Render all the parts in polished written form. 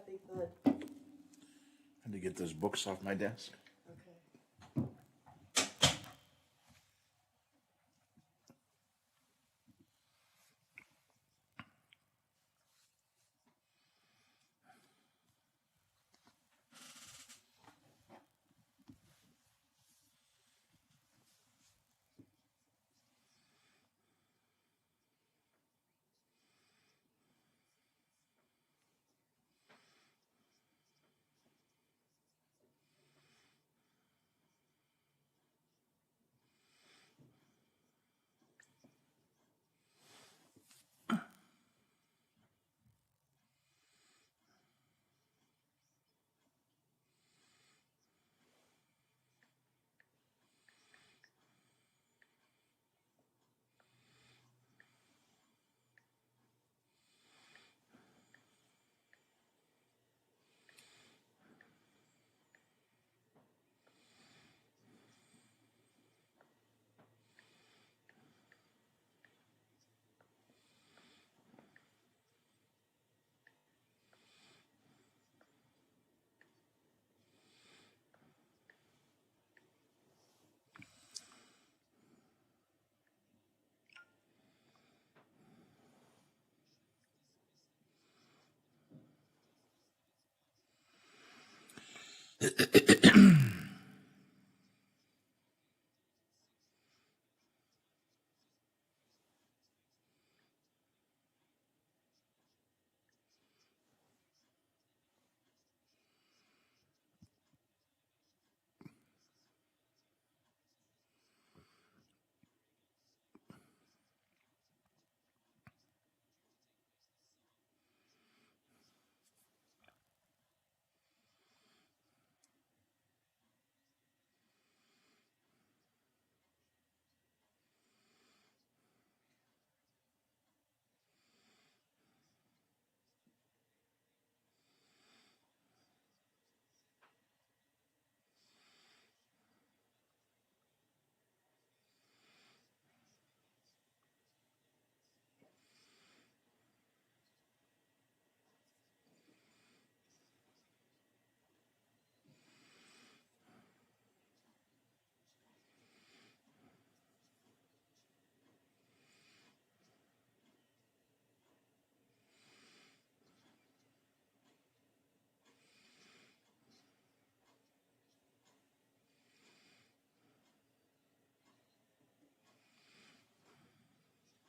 Kathy thud. Had to get those books off my desk.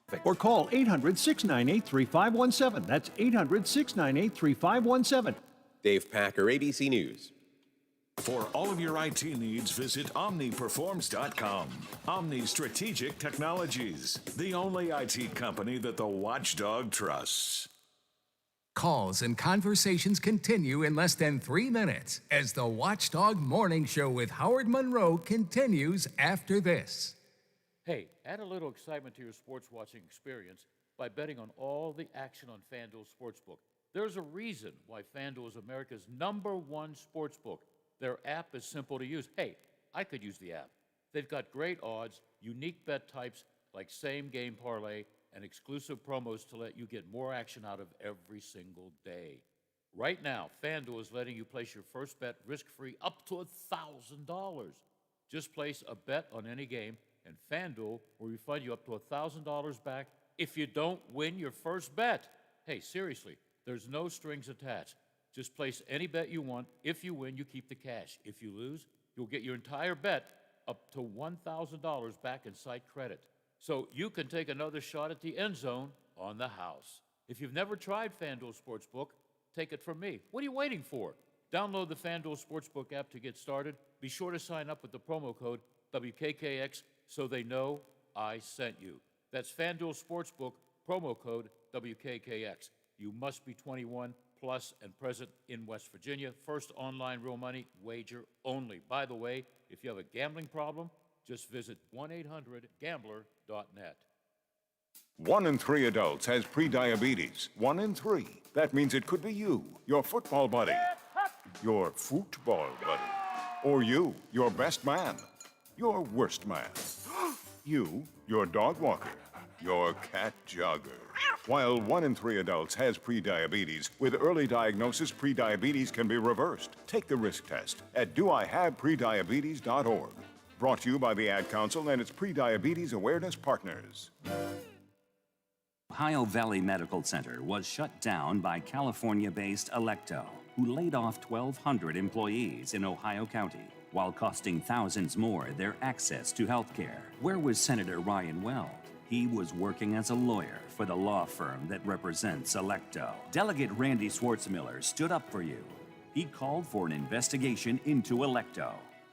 Okay. Or call 800-698-3517. That's 800-698-3517. Dave Packer, ABC News. For all of your IT needs, visit OmniPerforms.com. Omni Strategic Technologies, the only IT company that the watchdog trusts. Calls and conversations continue in less than 3 minutes as the Watchdog Morning Show with Howard Monroe continues after this. Hey, add a little excitement to your sports watching experience by betting on all the action on FanDuel Sportsbook. There's a reason why FanDuel is America's #1 sportsbook. Their app is simple to use. Hey, I could use the app. They've got great odds, unique bet types like same-game parlay, and exclusive promos to let you get more action out of every single day. Right now, FanDuel is letting you place your first bet risk-free up to $1,000. Just place a bet on any game, and FanDuel will refund you up to $1,000 back if you don't win your first bet. Hey, seriously, there's no strings attached. Just place any bet you want. If you win, you keep the cash. If you lose, you'll get your entire bet up to $1,000 back in site credit. So you can take another shot at the end zone on the house. If you've never tried FanDuel Sportsbook, take it from me. What are you waiting for? Download the FanDuel Sportsbook app to get started. Be sure to sign up with the promo code WKKX so they know I sent you. That's FanDuel Sportsbook, promo code WKKX. You must be 21 plus and present in West Virginia. First online real money wager only. By the way, if you have a gambling problem, just visit 1-800-GAMBLER.net. 1 in 3 adults has prediabetes. 1 in 3. That means it could be you, your football buddy, your football buddy, or you, your best man, your worst man, you, your dog walker, your cat jogger. While 1 in 3 adults has prediabetes, with early diagnosis, prediabetes can be reversed. Take the risk test at doihaveprediabetes.org. Brought to you by the Ad Council and its prediabetes awareness partners. Ohio Valley Medical Center was shut down by California-based Electo, who laid off 1,200 employees in Ohio County, while costing thousands more their access to health care. Where was Senator Ryan Weld? He was working as a lawyer for the law firm that represents Electo. Delegate Randy Schwartzmiller stood up for you. He called for an investigation into Electo.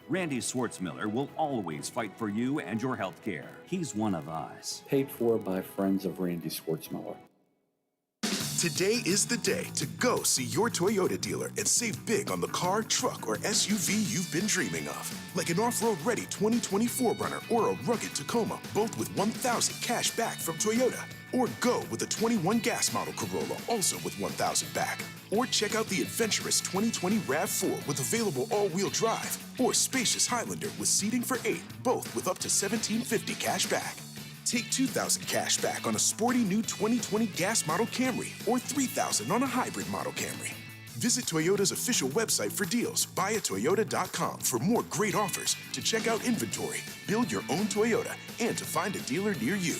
Randy Schwartzmiller will always fight for you and your health care. He's one of us. Paid for by friends of Randy Schwartzmiller. Today is the day to go see your Toyota dealer and save big on the car, truck, or SUV you've been dreaming of. Like an off-road ready 2024 Runner or a rugged Tacoma, both with $1,000 cash back from Toyota. Or go with a 21 gas model Corolla, also with $1,000 back. Or check out the adventurous 2020 RAV4 with available all-wheel drive. Or spacious Highlander with seating for 8, both with up to $1,750 cash back. Take $2,000 cash back on a sporty new 2020 gas model Camry or $3,000 on a hybrid model Camry. Visit Toyota's official website for deals, buyatoyota.com for more great offers, to check out inventory, build your own Toyota, and to find a dealer near you.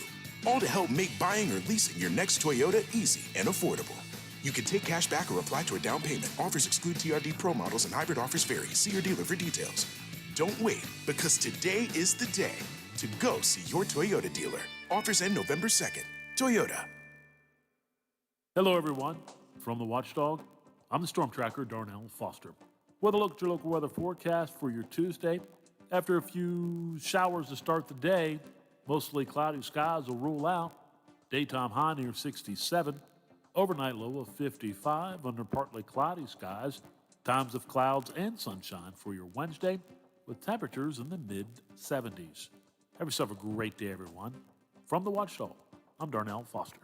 All to help make buying or leasing your next Toyota easy and affordable. You can take cash back or apply to a down payment. Offers exclude TRD Pro models and hybrid offers vary. See your dealer for details. Don't wait, because today is the day to go see your Toyota dealer. Offers end November 2nd. Toyota. Hello, everyone. From the Watchdog, I'm the Storm Tracker, Darnell Foster. With a look at your local weather forecast for your Tuesday. After a few showers to start the day, mostly cloudy skies will rule out. Daytime high near 67. Overnight low of 55 under partly cloudy skies. Times of clouds and sunshine for your Wednesday with temperatures in the mid-70s. Have yourself a great day, everyone. From the Watchdog, I'm Darnell Foster.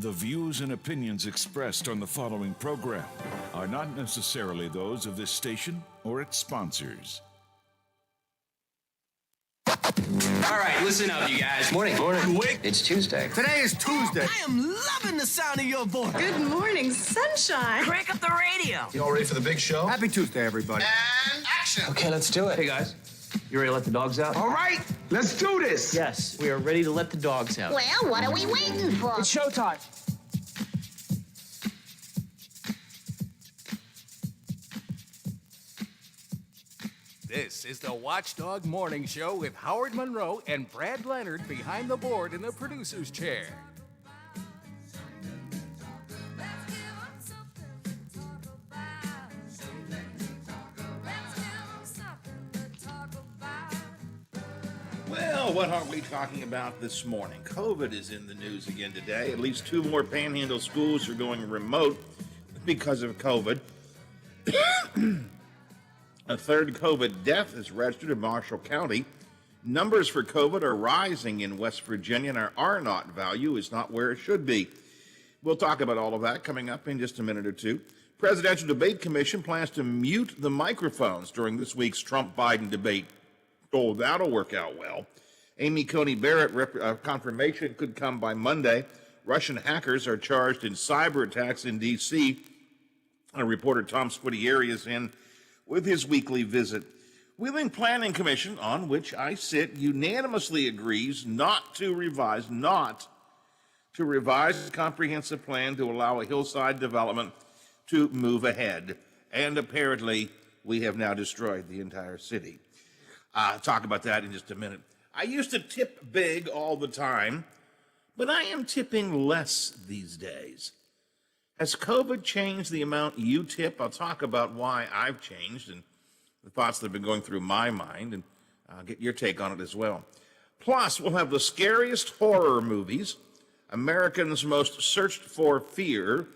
The views and opinions expressed on the following program are not necessarily those of this station or its sponsors. All right, listen up, you guys. Morning. It's Tuesday. Today is Tuesday. I am loving the sound of your voice. Good morning, sunshine. Crank up the radio. You all ready for the big show? Happy Tuesday, everybody. And action. Okay, let's do it. Hey, guys. You ready to let the dogs out? All right, let's do this. Yes, we are ready to let the dogs out. Well, what are we waiting for? It's showtime. This is the Watchdog Morning Show with Howard Monroe and Brad Leonard behind the board in the producer's chair. Well, what are we talking about this morning? COVID is in the news again today. At least 2 more Panhandle schools are going remote because of COVID. A third COVID death is registered in Marshall County. Numbers for COVID are rising in West Virginia, and our R-naught value is not where it should be. We'll talk about all of that coming up in just a minute or two. Presidential Debate Commission plans to mute the microphones during this week's Trump-Biden debate. Oh, that'll work out well. Amy Coney Barrett confirmation could come by Monday. Russian hackers are charged in cyber attacks in D.C. Our reporter Tom Squitieri is in with his weekly visit. Wheeling Planning Commission, on which I sit, unanimously agrees not to revise the comprehensive plan to allow a hillside development to move ahead. And apparently, we have now destroyed the entire city. I'll talk about that in just a minute. I used to tip big all the time, but I am tipping less these days. Has COVID changed the amount you tip? I'll talk about why I've changed and the thoughts that have been going through my mind, and I'll get your take on it as well. Plus, we'll have the scariest horror movies, Americans' most searched for fear,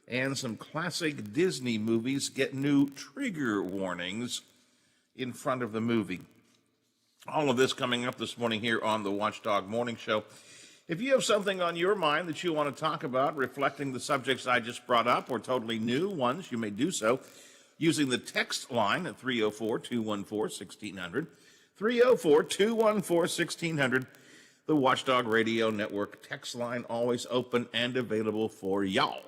and some classic Disney movies get new trigger warnings in front of the movie. All of this coming up this morning here on the Watchdog Morning Show. If you have something on your mind that you want to talk about, reflecting the subjects I just brought up, or totally new ones, you may do so using the text line at 304-214-1600, 304-214-1600. the Watchdog Radio Network text line always open and available for y'all.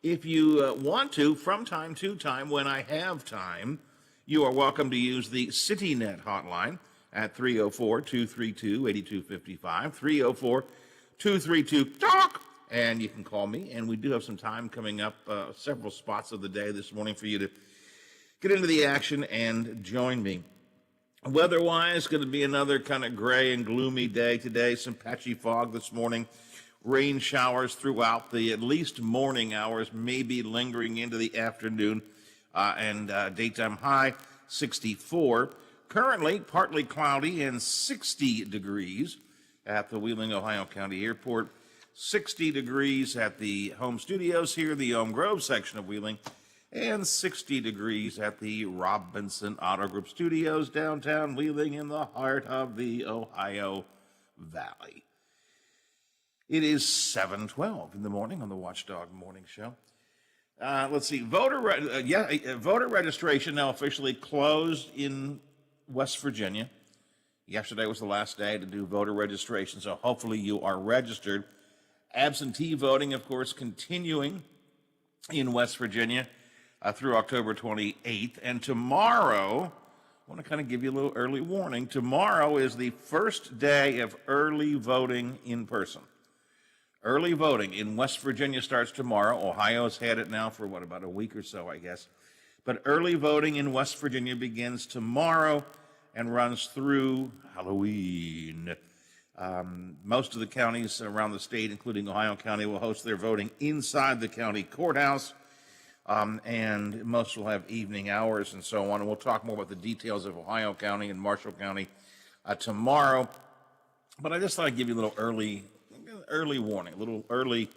If you want to, from time to time, when I have time, you are welcome to use the CityNet hotline at 304-232-8255, 304-232-TALK, and you can call me. And we do have some time coming up, several spots of the day this morning for you to get into the action and join me. Weather-wise, going to be another kind of gray and gloomy day today. Some patchy fog this morning. Rain showers throughout the at least morning hours, maybe lingering into the afternoon. And daytime high, 64. Currently, partly cloudy and 60 degrees at the Wheeling, Ohio County Airport. 60 degrees at the home studios here, the Elm Grove section of Wheeling. And 60 degrees at the Robinson Auto Group Studios, downtown Wheeling, in the heart of the Ohio Valley. It is 7:12 in the morning on the Watchdog Morning Show. Let's see, voter registration now officially closed in West Virginia. Yesterday was the last day to do voter registration, so hopefully you are registered. Absentee voting, of course, continuing in West Virginia through October 28th. And tomorrow, I want to kind of give you a little early warning. Tomorrow is the first day of early voting in person. Early voting in West Virginia starts tomorrow. Ohio's had it now for, about a week or so, I guess. But early voting in West Virginia begins tomorrow and runs through Halloween. Most of the counties around the state, including Ohio County, will host their voting inside the county courthouse. And most will have evening hours and so on. And we'll talk more about the details of Ohio County and Marshall County tomorrow. But I just thought I'd give you a little early warning, a little early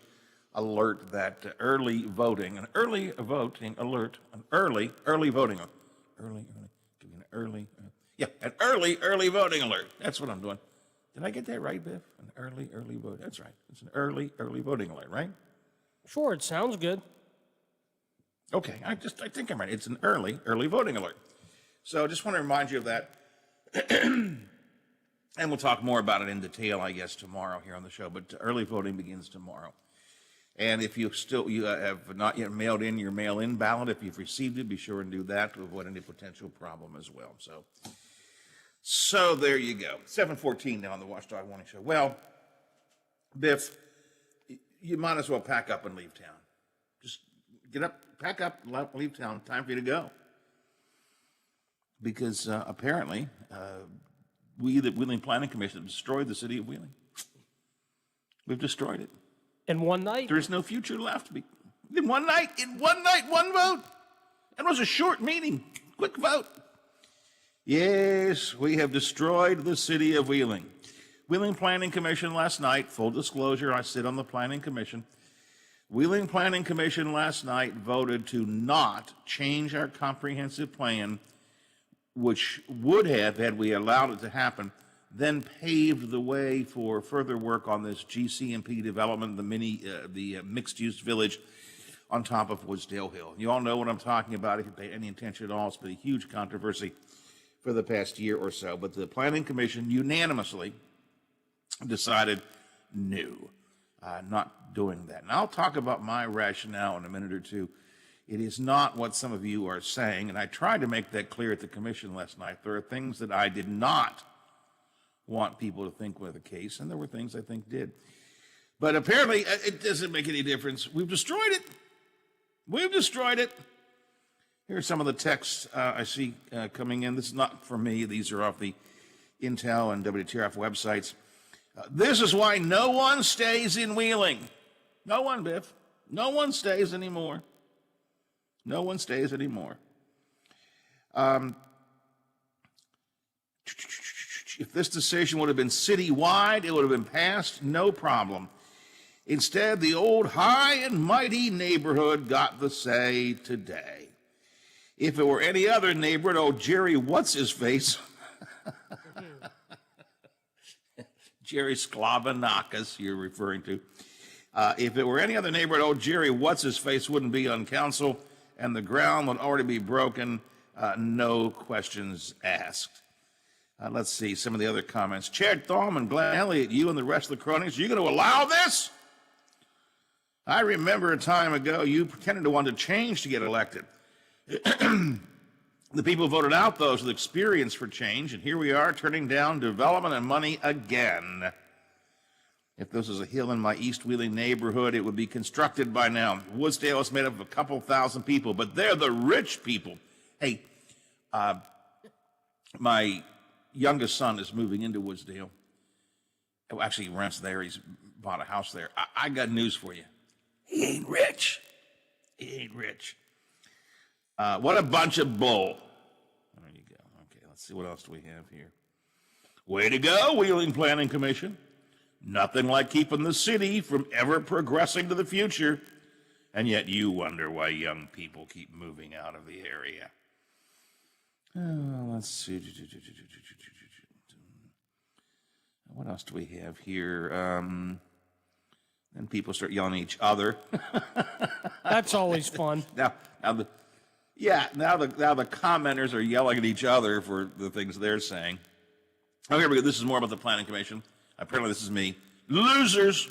alert that early voting, an early voting alert, an early voting, give me an early voting alert. That's what I'm doing. Did I get that right, Biff? An early vote. That's right. It's an early voting alert, right? Sure, it sounds good. Okay, I think I'm right. It's an early voting alert. So I just want to remind you of that. And we'll talk more about it in detail, I guess, tomorrow here on the show. But early voting begins tomorrow. And if you have not yet mailed in your mail-in ballot, if you've received it, be sure and do that to avoid any potential problem as well. So there you go. 7:14 now on the Watchdog Morning Show. Well, Biff, you might as well pack up and leave town. Just get up, pack up, leave town. Time for you to go. Because apparently, we, the Wheeling Planning Commission, have destroyed the city of Wheeling. We've destroyed it. In one night? There's no future left. In one night, one vote. And it was a short meeting. Quick vote. Yes, we have destroyed the city of Wheeling. Wheeling Planning Commission last night, full disclosure, I sit on the Planning Commission. Wheeling Planning Commission last night voted to not change our comprehensive plan, which would have, had we allowed it to happen, then paved the way for further work on this GCMP development, the mixed-use village on top of Woodsdale Hill. You all know what I'm talking about if you pay any attention at all. It's been a huge controversy for the past year or so. But the Planning Commission unanimously decided no, not doing that. And I'll talk about my rationale in a minute or two. It is not what some of you are saying, and I tried to make that clear at the commission last night. There are things that I did not want people to think were the case, and there were things I think did. But apparently, it doesn't make any difference. We've destroyed it. We've destroyed it. Here are some of the texts I see coming in. This is not for me. These are off the Intel and WTRF websites. This is why no one stays in Wheeling. No one, Biff. No one stays anymore. No one stays anymore. If this decision would have been citywide, it would have been passed, no problem. Instead, the old high and mighty neighborhood got the say today. If it were any other neighborhood, old Jerry What's-His-Face, Jerry Sklavanakas you're referring to. If it were any other neighborhood, old Jerry What's-His-Face wouldn't be on council, and the ground would already be broken, no questions asked. Let's see some of the other comments. Chad Thalman, Glenn Elliott, you and the rest of the cronies, are you going to allow this? I remember a time ago you pretended to want to change to get elected. The people voted out those with experience for change, and here we are turning down development and money again. If this was a hill in my East Wheeling neighborhood, it would be constructed by now. Woodsdale is made up of a couple thousand people, but they're the rich people. Hey, my youngest son is moving into Woodsdale. Well, actually, he rents there. He's bought a house there. I got news for you. He ain't rich. He ain't rich. What a bunch of bull. There you go. Okay, let's see what else do we have here. Way to go, Wheeling Planning Commission. Nothing like keeping the city from ever progressing to the future. And yet you wonder why young people keep moving out of the area. Let's see. What else do we have here? And people start yelling at each other. That's always fun. Now the commenters are yelling at each other for the things they're saying. Oh, here we go. This is more about the Planning Commission. Apparently, this is me. Losers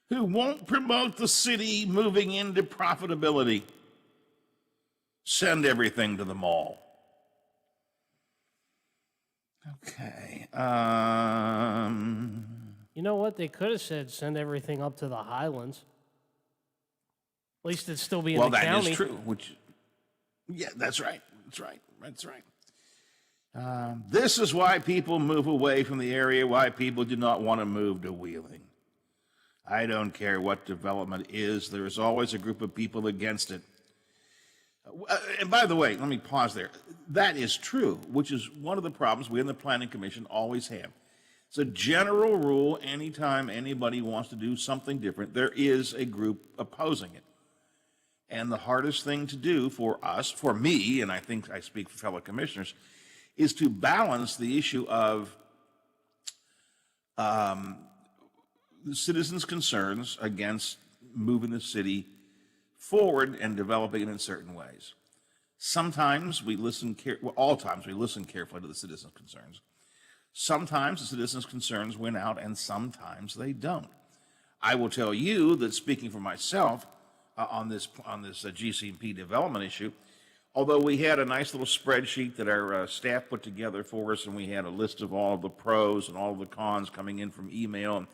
who won't promote the city moving into profitability. Send everything to the mall. Okay. You know what? They could have said send everything up to the Highlands. At least it'd still be in the county. Well, that is true. Yeah, that's right. That's right. This is why people move away from the area, why people do not want to move to Wheeling. I don't care what development is, there is always a group of people against it. And by the way, let me pause there. That is true, which is one of the problems we in the Planning Commission always have. It's a general rule, anytime anybody wants to do something different, there is a group opposing it. And the hardest thing to do for us, for me, and I think I speak for fellow commissioners, is to balance the issue of the citizens' concerns against moving the city forward and developing it in certain ways. Sometimes we listen, all times we listen carefully to the citizens' concerns. Sometimes the citizens' concerns win out, and sometimes they don't. I will tell you that, speaking for myself on this GCP development issue, although we had a nice little spreadsheet that our staff put together for us, and we had a list of all of the pros and all of the cons coming in from email and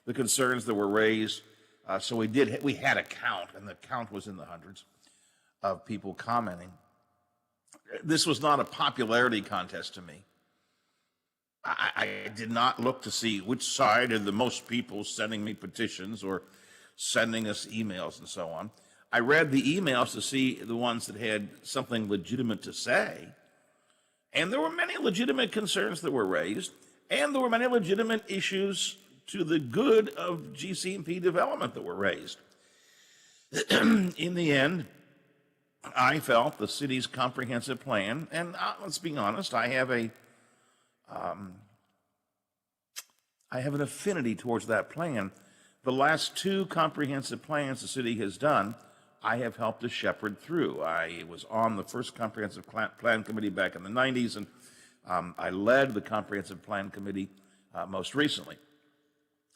the concerns that were raised. So we had a count, and the count was in the hundreds of people commenting. This was not a popularity contest to me. I did not look to see which side are the most people sending me petitions or sending us emails and so on. I read the emails to see the ones that had something legitimate to say, and there were many legitimate concerns that were raised, and there were many legitimate issues to the good of GCP development that were raised. In the end, I felt the city's comprehensive plan, and let's be honest, I have an affinity towards that plan. The last two comprehensive plans the city has done, I have helped to shepherd through. I was on the first comprehensive plan committee back in the 90s, and I led the comprehensive plan committee most recently.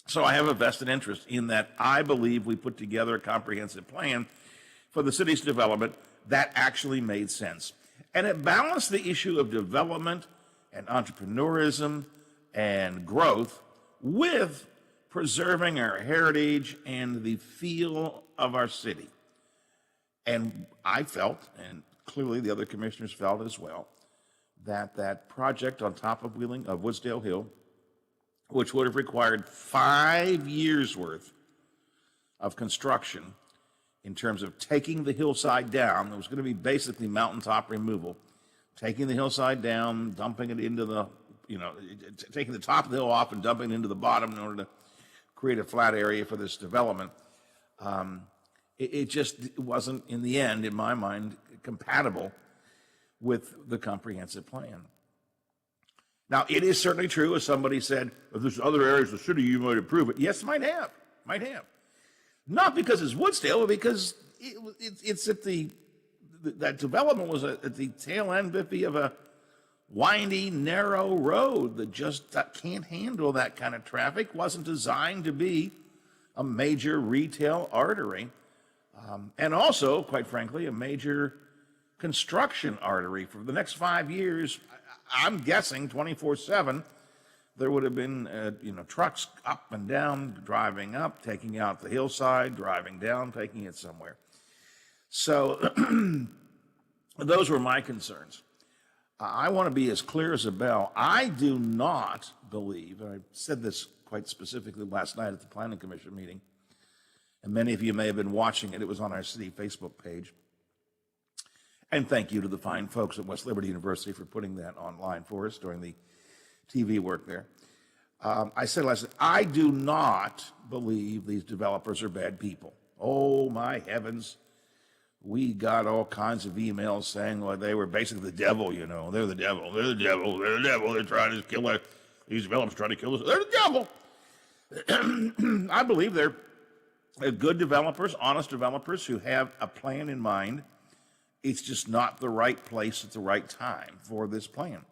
So I have a vested interest in that. I believe we put together a comprehensive plan for the city's development that actually made sense. And it balanced the issue of development and entrepreneurism and growth with preserving our heritage and the feel of our city. And I felt, and clearly the other commissioners felt as well, that that project on top of Woodsdale Hill, which would have required 5 years worth of construction in terms of taking the hillside down. It was going to be basically mountaintop removal, taking the hillside down, dumping it into the, taking the top of the hill off and dumping it into the bottom in order to create a flat area for this development. It just wasn't, in the end, in my mind, compatible with the comprehensive plan. Now, it is certainly true, as somebody said, if there's other areas of the city, you might improve it. Yes, might have. Not because it's Woodsdale, but because it's at that development was at the tail end, Biffy, of windy, narrow road that just can't handle that kind of traffic. Wasn't designed to be a major retail artery. And also, quite frankly, a major construction artery. For the next 5 years, I'm guessing 24/7, there would have been, trucks up and down, driving up, taking out the hillside, driving down, taking it somewhere. So those were my concerns. I want to be as clear as a bell. I do not believe, and I said this quite specifically last night at the Planning Commission meeting, and many of you may have been watching it. It was on our city Facebook page. And thank you to the fine folks at West Liberty University for putting that online for us during the TV work there. I said last night, I do not believe these developers are bad people. Oh, my heavens. We got all kinds of emails saying, well, they were basically the devil, They're the devil. They're the devil. They're the devil. They're trying to kill us. These developers trying to kill us. They're the devil. I believe they're good developers, honest developers who have a plan in mind. It's just not the right place at the right time for this plan.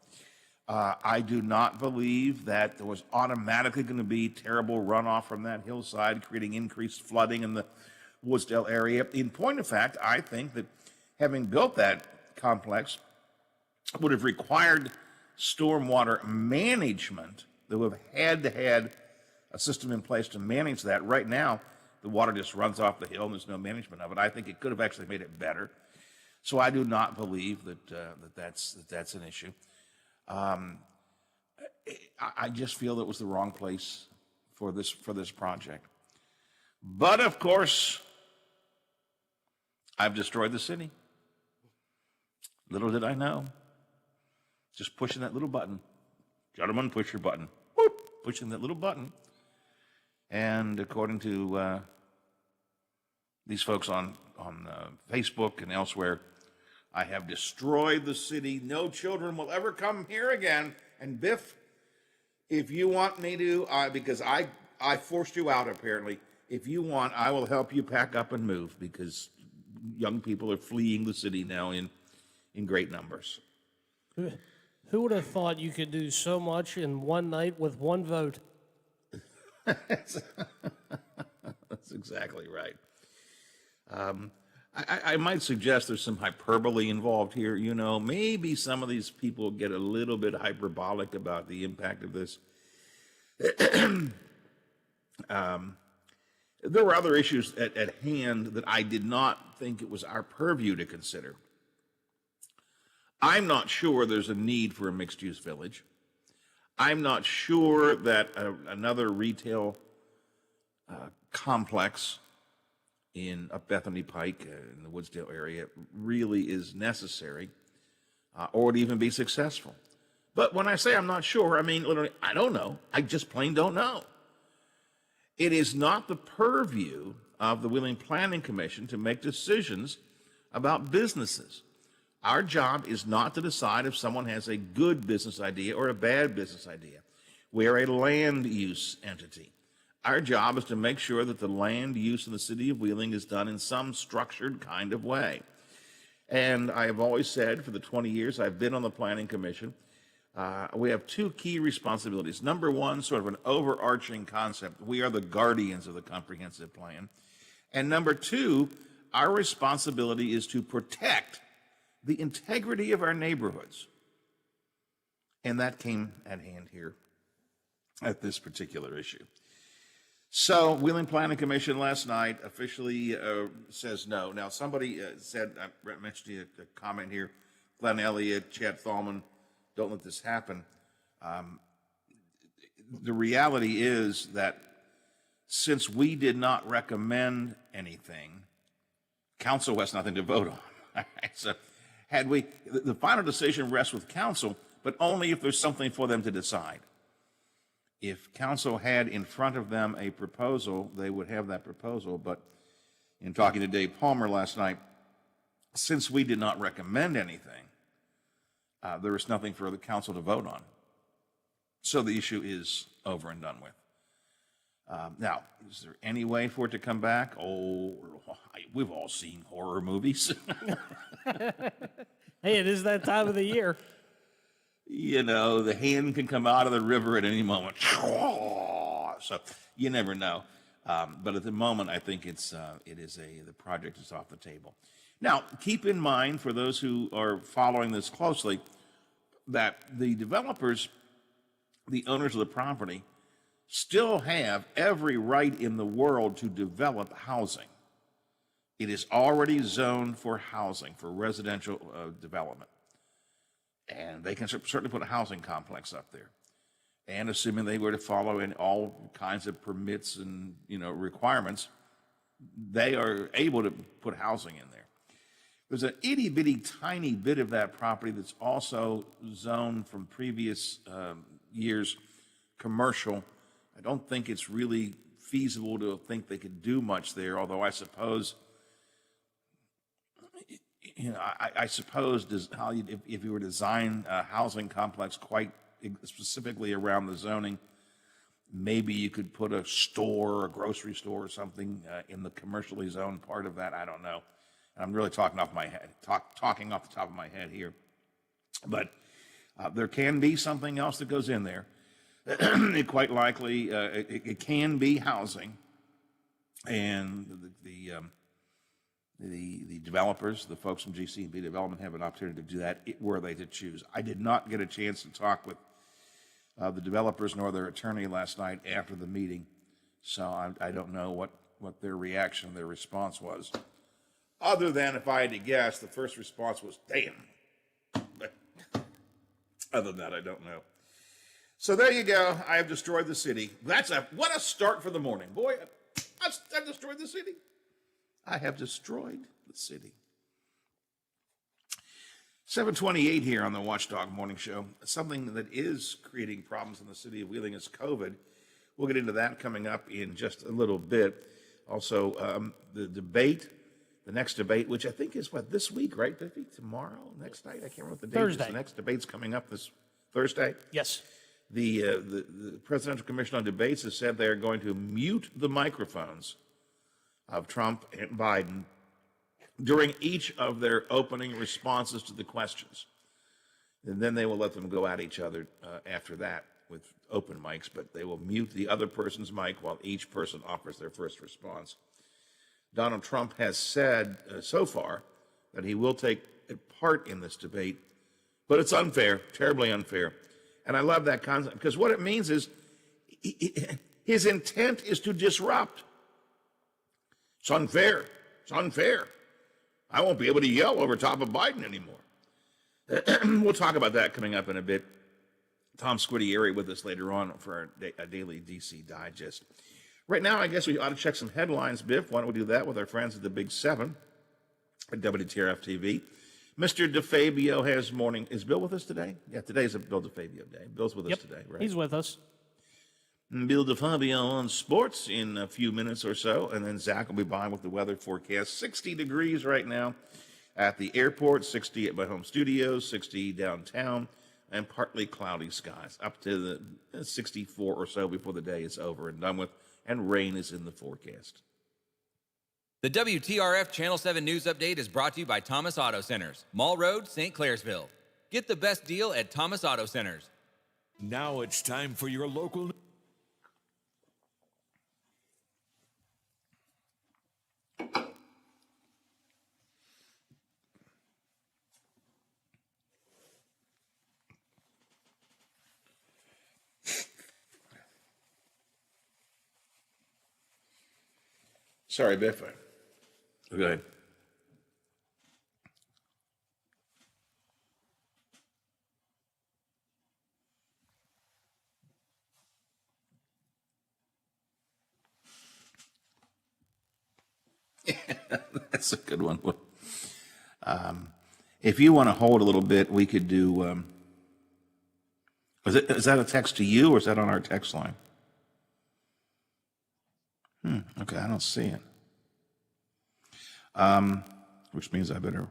I do not believe that there was automatically going to be terrible runoff from that hillside, creating increased flooding in the Woodsdale area. In point of fact, I think that having built that complex would have required stormwater management that would have had to have a system in place to manage that. Right now, the water just runs off the hill and there's no management of it. I think it could have actually made it better. So I do not believe that that's an issue. I just feel it was the wrong place for this project. But of course, I've destroyed the city. Little did I know. Just pushing that little button. Gentlemen, push your button. Whoop, pushing that little button. And according to these folks on Facebook and elsewhere, I have destroyed the city. No children will ever come here again. And Biff, if you want me to, because I forced you out apparently, if you want, I will help you pack up and move, because young people are fleeing the city now in great numbers. Who would have thought you could do so much in one night with one vote? That's exactly right. I might suggest there's some hyperbole involved here. Maybe some of these people get a little bit hyperbolic about the impact of this. There were other issues at hand that I did not think it was our purview to consider. I'm not sure there's a need for a mixed-use village. I'm not sure that another retail complex up Bethany Pike in the Woodsdale area really is necessary or would even be successful. But when I say I'm not sure, I mean literally, I don't know. I just plain don't know. It is not the purview of the Wheeling Planning Commission to make decisions about businesses. Our job is not to decide if someone has a good business idea or a bad business idea. We are a land use entity. Our job is to make sure that the land use in the city of Wheeling is done in some structured kind of way. And I have always said, for the 20 years I've been on the Planning Commission, we have two key responsibilities. Number one, sort of an overarching concept. We are the guardians of the comprehensive plan. And number two, our responsibility is to protect the integrity of our neighborhoods. And that came at hand here at this particular issue. So, Wheeling Planning Commission last night officially says no. Now, somebody said, I mentioned to you a comment here, Glenn Elliott, Chad Thalman, don't let this happen. The reality is that since we did not recommend anything, council has nothing to vote on. So, the final decision rests with council, but only if there's something for them to decide. If council had in front of them a proposal, they would have that proposal. But in talking to Dave Palmer last night, since we did not recommend anything, there is nothing for the council to vote on. So the issue is over and done with. Now, is there any way for it to come back? Oh, we've all seen horror movies. Hey, it is that time of the year. the hand can come out of the river at any moment. So you never know. But at the moment, I think the project is off the table. Now, keep in mind, for those who are following this closely, that the developers, the owners of the property, still have every right in the world to develop housing. It is already zoned for housing, for residential development. And they can certainly put a housing complex up there. And assuming they were to follow in all kinds of permits and, requirements, they are able to put housing in there. There's an itty-bitty tiny bit of that property that's also zoned from previous years commercial. I don't think it's really feasible to think they could do much there, although I suppose, I suppose if you were to design a housing complex quite specifically around the zoning, maybe you could put a store, a grocery store or something in the commercially zoned part of that. I don't know. I'm really talking off the top of my head here. But there can be something else that goes in there. Quite likely, it can be housing. And the developers, the folks from GC&B Development, have an opportunity to do that were they to choose. I did not get a chance to talk with the developers nor their attorney last night after the meeting, so I don't know what their reaction, their response was. Other than, if I had to guess, the first response was, damn. But other than that, I don't know. So there you go. I have destroyed the city. What a start for the morning. Boy, I've destroyed the city. I have destroyed the city. 7:28 here on the Watchdog Morning Show. Something that is creating problems in the city of Wheeling is COVID. We'll get into that coming up in just a little bit. Also, the next debate, which I think is this week, right? I think tomorrow, next night. I can't remember what the date is. The next debate's coming up this Thursday. Yes. The Presidential Commission on Debates has said they are going to mute the microphones of Trump and Biden during each of their opening responses to the questions. And then they will let them go at each other after that with open mics, but they will mute the other person's mic while each person offers their first response. Donald Trump has said so far that he will take part in this debate, but it's unfair, terribly unfair. And I love that concept because what it means is his intent is to disrupt. It's unfair. It's unfair. I won't be able to yell over top of Biden anymore. We'll talk about that coming up in a bit. Tom Squitieri with us later on for a daily DC Digest. Right now, I guess we ought to check some headlines, Biff. Why don't we do that with our friends at the Big Seven at WTRF TV. Mr. DeFabio has morning. Is Bill with us today? Yeah, today's a Bill DeFabio day. Bill's with us today, right? He's with us. Bill DeFabio on sports in a few minutes or so, and then Zach will be by with the weather forecast. 60 degrees right now at the airport, 60 at my home studios, 60 downtown, and partly cloudy skies, up to the 64 or so before the day is over and done with, and rain is in the forecast. The WTRF Channel 7 News Update is brought to you by Thomas Auto Centers, Mall Road, St. Clairsville. Get the best deal at Thomas Auto Centers. Now it's time for your local... Sorry, Biff. Go ahead. That's a good one. If you want to hold a little bit, we could do. Is that a text to you, or is that on our text line? Okay, I don't see it. Which means I better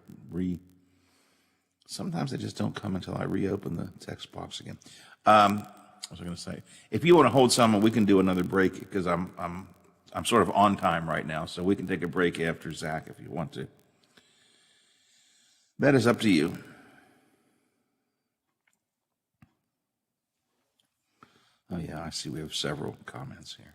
Sometimes they just don't come until I reopen the text box again. What was I going to say? If you want to hold someone, we can do another break because I'm sort of on time right now, so we can take a break after Zach if you want to. That is up to you. Oh, yeah, I see we have several comments here.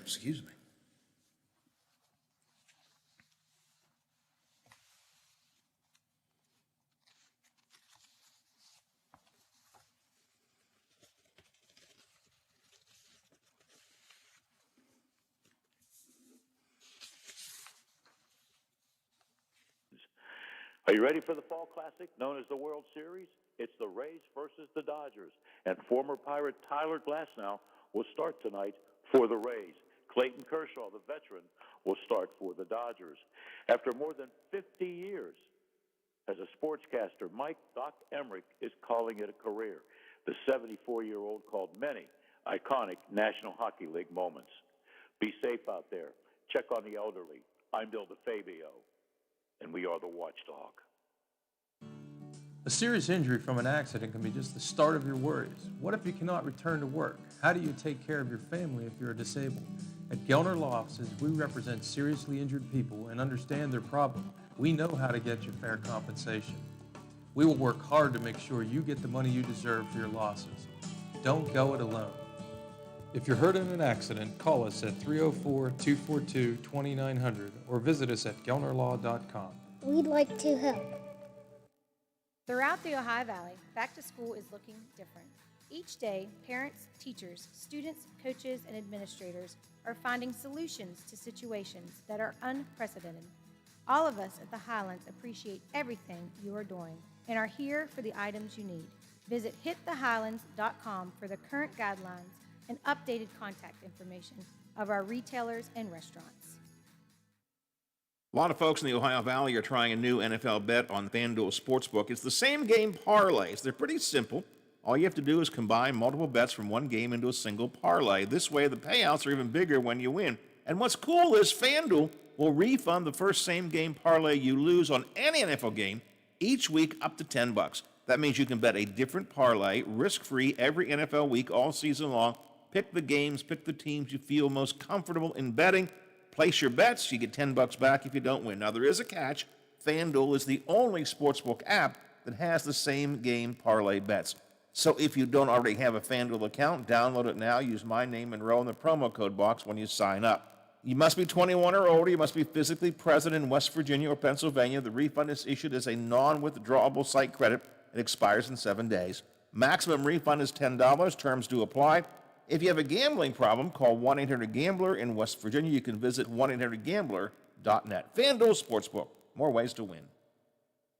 Excuse me. Are you ready for the Fall Classic known as the World Series? It's the Rays versus the Dodgers, and former Pirate Tyler Glasnow will start tonight for the Rays. Clayton Kershaw, the veteran, will start for the Dodgers. After more than 50 years as a sportscaster, Mike Doc Emmerich is calling it a career. The 74-year-old called many iconic National Hockey League moments. Be safe out there. Check on the elderly. I'm Bill DeFabio, and we are the Watchdog. A serious injury from an accident can be just the start of your worries. What if you cannot return to work? How do you take care of your family if you're disabled? At Gelner Law Offices, we represent seriously injured people and understand their problem. We know how to get you fair compensation. We will work hard to make sure you get the money you deserve for your losses. Don't go it alone. If you're hurt in an accident, call us at 304-242-2900 or visit us at gelnerlaw.com. We'd like to help. Throughout the Ohio Valley, back to school is looking different. Each day, parents, teachers, students, coaches, and administrators are finding solutions to situations that are unprecedented. All of us at the Highlands appreciate everything you are doing and are here for the items you need. Visit hitthehighlands.com for the current guidelines and updated contact information of our retailers and restaurants. A lot of folks in the Ohio Valley are trying a new NFL bet on FanDuel Sportsbook. It's the same game parlays. They're pretty simple. All you have to do is combine multiple bets from one game into a single parlay. This way, the payouts are even bigger when you win. And what's cool is FanDuel will refund the first same-game parlay you lose on any NFL game each week up to $10. That means you can bet a different parlay, risk-free, every NFL week all season long. Pick the games, pick the teams you feel most comfortable in betting. Place your bets, you get $10 back if you don't win. Now, there is a catch. FanDuel is the only sportsbook app that has the same game parlay bets. So if you don't already have a FanDuel account, download it now. Use my name and row in the promo code box when you sign up. You must be 21 or older. You must be physically present in West Virginia or Pennsylvania. The refund is issued as a non-withdrawable site credit. It expires in 7 days. Maximum refund is $10. Terms do apply. If you have a gambling problem, call 1-800-GAMBLER in West Virginia. You can visit 1-800-GAMBLER.net. FanDuel Sportsbook. More ways to win.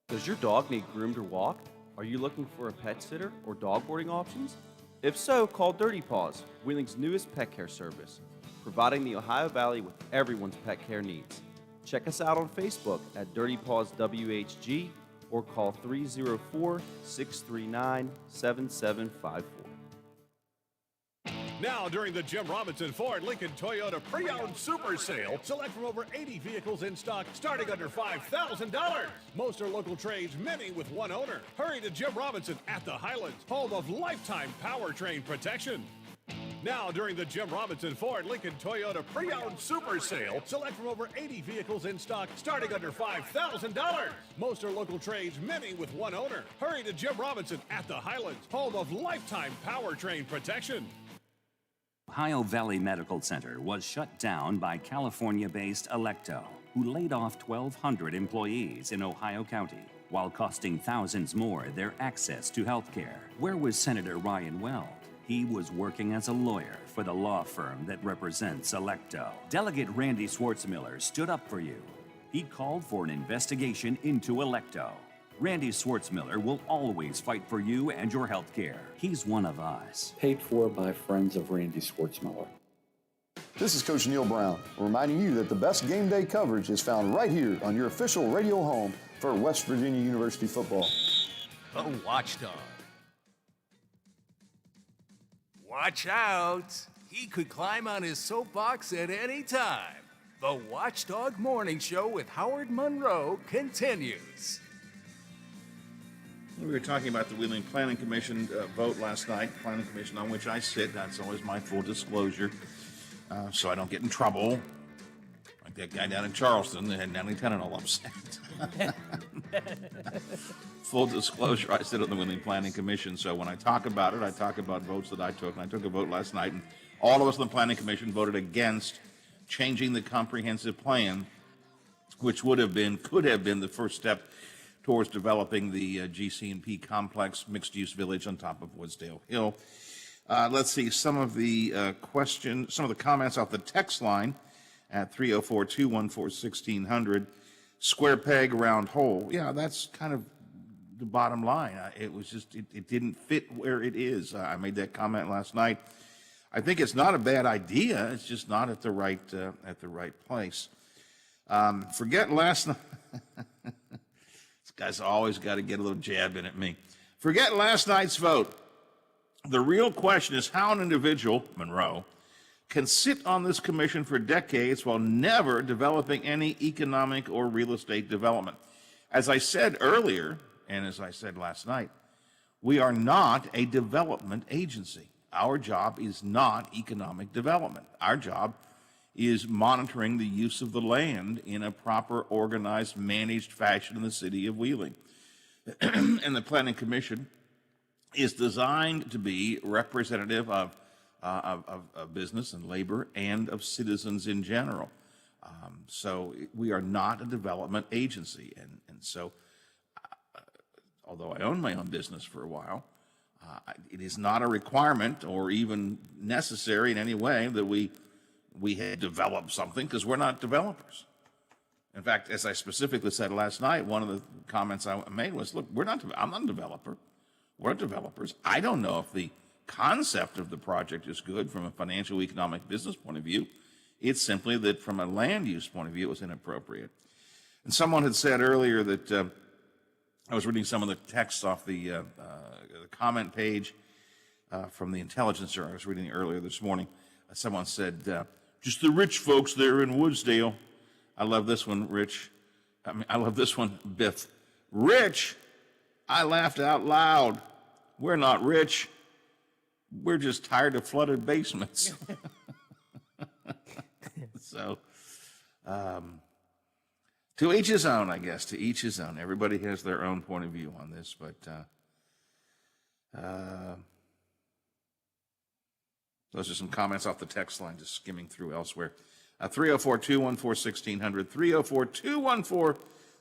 Does your dog need groomed or walked? Are you looking for a pet sitter or dog boarding options? If so, call Dirty Paws, Wheeling's newest pet care service, providing the Ohio Valley with everyone's pet care needs. Check us out on Facebook at Dirty Paws WHG or call 304-639-7754. Now, during the Jim Robinson Ford Lincoln Toyota Pre-Owned Super Sale, select from over 80 vehicles in stock starting under $5,000. Most are local trades, many with one owner. Hurry to Jim Robinson at the Highlands, home of lifetime powertrain protection. Now, during the Jim Robinson Ford Lincoln Toyota Pre-Owned Super Sale, select from over 80 vehicles in stock starting under $5,000. Most are local trades, many with one owner. Hurry to Jim Robinson at the Highlands, home of lifetime powertrain protection. Ohio Valley Medical Center was shut down by California-based Electo, who laid off 1,200 employees in Ohio County, while costing thousands more their access to health care. Where was Senator Ryan Weld? He was working as a lawyer for the law firm that represents Electo. Delegate Randy Schwartzmiller stood up for you. He called for an investigation into Electo. Randy Schwartzmiller will always fight for you and your health care. He's one of us. Paid for by friends of Randy Schwartzmiller. This is Coach Neil Brown, reminding you that the best game day coverage is found right here on your official radio home for West Virginia University football. The Watchdog. Watch out! He could climb on his soapbox at any time. The Watchdog Morning Show with Howard Monroe continues. We were talking about the Wheeling Planning Commission vote last night, Planning Commission on which I sit. That's always my full disclosure, so I don't get in trouble. Like that guy down in Charleston that had Natalie Tennant all upset. Full disclosure, I sit on the Wheeling Planning Commission, so when I talk about it, I talk about votes that I took, and I took a vote last night, and all of us on the Planning Commission voted against changing the comprehensive plan, which could have been the first step towards developing the GC&P complex mixed-use village on top of Woodsdale Hill. Let's see some of the some of the comments off the text line at 304-214-1600. Square peg, round hole. Yeah, that's kind of the bottom line. It was just, it didn't fit where it is. I made that comment last night. I think it's not a bad idea. It's just not at the right place. Forget last night. This guy's always got to get a little jab in at me. Forget last night's vote. The real question is how an individual, Monroe, can sit on this commission for decades while never developing any economic or real estate development. As I said earlier, and as I said last night, we are not a development agency. Our job is not economic development. Our job is monitoring the use of the land in a proper, organized, managed fashion in the city of Wheeling. And the Planning Commission is designed to be representative of business and labor and of citizens in general. So we are not a development agency. And so, although I own my own business for a while, it is not a requirement or even necessary in any way that we had developed something, because we're not developers. In fact, as I specifically said last night, one of the comments I made was, look, I'm not a developer. We're developers. I don't know if the concept of the project is good from a financial, economic, business point of view. It's simply that from a land use point of view, it was inappropriate. And someone had said earlier that I was reading some of the texts off the comment page from the Intelligencer. I was reading it earlier this morning. Someone said, just the rich folks there in Woodsdale. I love this one, Rich. I love this one, Biff. Rich? I laughed out loud. We're not rich. We're just tired of flooded basements. So, to each his own, I guess, to each his own. Everybody has their own point of view on this, but those are some comments off the text line, just skimming through elsewhere. 304-214-1600,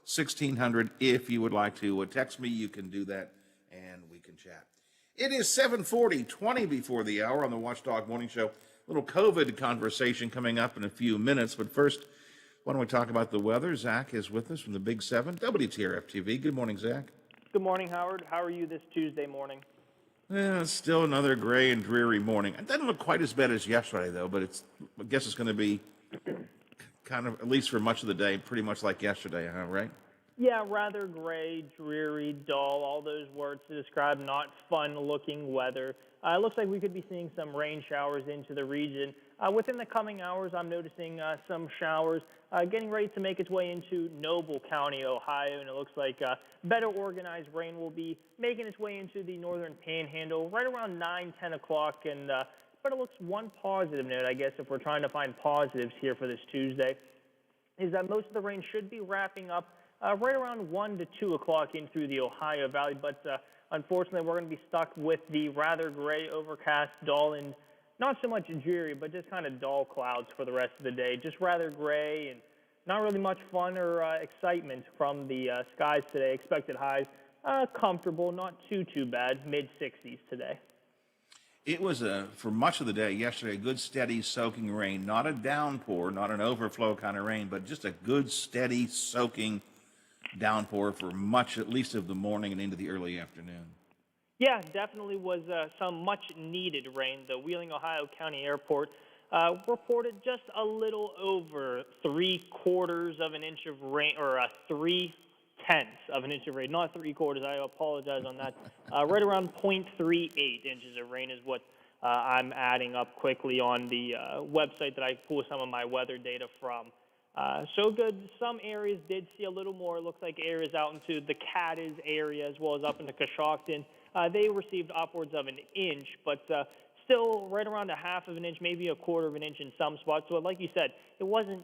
304-214-1600. If you would like to text me, you can do that, and we can chat. It is 7:40, 20 before the hour on the Watchdog Morning Show. A little COVID conversation coming up in a few minutes, but first, why don't we talk about the weather? Zach is with us from the Big 7, WTRF-TV. Good morning, Zach. Good morning, Howard. How are you this Tuesday morning? Yeah, it's still another gray and dreary morning. It doesn't look quite as bad as yesterday, though, but I guess it's going to be kind of, at least for much of the day, pretty much like yesterday, huh, right? Yeah, rather gray, dreary, dull, all those words to describe not fun-looking weather. It looks like we could be seeing some rain showers into the region. Within the coming hours, I'm noticing some showers getting ready to make its way into Noble County, Ohio, and it looks like better organized rain will be making its way into the northern panhandle right around 9, 10 o'clock. But it looks one positive note, I guess, if we're trying to find positives here for this Tuesday, is that most of the rain should be wrapping up right around 1 to 2 o'clock in through the Ohio Valley. But unfortunately, we're going to be stuck with the rather gray, overcast, dull, and not so much dreary, but just kind of dull clouds for the rest of the day. Just rather gray and not really much fun or excitement from the skies today. Expected highs comfortable, not too bad, mid-60s today. It was for much of the day yesterday, a good steady soaking rain, not a downpour, not an overflow kind of rain, but just a good steady soaking downpour for much, at least of the morning and into the early afternoon. Yeah, definitely was some much needed rain. The Wheeling, Ohio County Airport reported just a little over 3/4 of an inch of rain, or 3/10 of an inch of rain, not 3/4. I apologize on that. Right around 0.38 inches of rain is what I'm adding up quickly on the website that I pull some of my weather data from. So good. Some areas did see a little more. It looks like areas out into the Cadiz area as well as up into Coshocton, they received upwards of an inch, but still right around a half of an inch, maybe a quarter of an inch in some spots. So like you said, it wasn't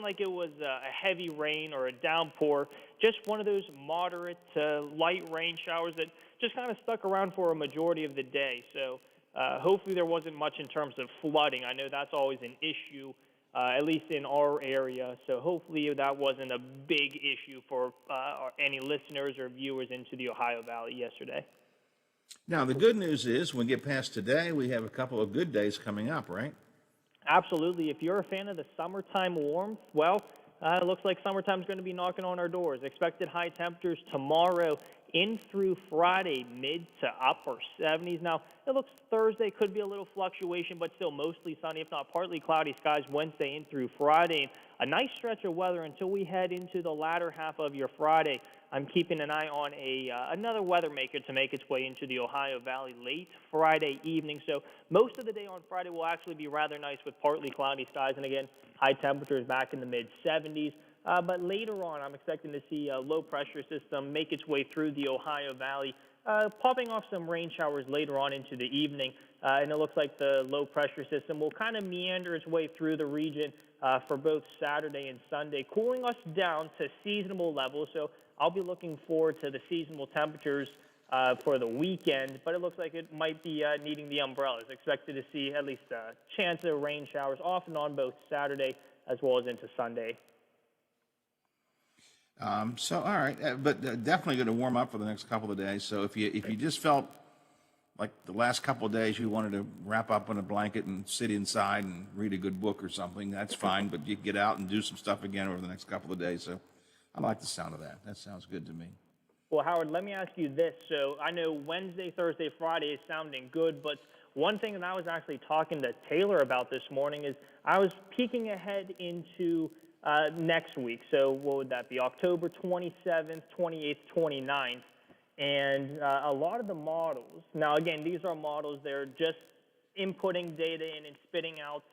like it was a heavy rain or a downpour, just one of those moderate to light rain showers that just kind of stuck around for a majority of the day. So hopefully there wasn't much in terms of flooding. I know that's always an issue, at least in our area. So hopefully that wasn't a big issue for any listeners or viewers into the Ohio Valley yesterday. Now, the good news is when we get past today, we have a couple of good days coming up, right? Absolutely. If you're a fan of the summertime warmth, well, it looks like summertime's going to be knocking on our doors. Expected high temperatures tomorrow in through Friday, mid to upper 70s. Now, it looks Thursday could be a little fluctuation, but still mostly sunny, if not partly cloudy skies Wednesday in through Friday. And a nice stretch of weather until we head into the latter half of your Friday. I'm keeping an eye on another weather maker to make its way into the Ohio Valley late Friday evening. So most of the day on Friday will actually be rather nice with partly cloudy skies. And again, high temperatures back in the mid-70s. But later on, I'm expecting to see a low-pressure system make its way through the Ohio Valley, popping off some rain showers later on into the evening. And it looks like the low-pressure system will kind of meander its way through the region for both Saturday and Sunday, cooling us down to seasonable levels. So I'll be looking forward to the seasonable temperatures for the weekend, but it looks like it might be needing the umbrellas. Expected to see at least a chance of rain showers off and on both Saturday as well as into Sunday. So, all right, but definitely going to warm up for the next couple of days. So if you just felt like the last couple of days you wanted to wrap up in a blanket and sit inside and read a good book or something, that's fine, but you get out and do some stuff again over the next couple of days. So I like the sound of that. That sounds good to me. Well, Howard, let me ask you this. So I know Wednesday, Thursday, Friday is sounding good, but one thing that I was actually talking to Taylor about this morning is I was peeking ahead into next week. So what would that be? October 27th, 28th, 29th. And a lot of the models, now again, these are models, they're just inputting data in and spitting out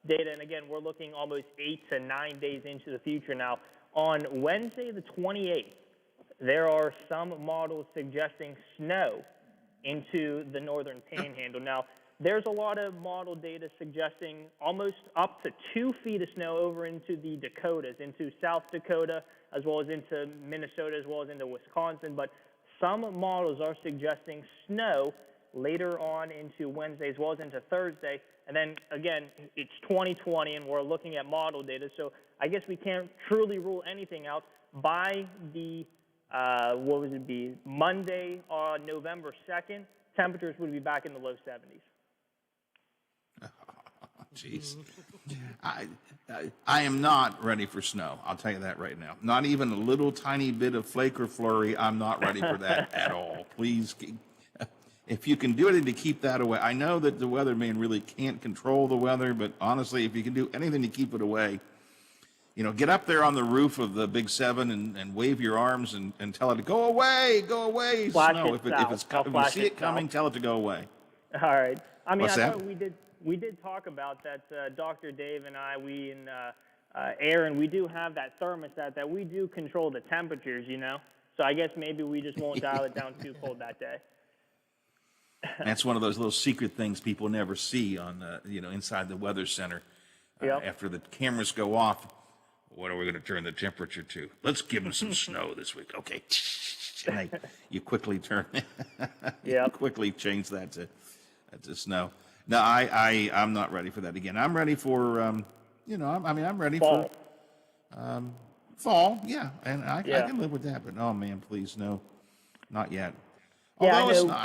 data. And again, we're looking almost 8 to 9 days into the future now. On Wednesday, the 28th, there are some models suggesting snow into the northern panhandle. Now, there's a lot of model data suggesting almost up to 2 feet of snow over into the Dakotas, into South Dakota, as well as into Minnesota, as well as into Wisconsin. But some models are suggesting snow later on into Wednesday, as well as into Thursday. And then, again, it's 2020, and we're looking at model data. So I guess we can't truly rule anything out. By the, Monday, November 2nd, temperatures would be back in the low 70s. Jeez. I am not ready for snow. I'll tell you that right now. Not even a little tiny bit of flake or flurry. I'm not ready for that at all. Please, if you can do anything to keep that away. I know that the weatherman really can't control the weather, but honestly, if you can do anything to keep it away, get up there on the roof of the Big 7 and wave your arms and tell it to go away, snow. If you see it coming, tell it to go away. All right. I mean, What's I that? thought we did talk about that. Dr. Dave and I, we and Aaron, we do have that thermostat that we do control the temperatures, So I guess maybe we just won't dial it down too cold that day. That's one of those little secret things people never see on, inside the weather center. Yep. After the cameras go off, what are we going to turn the temperature to? Let's give them some snow this week. Okay. And you quickly quickly change that to snow. No, I'm not ready for that again. I'm ready for, I'm ready fall. for fall. Yeah, and I can live with that. But oh man, please no, not yet. Yeah, Although I it's know. not,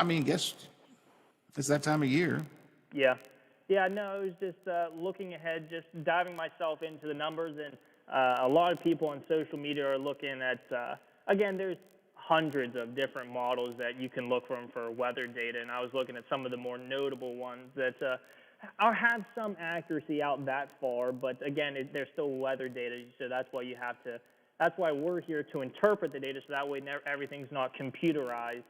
It's that time of year. Yeah. Yeah, no, it was just looking ahead, just diving myself into the numbers. And a lot of people on social media are looking at, again, there's hundreds of different models that you can look from for weather data. And I was looking at some of the more notable ones that have some accuracy out that far. But again, they're still weather data. So that's why you have to, that's why we're here to interpret the data. So that way everything's not computerized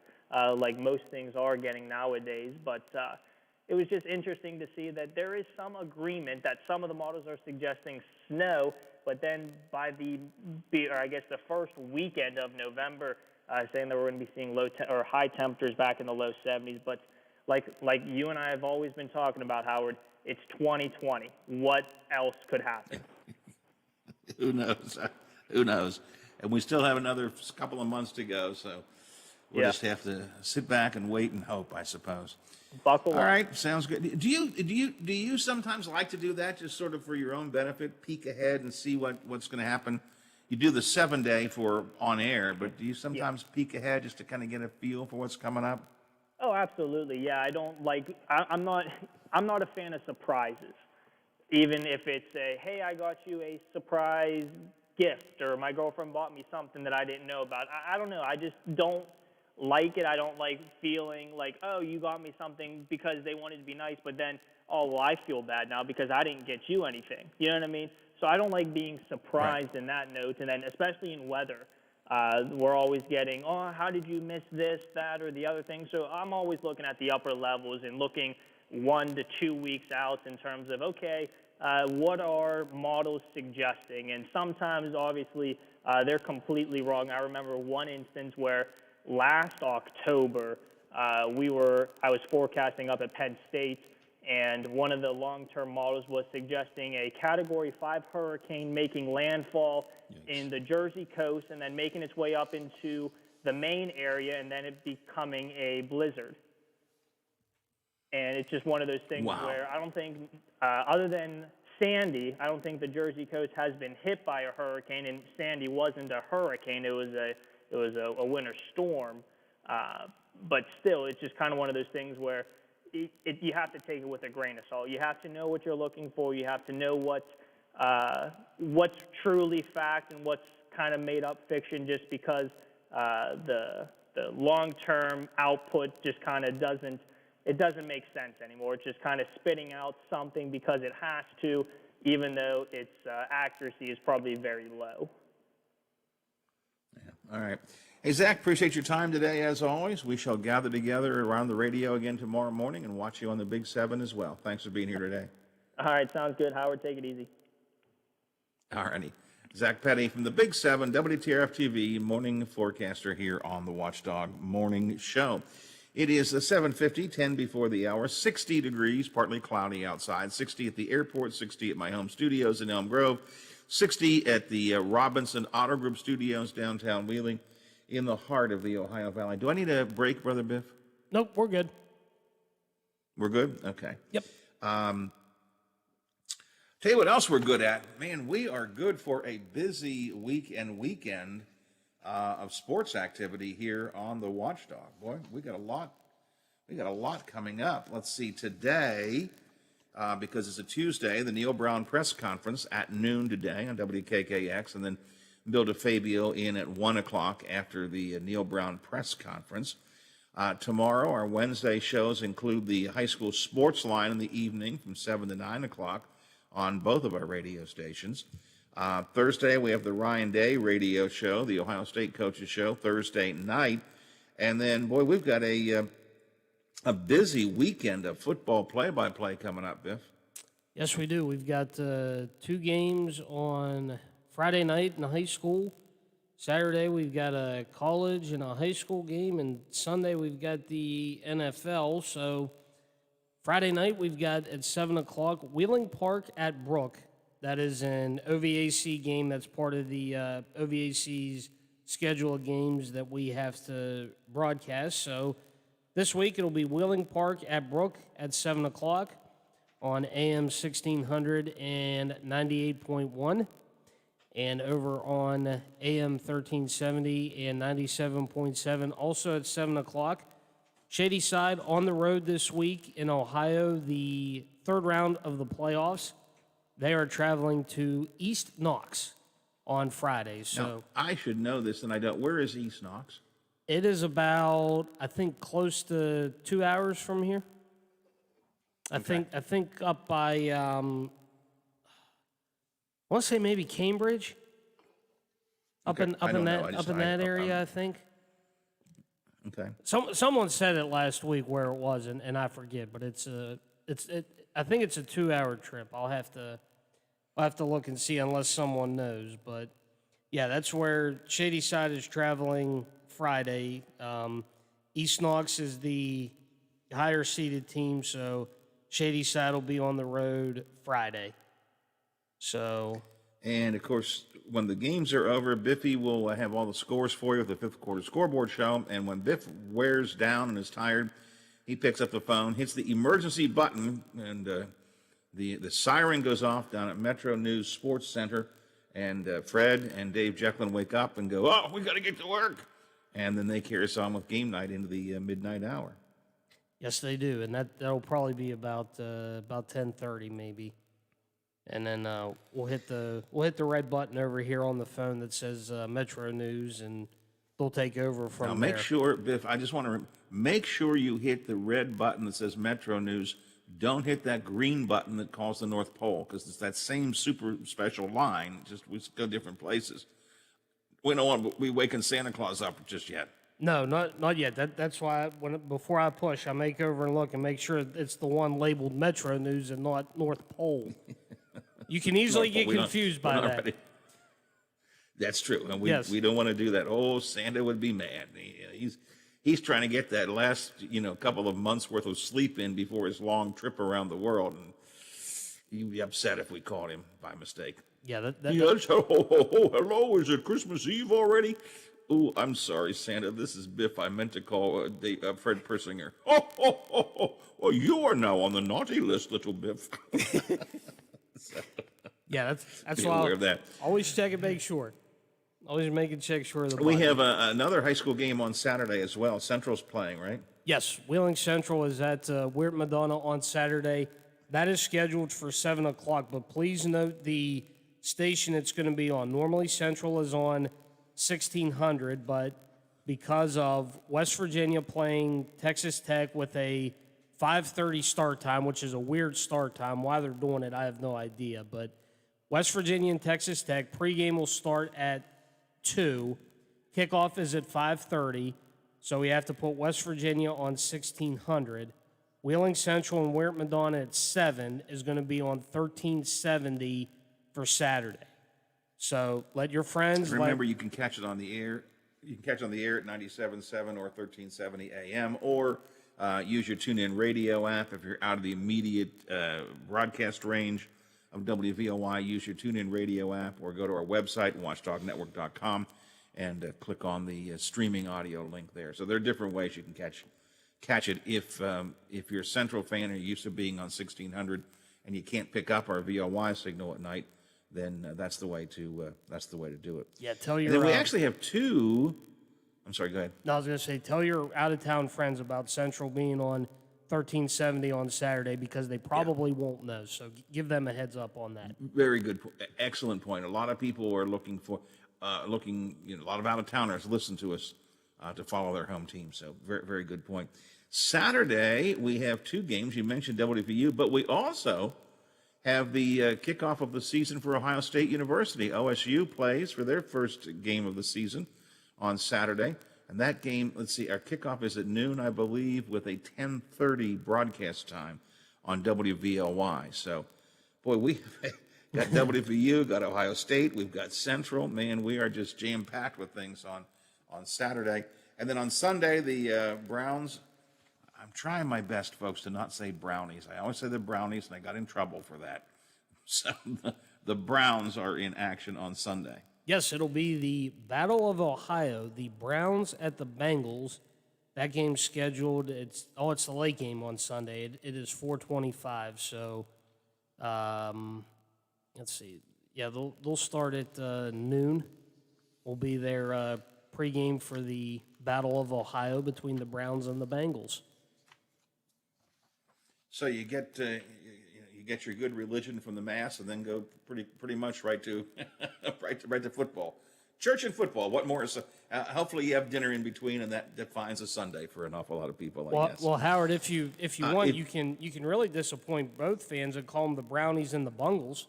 like most things are getting nowadays. But it was just interesting to see that there is some agreement that some of the models are suggesting snow, but then by the first weekend of November, saying that we're going to be seeing high temperatures back in the low 70s. But like you and I have always been talking about, Howard, it's 2020. What else could happen? Who knows? Who knows? And we still have another couple of months to go, so we'll just have to sit back and wait and hope, I suppose. Buckle All up. right, sounds good. Do you sometimes like to do that, just sort of for your own benefit, peek ahead and see what's going to happen? You do the 7-day for on air, but do you sometimes peek ahead just to kind of get a feel for what's coming up? Oh, absolutely. Yeah, I don't like. I'm not a fan of surprises. Even if it's a, hey, I got you a surprise gift, or my girlfriend bought me something that I didn't know about. I don't know. I just don't like it. I don't like feeling like, oh, you got me something because they wanted to be nice, but then, oh, well, I feel bad now because I didn't get you anything. You know what I mean? So I don't like being surprised in that note. And then especially in weather, we're always getting, oh, how did you miss this, that, or the other thing? So I'm always looking at the upper levels and looking 1 to 2 weeks out in terms of, okay, what are models suggesting? And sometimes, obviously, they're completely wrong. I remember one instance where last October, I was forecasting up at Penn State, and one of the long-term models was suggesting a Category 5 hurricane making landfall in the Jersey coast and then making its way up into the Maine area and then it becoming a blizzard. And it's just one of those things where I don't think, other than Sandy, I don't think the Jersey coast has been hit by a hurricane, and Sandy wasn't a hurricane. It was a winter storm. But still, it's just kind of one of those things where you have to take it with a grain of salt. You have to know what you're looking for. You have to know what's truly fact and what's kind of made up fiction, just because the long-term output just kind of doesn't make sense anymore. It's just kind of spitting out something because it has to, even though its accuracy is probably very low. All right. Hey, Zach, appreciate your time today, as always. We shall gather together around the radio again tomorrow morning and watch you on the Big 7 as well. Thanks for being here today. All right, sounds good. Howard, take it easy. All righty. Zach Petty from the Big 7, WTRF-TV, morning forecaster here on the Watchdog Morning Show. It is 7:50, 10 before the hour, 60 degrees, partly cloudy outside, 60 at the airport, 60 at my home studios in Elm Grove, 60 at the Robinson Auto Group Studios downtown Wheeling, in the heart of the Ohio Valley. Do I need a break, Brother Biff? Nope, we're good. We're good? Okay. Yep. Tell you what else we're good at. Man, we are good for a busy week and weekend of sports activity here on the Watchdog. Boy, we got a lot coming up. Let's see, today, because it's a Tuesday, the Neil Brown press conference at noon today on WKKX, and then Bill DeFabio in at 1 o'clock after the Neil Brown press conference. Tomorrow, our Wednesday shows include the high school sports line in the evening from 7 to 9 o'clock on both of our radio stations. Thursday, we have the Ryan Day radio show, the Ohio State coaches show, Thursday night. And then, boy, we've got a busy weekend of football play-by-play coming up, Biff. Yes, we do. We've got 2 games on Friday night in the high school. Saturday, we've got a college and a high school game. And Sunday, we've got the NFL. So Friday night, we've got at 7 o'clock, Wheeling Park at Brook. That is an OVAC game that's part of the OVAC's schedule of games that we have to broadcast. So this week, it'll be Wheeling Park at Brook at 7 o'clock on AM 1600 and 98.1. And over on AM 1370 and 97.7, also at 7 o'clock, Shadyside on the road this week in Ohio, the third round of the playoffs. They are traveling to East Knox on Friday. So Now, I should know this, and I don't. Where is East Knox? it is about, I think, close to 2 hours from here. I think up by I want to say maybe Cambridge. Up Okay. I don't know. in that area, I think. Okay. Someone said it last week where it was, and I forget, but I think it's a 2 hour trip. I'll have to look and see unless someone knows. But yeah, that's where Shadyside is traveling Friday. East Knox is the higher seeded team, so Shadyside will be on the road Friday. So. And of course, when the games are over, Biffy will have all the scores for you with the fifth quarter scoreboard show. And when Biff wears down and is tired, he picks up the phone, hits the emergency button, and the siren goes off down at Metro News Sports Center. And Fred and Dave Jecklin wake up and go, "Oh, we got to get to work." And then they carry us on with game night into the midnight hour. Yes, they do, and that'll probably be about 10:30 maybe. And then we'll hit the red button over here on the phone that says Metro News, and they'll take over from Now, there. make sure, Biff, I just want to make sure you hit the red button that says Metro News. Don't hit that green button that calls the North Pole, because it's that same super special line, just we go different places. We don't want to be waking Santa Claus up just yet. No, not yet. That's why before I push, I make over and look and make sure it's the one labeled Metro News and not North Pole. You can easily get confused by that. Ready. That's true, and we Yes. we don't want to do that. Oh, Santa would be mad. He's trying to get that last couple of months worth of sleep in before his long trip around the world, and he'd be upset if we caught him by mistake. Yeah, Yes. Hello. Is it Christmas Eve already? Oh, I'm sorry, Santa. This is Biff. I meant to call Fred Persinger. Well, you are now on the naughty list, little Biff. Yeah, that's Be why aware of that. Always check and make sure. Always make and check sure. We have another high school game on Saturday as well. Central's playing, right? Yes, Wheeling Central is at Weird Madonna on Saturday. That is scheduled for 7 o'clock, but please note the station it's going to be on. Normally, Central is on 1600, but because of West Virginia playing Texas Tech with a 5:30 start time, which is a weird start time. Why they're doing it, I have no idea. But West Virginia and Texas Tech, pregame will start at 2. Kickoff is at 5:30, so we have to put West Virginia on 1600. Wheeling Central and Weird Madonna at 7 is going to be on 1370 for Saturday. So let your friends Remember, you can catch it on the air. You can catch it on the air at 97.7 or 1370 AM, or use your TuneIn Radio app if you're out of the immediate broadcast range of WVOI. Use your TuneIn Radio app, or go to our website, watchdognetwork.com, and click on the streaming audio link there. So there are different ways you can catch it. If you're a Central fan and you're used to being on 1600 and you can't pick up our VOY signal at night, then that's the way to do it. Yeah, tell your. And then we actually have two. I'm sorry. Go ahead. No, I was going to say, tell your out-of-town friends about Central being on 1370 on Saturday, because they probably won't know. So give them a heads up on that. Very good, excellent point. A lot of people are looking for, a lot of out-of-towners listen to us to follow their home team. So very, very good point. Saturday we have two games. You mentioned WVU, but we also have the kickoff of the season for Ohio State University. OSU plays for their first game of the season on Saturday. And that game, let's see, our kickoff is at noon, I believe, with a 10:30 broadcast time on WVLY. So, boy, we've got WVU, got Ohio State, we've got Central. Man, we are just jam-packed with things on Saturday. And then on Sunday, the Browns, I'm trying my best, folks, to not say Brownies. I always say the Brownies, and I got in trouble for that. So the Browns are in action on Sunday. Yes, it'll be the Battle of Ohio, the Browns at the Bengals. That game's scheduled. It's the late game on Sunday. It is 4:25. So, let's see. Yeah, they'll start at noon. Will be their pregame for the Battle of Ohio between the Browns and the Bengals. So you get you get your good religion from the mass, and then go pretty much right to right to football, church and football. What more is? Hopefully you have dinner in between, and that defines a Sunday for an awful lot of people. I guess. Well, Howard, if you want, you can really disappoint both fans and call them the Brownies and the Bungles.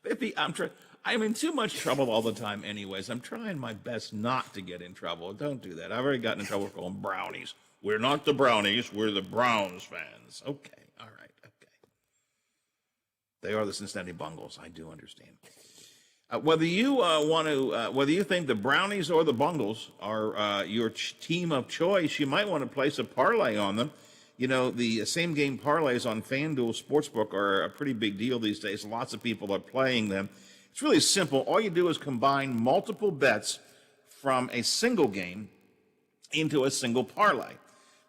Biffy, I'm in too much trouble all the time anyways. I'm trying my best not to get in trouble. Don't do that. I've already gotten in trouble for calling Brownies. We're not the Brownies. We're the Browns fans. Okay. All right. Okay. They are the Cincinnati Bungles. I do understand. Whether you think the Brownies or the Bungles are your team of choice, you might want to place a parlay on them. You know, the same game parlays on FanDuel Sportsbook are a pretty big deal these days. Lots of people are playing them. It's really simple. All you do is combine multiple bets from a single game into a single parlay.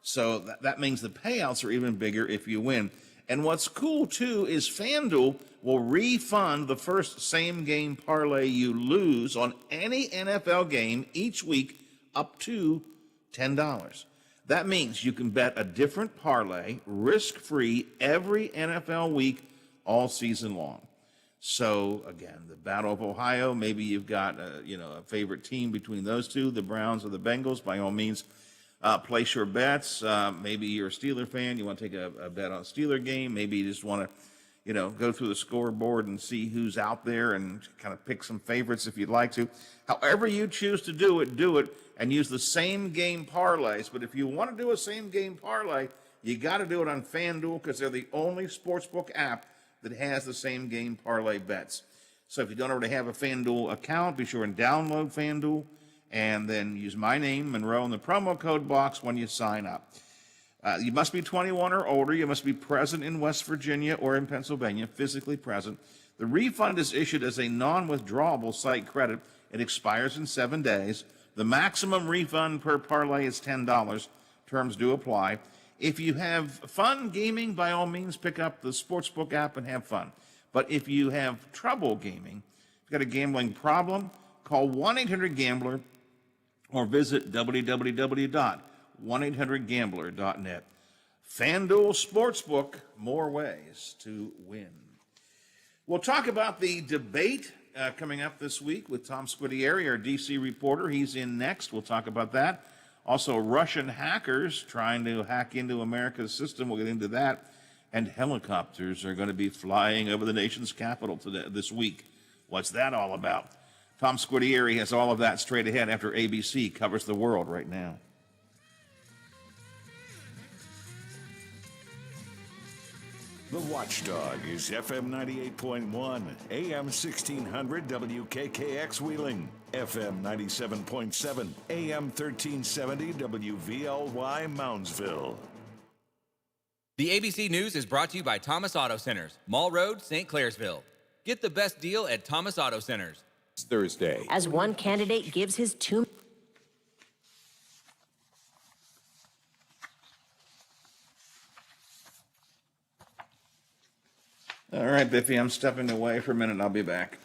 So that means the payouts are even bigger if you win. And what's cool, too, is FanDuel will refund the first same game parlay you lose on any NFL game each week up to $10. That means you can bet a different parlay, risk-free, every NFL week, all season long. So, again, the Battle of Ohio, maybe you've got a favorite team between those two, the Browns or the Bengals. By all means, place your bets. Maybe you're a Steeler fan. You want to take a bet on a Steeler game. Maybe you just want to, go through the scoreboard and see who's out there and kind of pick some favorites if you'd like to. However you choose to do it, and use the same game parlays. But if you want to do a same game parlay, you got to do it on FanDuel because they're the only sportsbook app that has the same game parlay bets. So if you don't already have a FanDuel account, be sure and download FanDuel and then use my name, Monroe, in the promo code box when you sign up. You must be 21 or older. You must be present in West Virginia or in Pennsylvania, physically present. The refund is issued as a non-withdrawable site credit. It expires in 7 days. The maximum refund per parlay is $10. Terms do apply. If you have fun gaming, by all means, pick up the Sportsbook app and have fun. But if you have trouble gaming, if you've got a gambling problem, call 1-800-GAMBLER or visit www.1800gambler.net. FanDuel Sportsbook, more ways to win. We'll talk about the debate coming up this week with Tom Squitieri, our D.C. reporter. He's in next. We'll talk about that. Also, Russian hackers trying to hack into America's system. We'll get into that. And helicopters are going to be flying over the nation's capital this week. What's that all about? Tom Squitieri has all of that straight ahead after ABC covers the world right now. The Watchdog is FM 98.1, AM 1600 WKKX Wheeling, FM 97.7, AM 1370 WVLY Moundsville. The ABC News is brought to you by Thomas Auto Centers, Mall Road, St. Clairsville. Get the best deal at Thomas Auto Centers. It's Thursday. As one candidate gives his 2 All right, Biffy, I'm stepping away for a minute. I'll be back.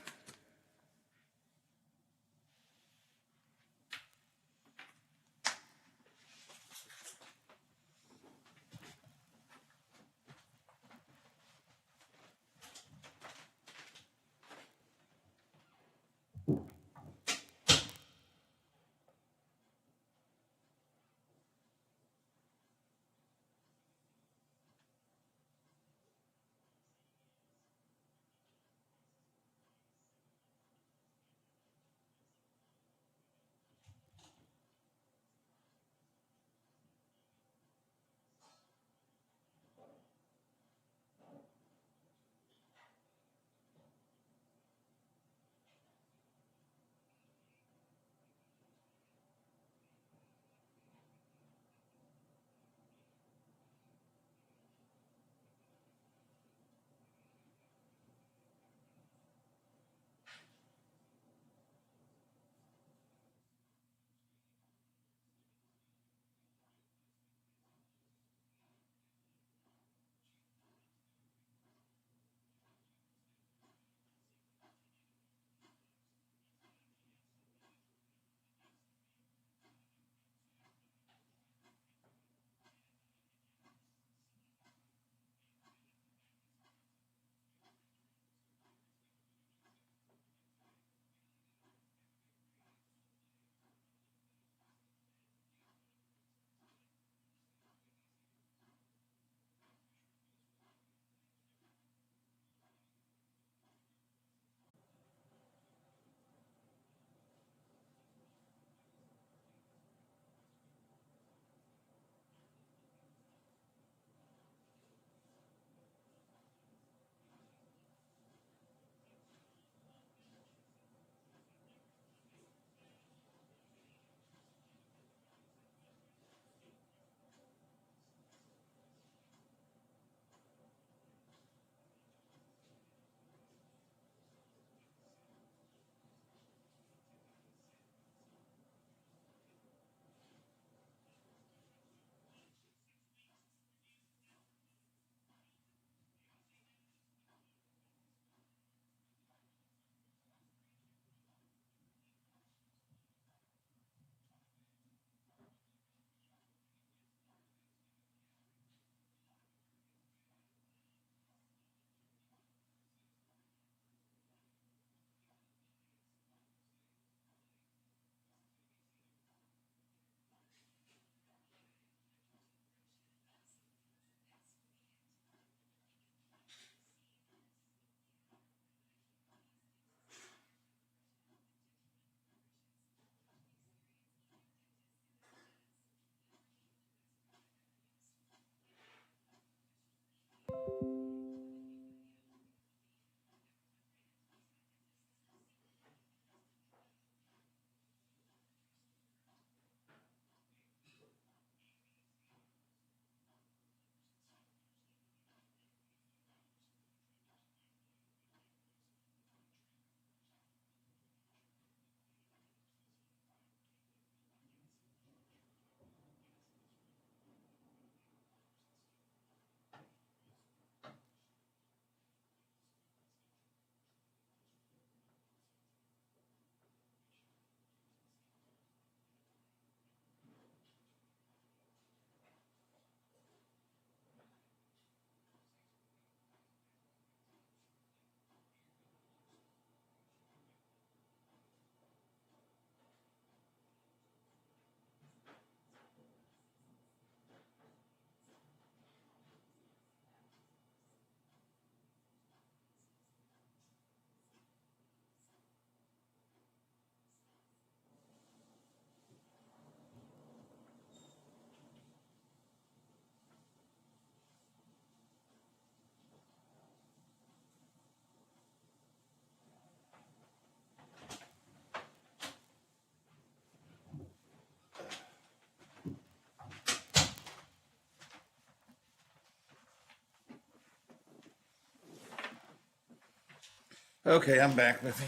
Okay, I'm back with you.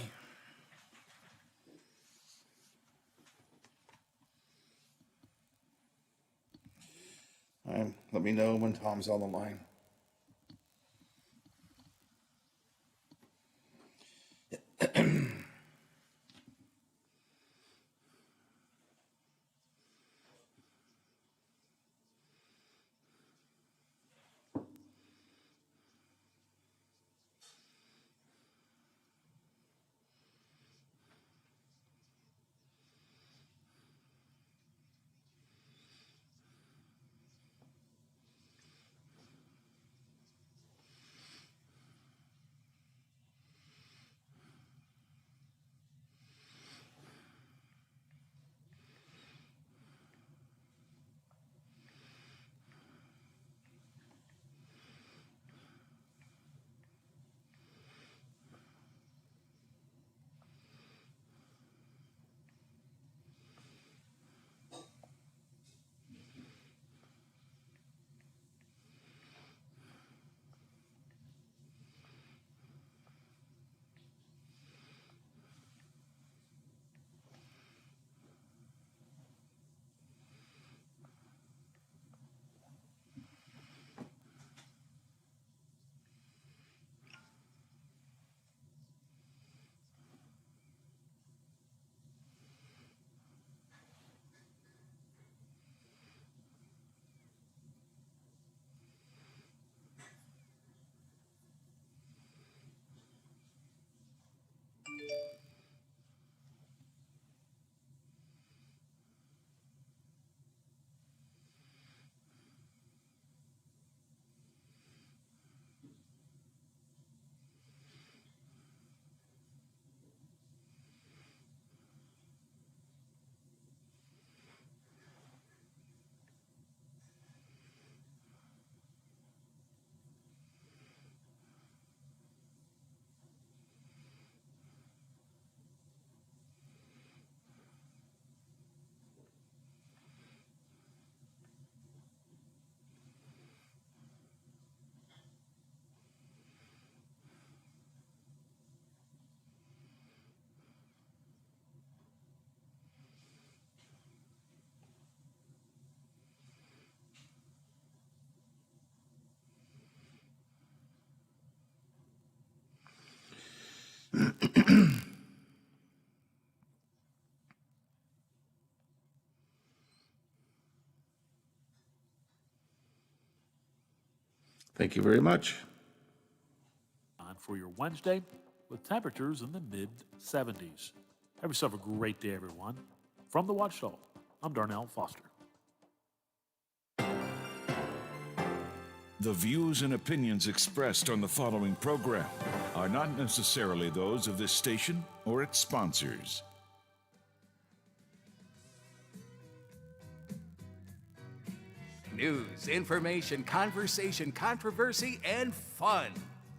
Let me know when Tom's on the line. Thank you very much. On for your Wednesday with temperatures in the mid 70s. Have yourself a great day, everyone. From the Watchdog, I'm Darnell Foster. The views and opinions expressed on the following program are not necessarily those of this station or its sponsors. News, information, conversation, controversy, and fun.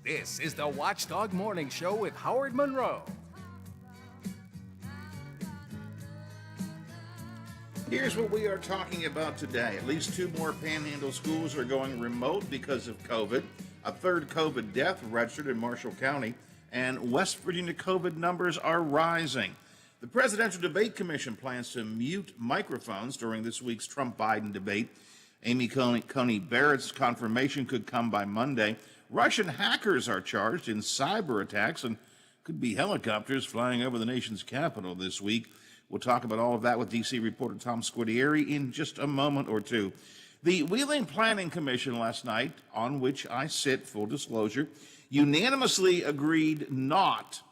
This is the Watchdog Morning Show with Howard Monroe. Here's what we are talking about today. At least 2 more Panhandle schools are going remote because of COVID. A 3rd COVID death registered in Marshall County. And West Virginia COVID numbers are rising. The Presidential Debate Commission plans to mute microphones during this week's Trump-Biden debate. Amy Coney Barrett's confirmation could come by Monday. Russian hackers are charged in cyber attacks and could be helicopters flying over the nation's capital this week. We'll talk about all of that with D.C. reporter Tom Squitieri in just a moment or two. The Wheeling Planning Commission last night, on which I sit, full disclosure, unanimously agreed not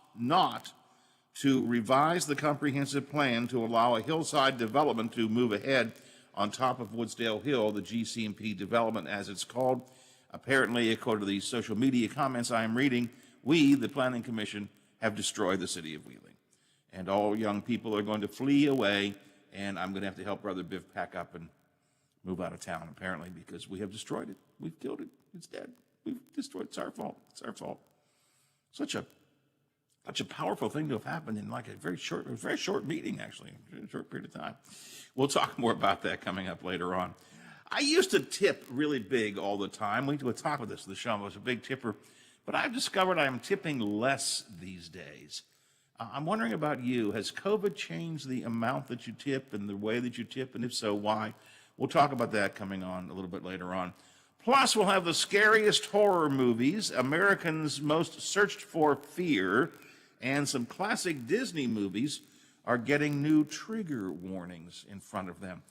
to revise the comprehensive plan to allow a hillside development to move ahead on top of Woodsdale Hill, the GCMP development as it's called. Apparently, according to the social media comments I am reading, we, the Planning Commission, have destroyed the city of Wheeling. And all young people are going to flee away, and I'm going to have to help Brother Biv pack up and move out of town, apparently, because we have destroyed it. We've killed it. It's dead. We've destroyed it. It's our fault. It's our fault. Such a powerful thing to have happened in like a very short meeting, actually, a short period of time. We'll talk more about that coming up later on. I used to tip really big all the time. We would talk about this. The show. I was a big tipper but I've discovered I'm tipping less these days. I'm wondering about you. Has COVID changed the amount that you tip and the way that you tip, and if so, why? We'll talk about that coming on a little bit later on. Plus, we'll have the scariest horror movies, Americans' most searched for fear, and some classic Disney movies are getting new trigger warnings in front of them.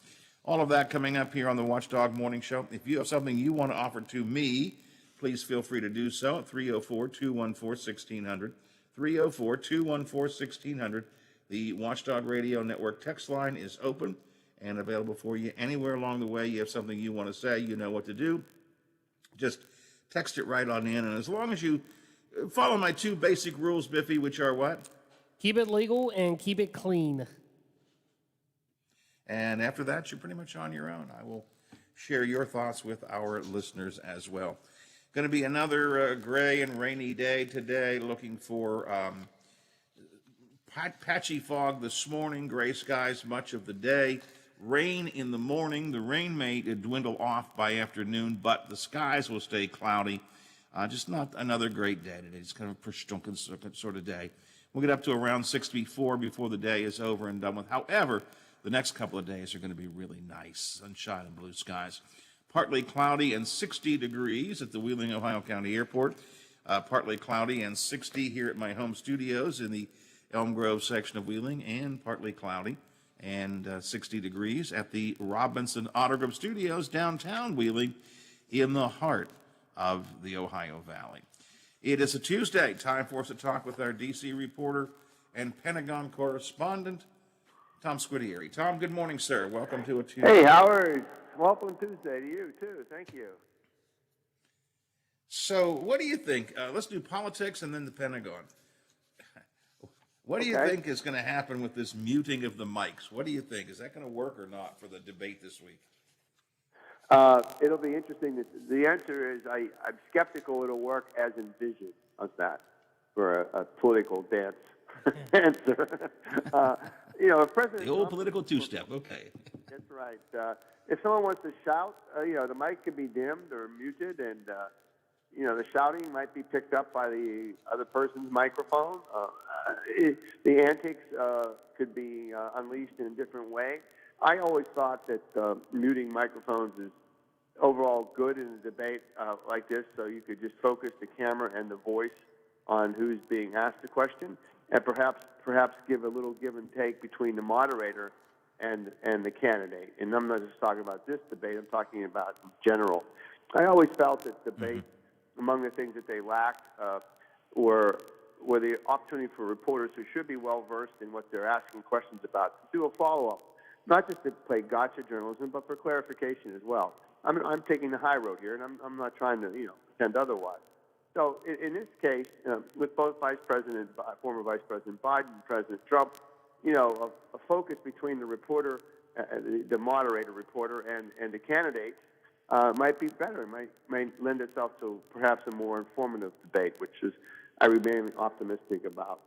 All of that coming up here on the Watchdog Morning Show. If you have something you want to offer to me, please feel free to do so at 304-214-1600. 304-214-1600. The Watchdog Radio Network text line is open and available for you anywhere along the way. You have something you want to say, you know what to do. Just text it right on in. And as long as you follow my two basic rules, Biffy, which are what? Keep it legal and keep it clean. And after that, you're pretty much on your own. I will share your thoughts with our listeners as well. Going to be another gray and rainy day today. Looking for patchy fog this morning, gray skies much of the day. Rain in the morning. The rain may dwindle off by afternoon, but the skies will stay cloudy. Just not another great day today. It's kind of a push-dunkin' sort of day. We'll get up to around 64 before the day is over and done with. However, the next couple of days are going to be really nice. Sunshine and blue skies. Partly cloudy and 60 degrees at the Wheeling, Ohio County Airport. Partly cloudy and 60 here at my home studios in the Elm Grove section of Wheeling, and partly cloudy and 60 degrees at the Robinson Auto Group Studios downtown Wheeling in the heart of the Ohio Valley. It is a Tuesday, time for us to talk with our D.C. reporter and Pentagon correspondent, Tom Squitieri. Tom, good morning, sir. Welcome to a Tuesday. Hey, Howard. Welcome Tuesday to you, too. Thank you. So what do you think? Let's do politics and then the Pentagon. What do you think is going to happen with this muting of the mics? What do you think? Is that going to work or not for the debate this week? It'll be interesting. The answer is I'm skeptical it'll work as envisioned. How's that for a political dance answer? If President The old Trump, political two-step, okay. That's right. If someone wants to shout, the mic could be dimmed or muted, and the shouting might be picked up by the other person's microphone. The antics could be unleashed in a different way. I always thought that muting microphones is overall good in a debate like this, so you could just focus the camera and the voice on who's being asked the question, and perhaps give a little give and take between the moderator and the candidate. And I'm not just talking about this debate, I'm talking about in general. I always felt that debate, among the things that they lacked were the opportunity for reporters who should be well-versed in what they're asking questions about to do a follow-up, not just to play gotcha journalism, but for clarification as well. I'm taking the high road here, and I'm not trying to pretend otherwise. So in this case, with both former Vice President Biden and President Trump, a focus between the reporter, the moderator reporter, and the candidate might be better. Might lend itself to perhaps a more informative debate, which is I remain optimistic about.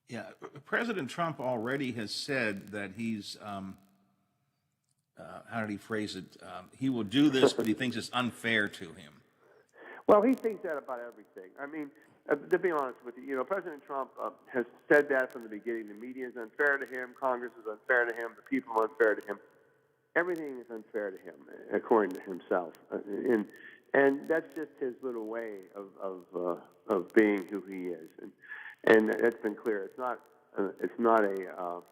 Yeah, President Trump already has said that he's, how did he phrase it? He will do this, but he thinks it's unfair to him. Well, he thinks that about everything. I mean, to be honest with you, President Trump has said that from the beginning. The media is unfair to him. Congress is unfair to him. The people are unfair to him. Everything is unfair to him, according to himself. And that's just his little way of being who he is. And it's been clear. It's not a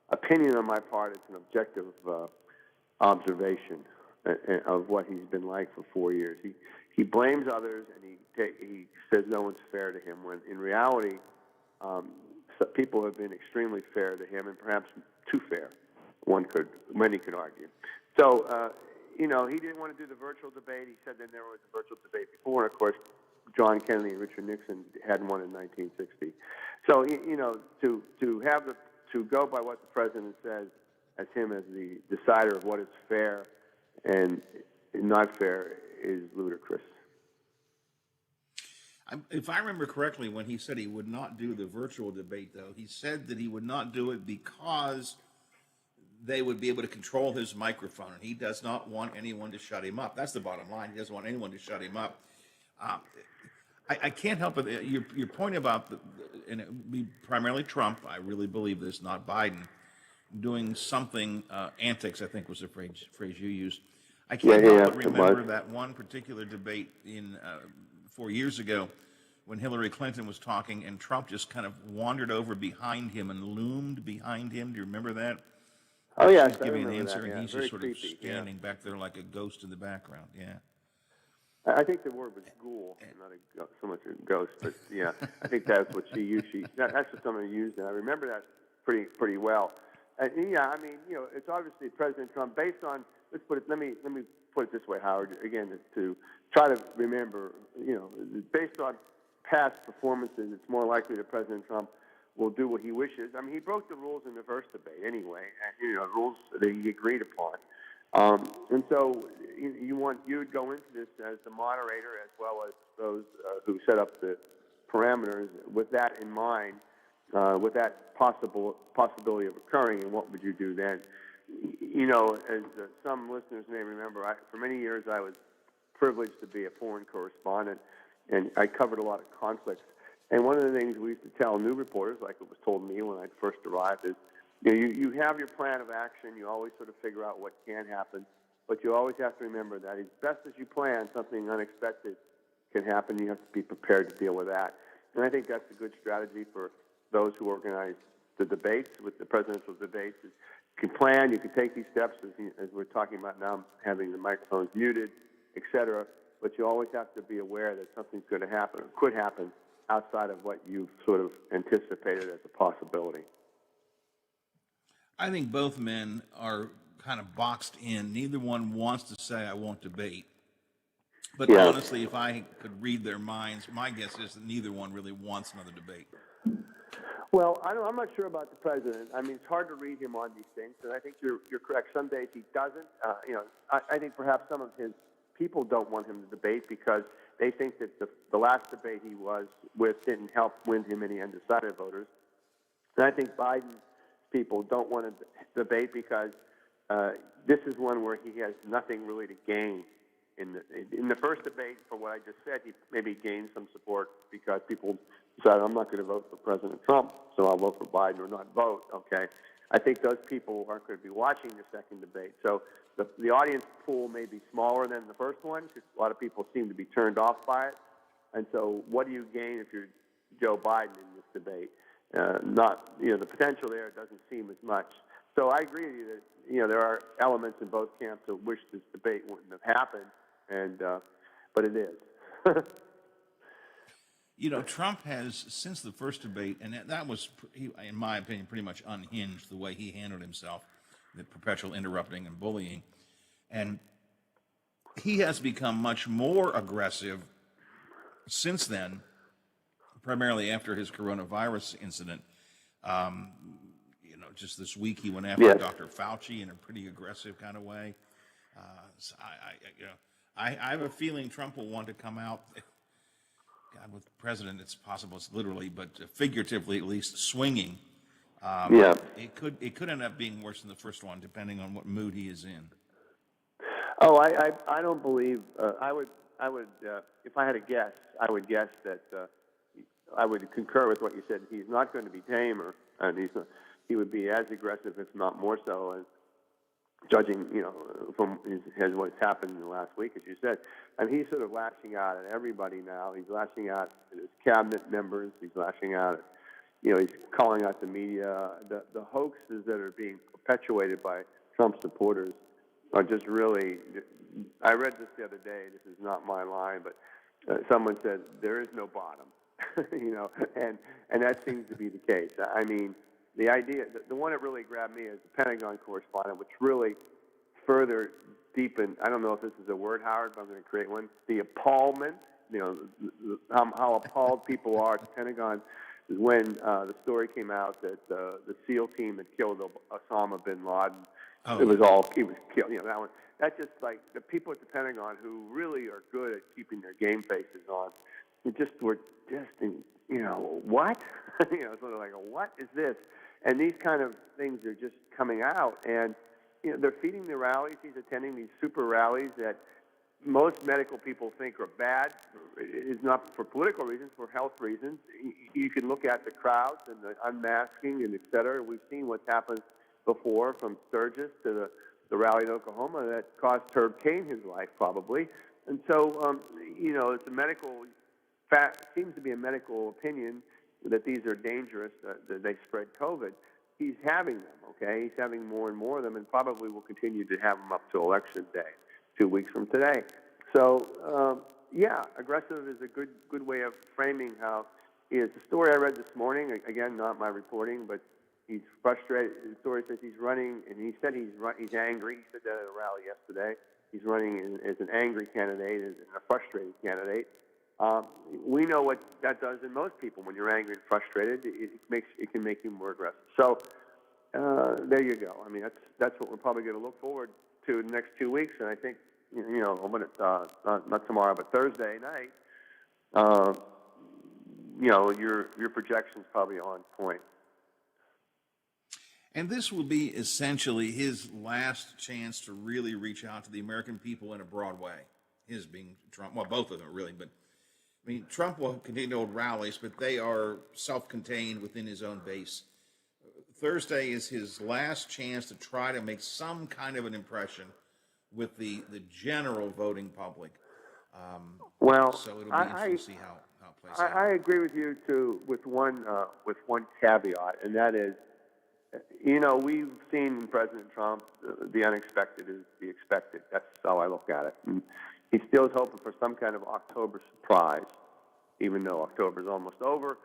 opinion on my part. It's an objective observation of what he's been like for 4 years. He blames others, and he says no one's fair to him, when in reality, people have been extremely fair to him, and perhaps too fair, many could argue. So, he didn't want to do the virtual debate. He said that there was a virtual debate before, and of course, John Kennedy and Richard Nixon had one in 1960. So, to go by what the president says as him as the decider of what is fair and not fair is ludicrous. If I remember correctly, when he said he would not do the virtual debate, though, he said that he would not do it because they would be able to control his microphone, and he does not want anyone to shut him up. That's the bottom line. He doesn't want anyone to shut him up. I can't help it. Your point about, and it would be primarily Trump, I really believe this, not Biden, doing something, antics, I think was the phrase you used. I can't help but remember that one particular debate 4 years ago when Hillary Clinton was talking and Trump just kind of wandered over behind him and loomed behind him. Do you remember that? Oh, yes, She's giving an answer, and he's very just sort creepy, of standing back there like a ghost in the background. Yeah. I think the word was ghoul, not so much a ghost, but yeah, I think that's what she used. That's what someone used, and I remember that pretty well. And yeah, I mean, it's obviously President Trump based on. Let me put it this way, Howard. Again, to try to remember, based on past performances, it's more likely that President Trump will do what he wishes. I mean, he broke the rules in the first debate anyway, and rules that he agreed upon. And so you would go into this as the moderator as well as those who set up the parameters with that in mind, with that possibility of occurring, and what would you do then? As some listeners may remember, for many years I was privileged to be a foreign correspondent, and I covered a lot of conflicts. And one of the things we used to tell new reporters, like it was told me when I first arrived, is you have your plan of action. You always sort of figure out what can happen, but you always have to remember that as best as you plan, something unexpected can happen. You have to be prepared to deal with that. And I think that's a good strategy for those who organize the debates, with the presidential debates. You can plan, you can take these steps, as we're talking about now, having the microphones muted, et cetera, but you always have to be aware that something's going to happen or could happen outside of what you've sort of anticipated as a possibility. I think both men are kind of boxed in. Neither one wants to say, I won't debate. But honestly, if I could read their minds, my guess is that neither one really wants another debate. Well, I'm not sure about the president. I mean, it's hard to read him on these things, and I think you're correct. Some days he doesn't. I think perhaps some of his people don't want him to debate because they think that the last debate he was with didn't help win him any undecided voters. And I think Biden's people don't want to debate because this is one where he has nothing really to gain. In the first debate, for what I just said, he maybe gained some support because people decided, I'm not going to vote for President Trump, so I'll vote for Biden or not vote, okay? I think those people aren't going to be watching the second debate. So the audience pool may be smaller than the first one because a lot of people seem to be turned off by it. And so what do you gain if you're Joe Biden in this debate? The potential there doesn't seem as much. So I agree with you that, there are elements in both camps that wish this debate wouldn't have happened, but it is. Trump has, since the first debate, and that was, in my opinion, pretty much unhinged the way he handled himself, the perpetual interrupting and bullying. And he has become much more aggressive since then, primarily after his coronavirus incident. Just this week he went after Dr. Fauci in a pretty aggressive kind of way. So I have a feeling Trump will want to come out. God, with the president, it's possible it's literally, but figuratively at least, swinging. It could end up being worse than the first one, depending on what mood he is in. Oh, I don't believe. I would if I had a guess, I would guess that I would concur with what you said. He's not going to be tamer, and he would be as aggressive, if not more so, as judging, from what's happened in the last week, as you said. And he's sort of lashing out at everybody now. He's lashing out at his cabinet members. He's lashing out at, he's calling out the media. The hoaxes that are being perpetuated by Trump supporters are just really, I read this the other day. This is not my line, but someone said, there is no bottom, and that seems to be the case. I mean, the idea, the one that really grabbed me is the Pentagon correspondent, which really further deepened, I don't know if this is a word, Howard, but I'm going to create one, the appallment, how appalled people are at the Pentagon is when the story came out that the SEAL team had killed Osama bin Laden. Oh. He was killed, that one. That's just like the people at the Pentagon who really are good at keeping their game faces on. Were just in, what? Sort of like, what is this? And these kind of things are just coming out. And, they're feeding the rallies. He's attending these super rallies that most medical people think are bad. It's not for political reasons, for health reasons. You can look at the crowds and the unmasking and et cetera. We've seen what's happened before, from Sturgis to the rally in Oklahoma that cost Herb Cain his life, probably. And so, it's a medical fact, seems to be a medical opinion that these are dangerous, that they spread COVID. He's having them, okay? He's having more and more of them, and probably will continue to have them up to Election Day, 2 weeks from today. So, aggressive is a good way of framing how he is. The story I read this morning, again, not my reporting, but he's frustrated. The story says he's running, and he said he's angry. He said that at a rally yesterday. He's running as an angry candidate, as a frustrated candidate. We know what that does in most people. When you're angry and frustrated, it can make you more aggressive. So there you go. I mean, that's what we're probably going to look forward to the next 2 weeks. And I think when it's not tomorrow but Thursday night, your projection's probably on point. And this will be essentially his last chance to really reach out to the American people in a broad way. His being Trump, well, both of them really, but I mean, Trump will continue to hold rallies, but they are self-contained within his own base. Thursday is his last chance to try to make some kind of an impression with the general voting public. So it'll be interesting to see how it plays out. I agree with you too, with one caveat, and that is, we've seen in President Trump the unexpected is the expected. That's how I look at it. And he still is hoping for some kind of October surprise, even though October is almost over.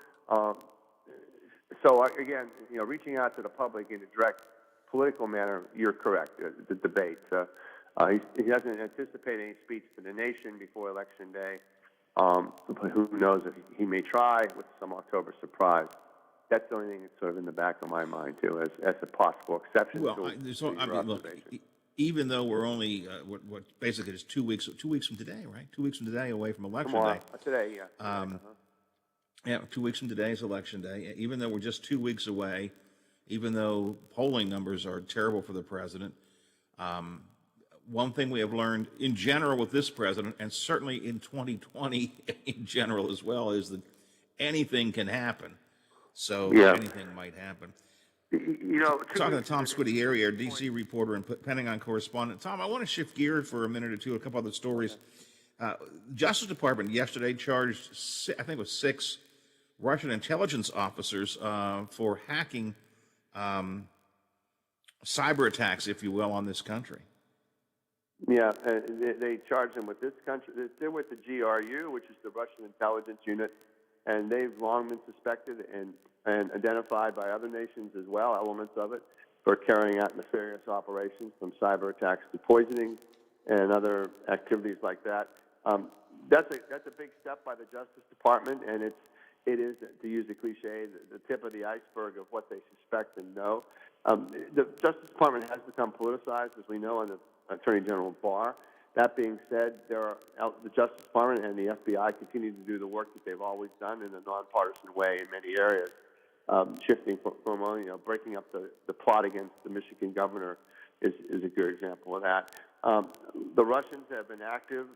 So again, reaching out to the public in a direct political manner, you're correct. The debate. He doesn't anticipate any speech to the nation before Election Day. But who knows if he may try with some October surprise. That's the only thing that's sort of in the back of my mind too, as a possible exception. Well, look, even though we're only what basically is 2 weeks from today, right? 2 weeks from today away from Election Day. Today, yeah. Yeah, 2 weeks from today is Election Day. Even though we're just 2 weeks away, even though polling numbers are terrible for the president, one thing we have learned in general with this president, and certainly in 2020 in general as well, is that anything can happen. So anything might happen. Talking to Tom Squitieri, our D.C. reporter and Pentagon correspondent. Tom, I want to shift gears for a minute or two, a couple other stories. Justice Department yesterday charged, I think it was 6 Russian intelligence officers for hacking cyber attacks, if you will, on this country. Yeah, they charged them with this country. They're with the GRU, which is the Russian intelligence unit, and they've long been suspected and identified by other nations as well, elements of it, for carrying out nefarious operations, from cyber attacks to poisoning and other activities like that. That's a big step by the Justice Department, and it is, to use a cliche, the tip of the iceberg of what they suspect and know. The Justice Department has become politicized, as we know, in the Attorney General Barr. That being said, the Justice Department and the FBI continue to do the work that they've always done in a nonpartisan way in many areas, shifting from breaking up the plot against the Michigan governor is a good example of that. The Russians have been active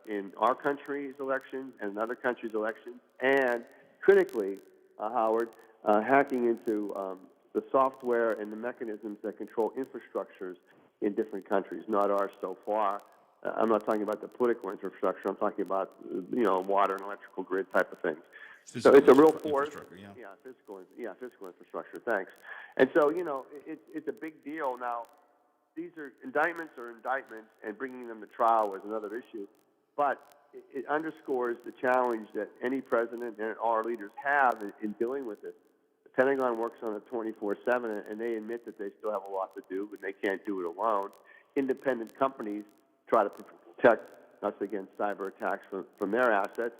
in our country's elections and in other countries' elections, and critically, Howard, hacking into the software and the mechanisms that control infrastructures in different countries, not ours so far. I'm not talking about the political infrastructure. I'm talking about, water and electrical grid type of things. So it's a real force. Physical infrastructure. Thanks. And so, it's a big deal. Now, these are indictments, and bringing them to trial was another issue. But it underscores the challenge that any president and all our leaders have in dealing with it. The Pentagon works on it 24/7, and they admit that they still have a lot to do, but they can't do it alone. Independent companies try to protect us against cyber attacks from their assets.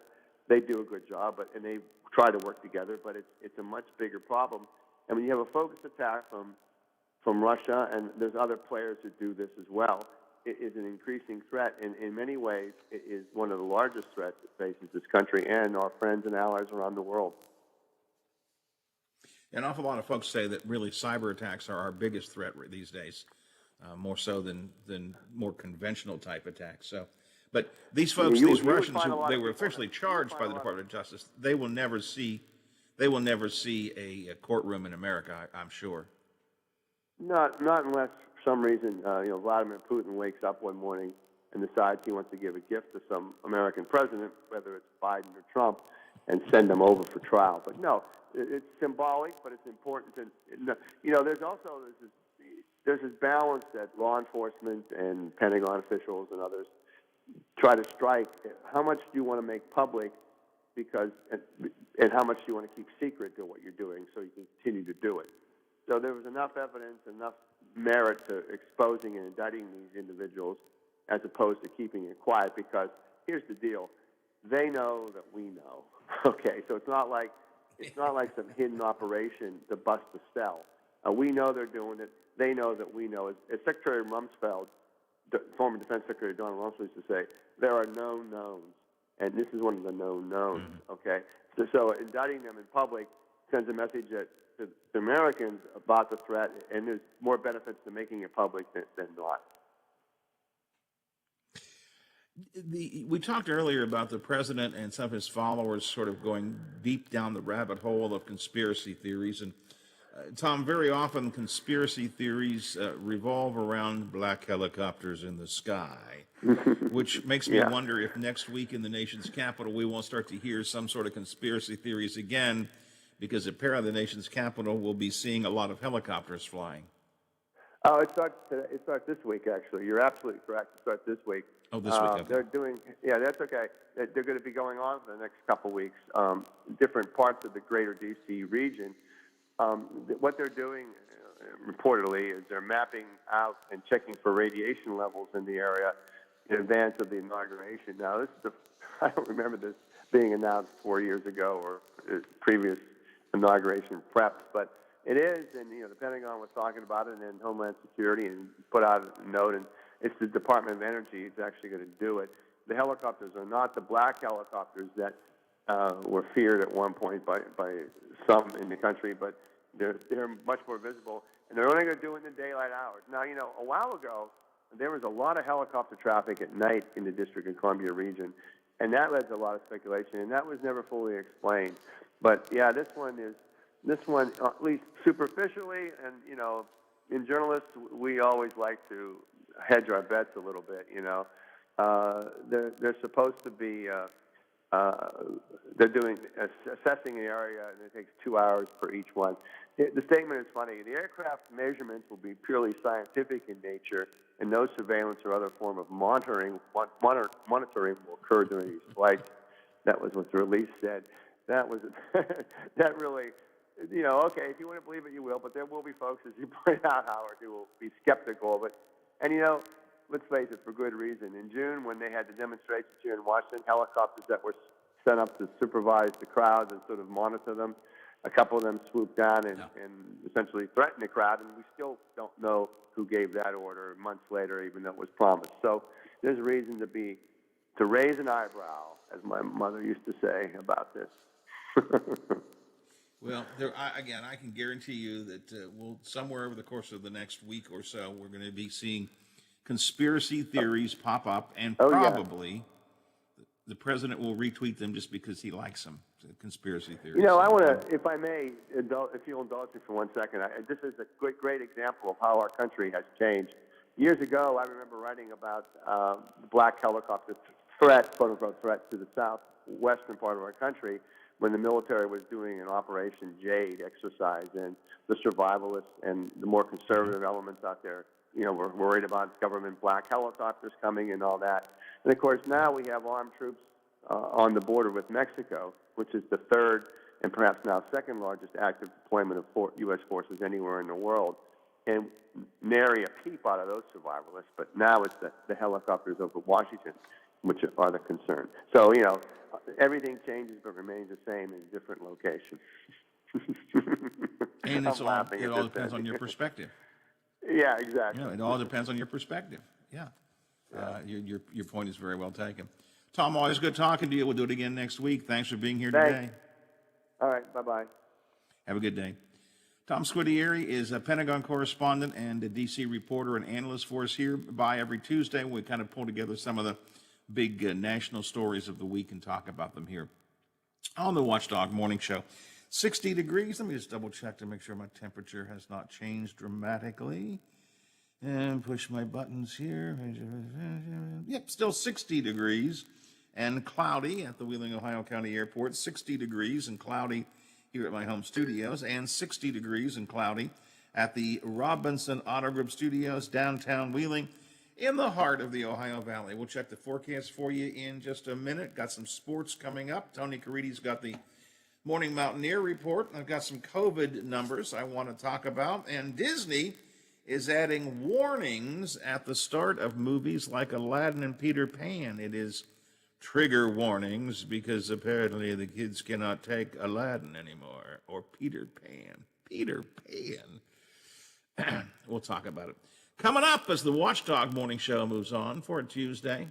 They do a good job, and they try to work together, but it's a much bigger problem. And when you have a focused attack from Russia, and there's other players who do this as well, it is an increasing threat. And in many ways, it is one of the largest threats that faces this country and our friends and allies around the world. An awful lot of folks say that really cyber attacks are our biggest threat these days, more so than more conventional type attacks. So, but these folks, these Russians, they were officially charged by the Department of Justice. They will never see a courtroom in America, I'm sure. Not unless for some reason Vladimir Putin wakes up one morning and decides he wants to give a gift to some American president, whether it's Biden or Trump, and send them over for trial. But no, it's symbolic, but it's important to there's this balance that law enforcement and Pentagon officials and others try to strike. How much do you want to make public, and how much do you want to keep secret to what you're doing so you can continue to do it? So there was enough evidence, enough merit to exposing and indicting these individuals as opposed to keeping it quiet, because here's the deal. They know that we know. Okay, so it's not like some hidden operation to bust the cell. We know they're doing it. They know that we know. As Secretary Rumsfeld, former Defense Secretary Donald Rumsfeld used to say, there are known knowns, and this is one of the known knowns. Okay, so indicting them in public sends a message to the Americans about the threat, and there's more benefits to making it public than not. We talked earlier about the president and some of his followers sort of going deep down the rabbit hole of conspiracy theories. And Tom, very often conspiracy theories revolve around black helicopters in the sky, which makes me wonder if next week in the nation's capital we won't start to hear some sort of conspiracy theories again, because apparently the nation's capital will be seeing a lot of helicopters flying. Oh, it starts this week, actually. You're absolutely correct. It starts this week. Oh, this week. Okay. They're doing, that's okay. They're going to be going on for the next couple of weeks. Different parts of the greater D.C. region. What they're doing, reportedly, is they're mapping out and checking for radiation levels in the area in advance of the inauguration. Now, this is I don't remember this being announced 4 years ago or previous inauguration preps, but it is, and the Pentagon was talking about it, and Homeland Security, and put out a note, and it's the Department of Energy that's actually going to do it. The helicopters are not the black helicopters that were feared at one point by some in the country, but they're much more visible, and they're only going to do it in the daylight hours. Now, a while ago, there was a lot of helicopter traffic at night in the District of Columbia region, and that led to a lot of speculation, and that was never fully explained. But yeah, this one, at least superficially, and in journalists, we always like to hedge our bets a little bit. They're supposed to be they're doing assessing the area, and it takes 2 hours for each one. The statement is funny. The aircraft measurements will be purely scientific in nature, and no surveillance or other form of monitoring will occur during these flights. That was what the release said. That was that really, okay, if you want to believe it, you will, but there will be folks, as you point out, Howard, who will be skeptical of it. And, let's face it, for good reason. In June, when they had the demonstrations here in Washington, helicopters that were sent up to supervise the crowds and sort of monitor them, a couple of them swooped down and essentially threatened the crowd, and we still don't know who gave that order months later, even though it was promised. So there's reason to raise an eyebrow, as my mother used to say about this. Well, again, I can guarantee you that we'll somewhere over the course of the next week or so, we're going to be seeing conspiracy theories pop up, and probably the president will retweet them just because he likes them. Conspiracy theories. I want to, if I may, if you'll indulge me for 1 second, this is a great example of how our country has changed. Years ago, I remember writing about the black helicopter threat, quote-unquote threat, to the southwestern part of our country, when the military was doing an Operation Jade exercise, and the survivalists and the more conservative elements out there, were worried about government black helicopters coming and all that. And of course, now we have armed troops on the border with Mexico, which is the third and perhaps now second largest active deployment of U.S. forces anywhere in the world. And nary a peep out of those survivalists, but now it's the helicopters over Washington, which are the concern. So, everything changes but remains the same in different locations. And it all depends on your perspective. Yeah, exactly. It all depends on your perspective. Yeah. Your point is very well taken. Tom, always good talking to you. We'll do it again next week. Thanks for being here today. All right, bye-bye. Have a good day. Tom Squitieri is a Pentagon correspondent and a D.C. reporter and analyst for us here by every Tuesday. We kind of pull together some of the big national stories of the week and talk about them here on the Watchdog Morning Show. 60 degrees. Let me just double check to make sure my temperature has not changed dramatically. And push my buttons here. Yep, still 60 degrees and cloudy at the Wheeling, Ohio County Airport. 60 degrees and cloudy here at my home studios, and 60 degrees and cloudy at the Robinson Auto Group Studios, downtown Wheeling, in the heart of the Ohio Valley. We'll check the forecast for you in just a minute. Got some sports coming up. Tony Caridi's got the Morning Mountaineer report. I've got some COVID numbers I want to talk about, and Disney is adding warnings at the start of movies like Aladdin and Peter Pan. It is trigger warnings because apparently the kids cannot take Aladdin anymore, or Peter Pan. Peter Pan. We'll talk about it. Coming up as the Watchdog Morning Show moves on for a Tuesday.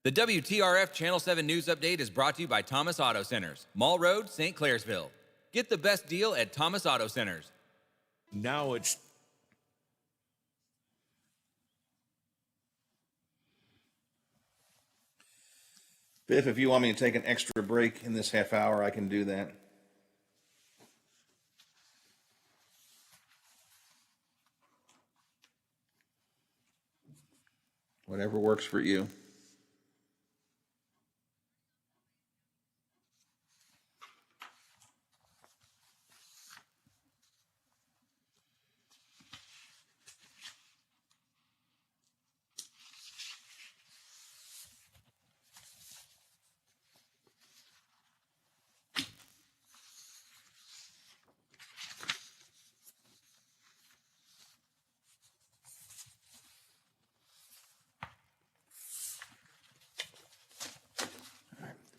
The WTRF Channel 7 News Update is brought to you by Thomas Auto Centers, Mall Road, St. Clairsville. Get the best deal at Thomas Auto Centers. Now it's Biff, if you want me to take an extra break in this half hour, I can do that. Whatever works for you.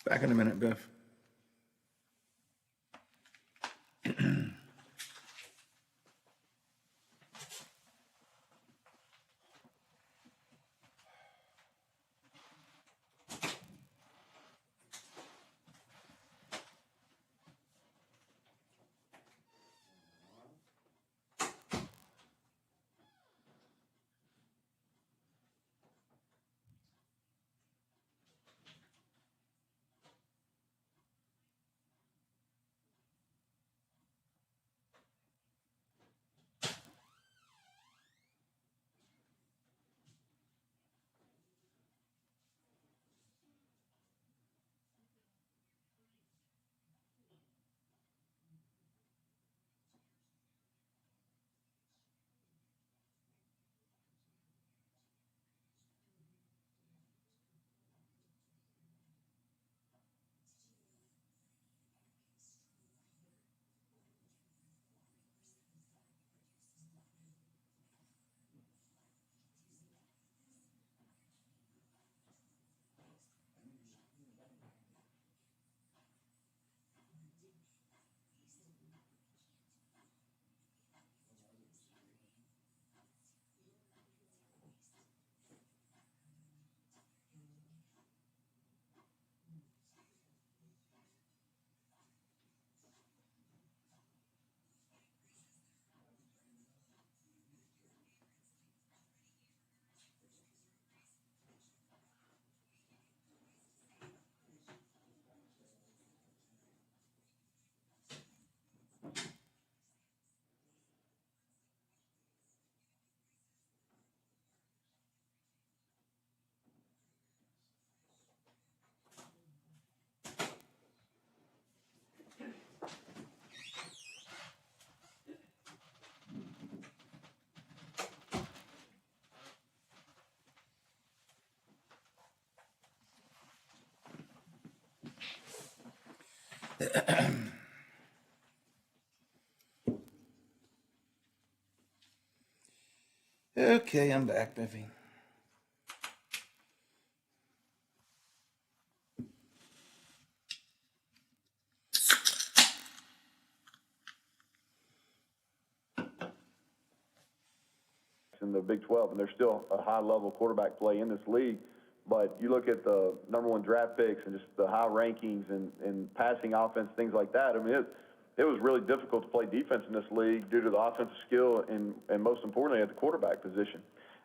Back in a minute, Biff. Okay, I'm back, Biffy. In the Big 12, and there's still a high-level quarterback play in this league. But you look at the number one draft picks and just the high rankings and passing offense, things like that. I mean, it was really difficult to play defense in this league due to the offensive skill and most importantly at the quarterback position.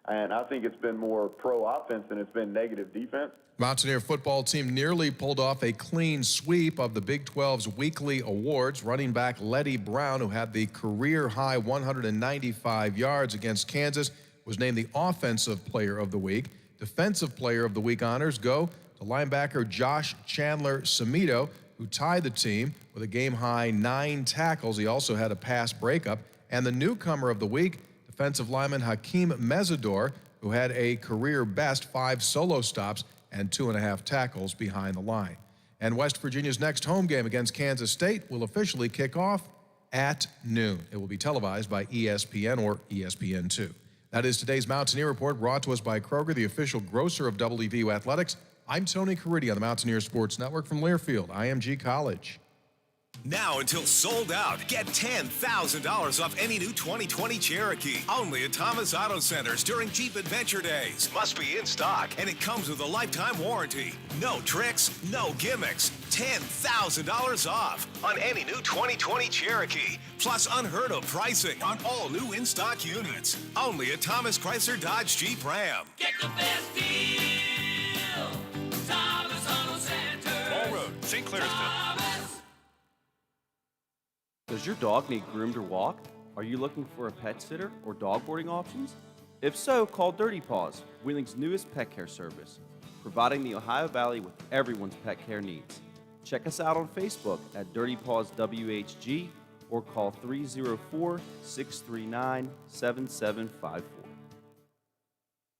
And I think it's been more pro offense than it's been negative defense. Mountaineer football team nearly pulled off a clean sweep of the Big 12's weekly awards. Running back Letty Brown, who had the career-high 195 yards against Kansas, was named the Offensive Player of the Week. Defensive Player of the Week honors go to linebacker Josh Chandler-Samito, who tied the team with a game-high 9 tackles. He also had a pass breakup. And the Newcomer of the Week, defensive lineman Hakeem Mesidor, who had a career-best 5 solo stops and 2.5 tackles behind the line. And West Virginia's next home game against Kansas State will officially kick off at noon. It will be televised by ESPN or ESPN2. That is today's Mountaineer Report, brought to us by Kroger, the official grocer of WVU Athletics. I'm Tony Caridi on the Mountaineer Sports Network from Learfield, IMG College. Now until sold out, get $10,000 off any new 2020 Cherokee. Only at Thomas Auto Centers during Jeep Adventure Days. Must be in stock, and it comes with a lifetime warranty. No tricks, no gimmicks. $10,000 off on any new 2020 Cherokee. Plus unheard of pricing on all new in-stock units. Only at Thomas Chrysler Dodge Jeep Ram. Get the best deal. Thomas Auto Centers. Ball Road, St. Clairsville. Does your dog need groomed or walked? Are you looking for a pet sitter or dog boarding options? If so, call Dirty Paws, Wheeling's newest pet care service, providing the Ohio Valley with everyone's pet care needs. Check us out on Facebook at Dirty Paws WHG or call 304-639-7754.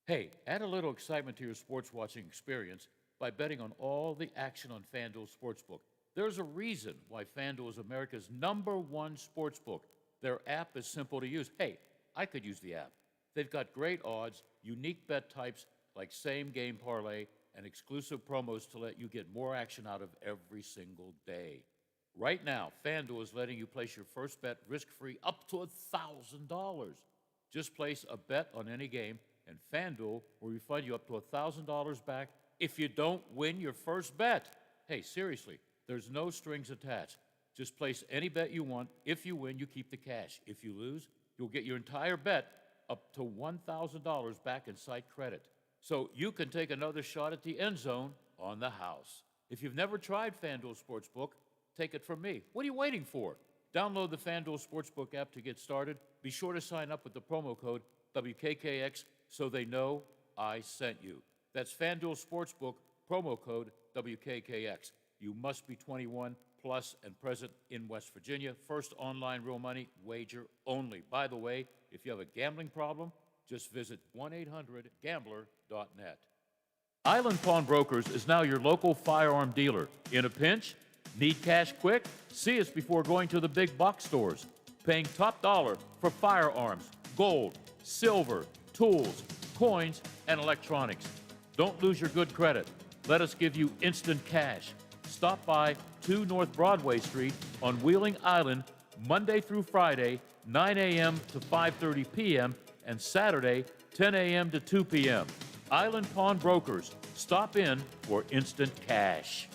Hey, add a little excitement to your sports watching experience by betting on all the action on FanDuel Sportsbook. There's a reason why FanDuel is America's #1 sportsbook. Their app is simple to use. Hey, I could use the app. They've got great odds, unique bet types like same-game parlay, and exclusive promos to let you get more action out of every single day. Right now, FanDuel is letting you place your first bet risk-free up to $1,000. Just place a bet on any game, and FanDuel will refund you up to $1,000 back if you don't win your first bet. Hey, seriously. There's no strings attached. Just place any bet you want. If you win, you keep the cash. If you lose, you'll get your entire bet up to $1,000 back in site credit. So you can take another shot at the end zone on the house. If you've never tried FanDuel Sportsbook, take it from me. What are you waiting for? Download the FanDuel Sportsbook app to get started. Be sure to sign up with the promo code WKKX so they know I sent you. That's FanDuel Sportsbook, promo code WKKX. You must be 21 plus and present in West Virginia. First online real money wager only. By the way, if you have a gambling problem, just visit 1-800-GAMBLER.net. Island Pawnbrokers is now your local firearm dealer. In a pinch? Need cash quick? See us before going to the big box stores. Paying top dollar for firearms, gold, silver, tools, coins, and electronics. Don't lose your good credit. Let us give you instant cash. Stop by 2 North Broadway Street on Wheeling Island, Monday through Friday, 9 a.m. to 5:30 p.m., and Saturday, 10 a.m. to 2 p.m. Island Pawnbrokers. Stop in for instant cash.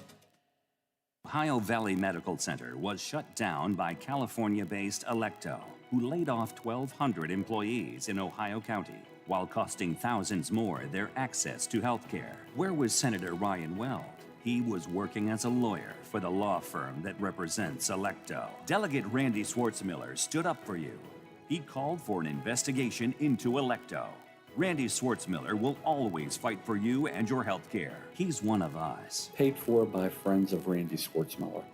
Ohio Valley Medical Center was shut down by California-based Electo, who laid off 1,200 employees in Ohio County, while costing thousands more their access to health care. Where was Senator Ryan Weld? He was working as a lawyer for the law firm that represents Electo. Delegate Randy Schwartzmiller stood up for you. He called for an investigation into Electo. Randy Schwartzmiller will always fight for you and your health care. He's one of us. Paid for by friends of Randy Schwartzmiller.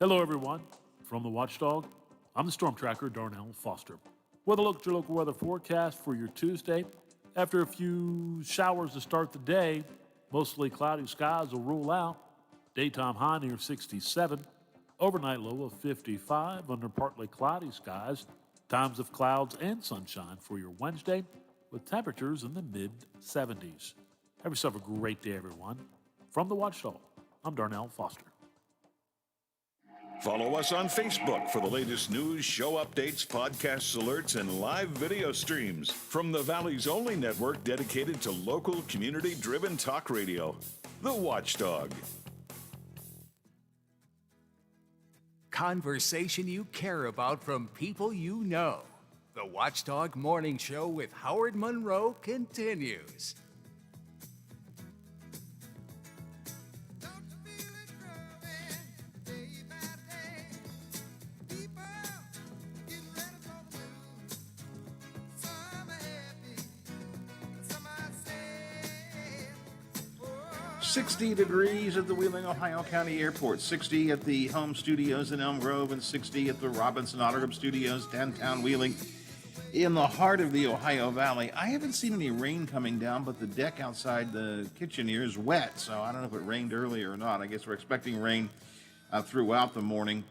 Hello, everyone. From the Watchdog, I'm the Storm Tracker, Darnell Foster. With a look at your local weather forecast for your Tuesday. After a few showers to start the day, mostly cloudy skies will rule out. Daytime high near 67. Overnight low of 55 under partly cloudy skies. Times of clouds and sunshine for your Wednesday with temperatures in the mid-70s. Have yourself a great day, everyone. From the Watchdog, I'm Darnell Foster. Follow us on Facebook for the latest news, show updates, podcasts, alerts, and live video streams from the Valley's only network dedicated to local, community-driven talk radio, The Watchdog. conversation you care about from people you know. The Watchdog Morning Show with Howard Monroe continues. $60 degrees at the Wheeling, Ohio County Airport, 60 at the home studios in Elm Grove, and 60 at the Robinson Auto Group Studios, downtown Wheeling, in the heart of the Ohio Valley. I haven't seen any rain coming down, but the deck outside the kitchen here is wet, so I don't know if it rained earlier or not. I guess we're expecting rain throughout the morning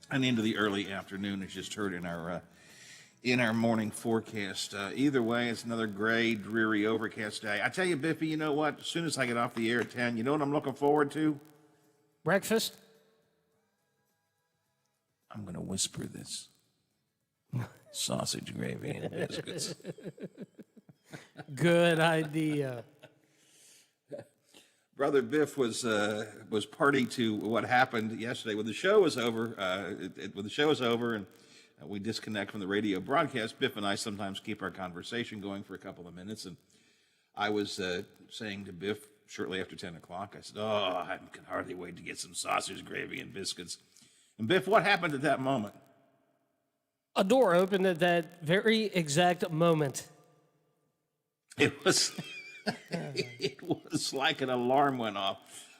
and into the early afternoon, as just heard in our morning forecast. Either way, it's another gray, dreary, overcast day. I tell you, Biffy, you know what? As soon as I get off the air at 10, you know what I'm looking forward to? Breakfast? I'm going to whisper this. Sausage, gravy, and biscuits. Good idea. Brother Biff was party to what happened yesterday when the show was over. When the show was over and we disconnect from the radio broadcast, Biff and I sometimes keep our conversation going for a couple of minutes. And I was saying to Biff shortly after 10 o'clock, I said, "Oh, I can hardly wait to get some sausage, gravy, and biscuits." And Biff, what happened at that moment? A door opened at that very exact moment. It was, it was like an alarm went off.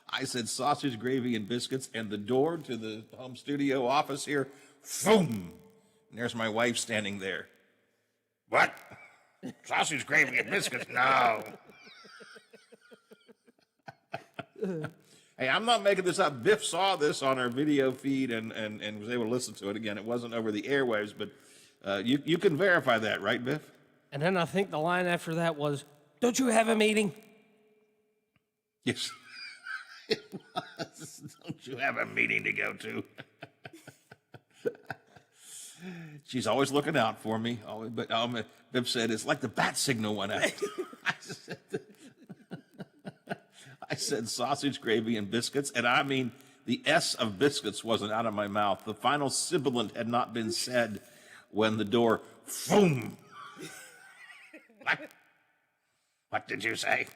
I said sausage, gravy, and biscuits, and the door to the home studio office here, boom! And there's my wife standing there. What? Sausage, gravy, and biscuits? No. Hey, I'm not making this up. Biff saw this on our video feed and was able to listen to it again. It wasn't over the airwaves, but you can verify that, right, Biff? And then I think the line after that was, "Don't you have a meeting?" Yes. It was. Don't you have a meeting to go to? She's always looking out for me. Always, but Biff said it's like the bat signal went out. I said sausage, gravy, and biscuits, and I mean the S of biscuits wasn't out of my mouth. The final sibilant had not been said when the door, boom. What did you say?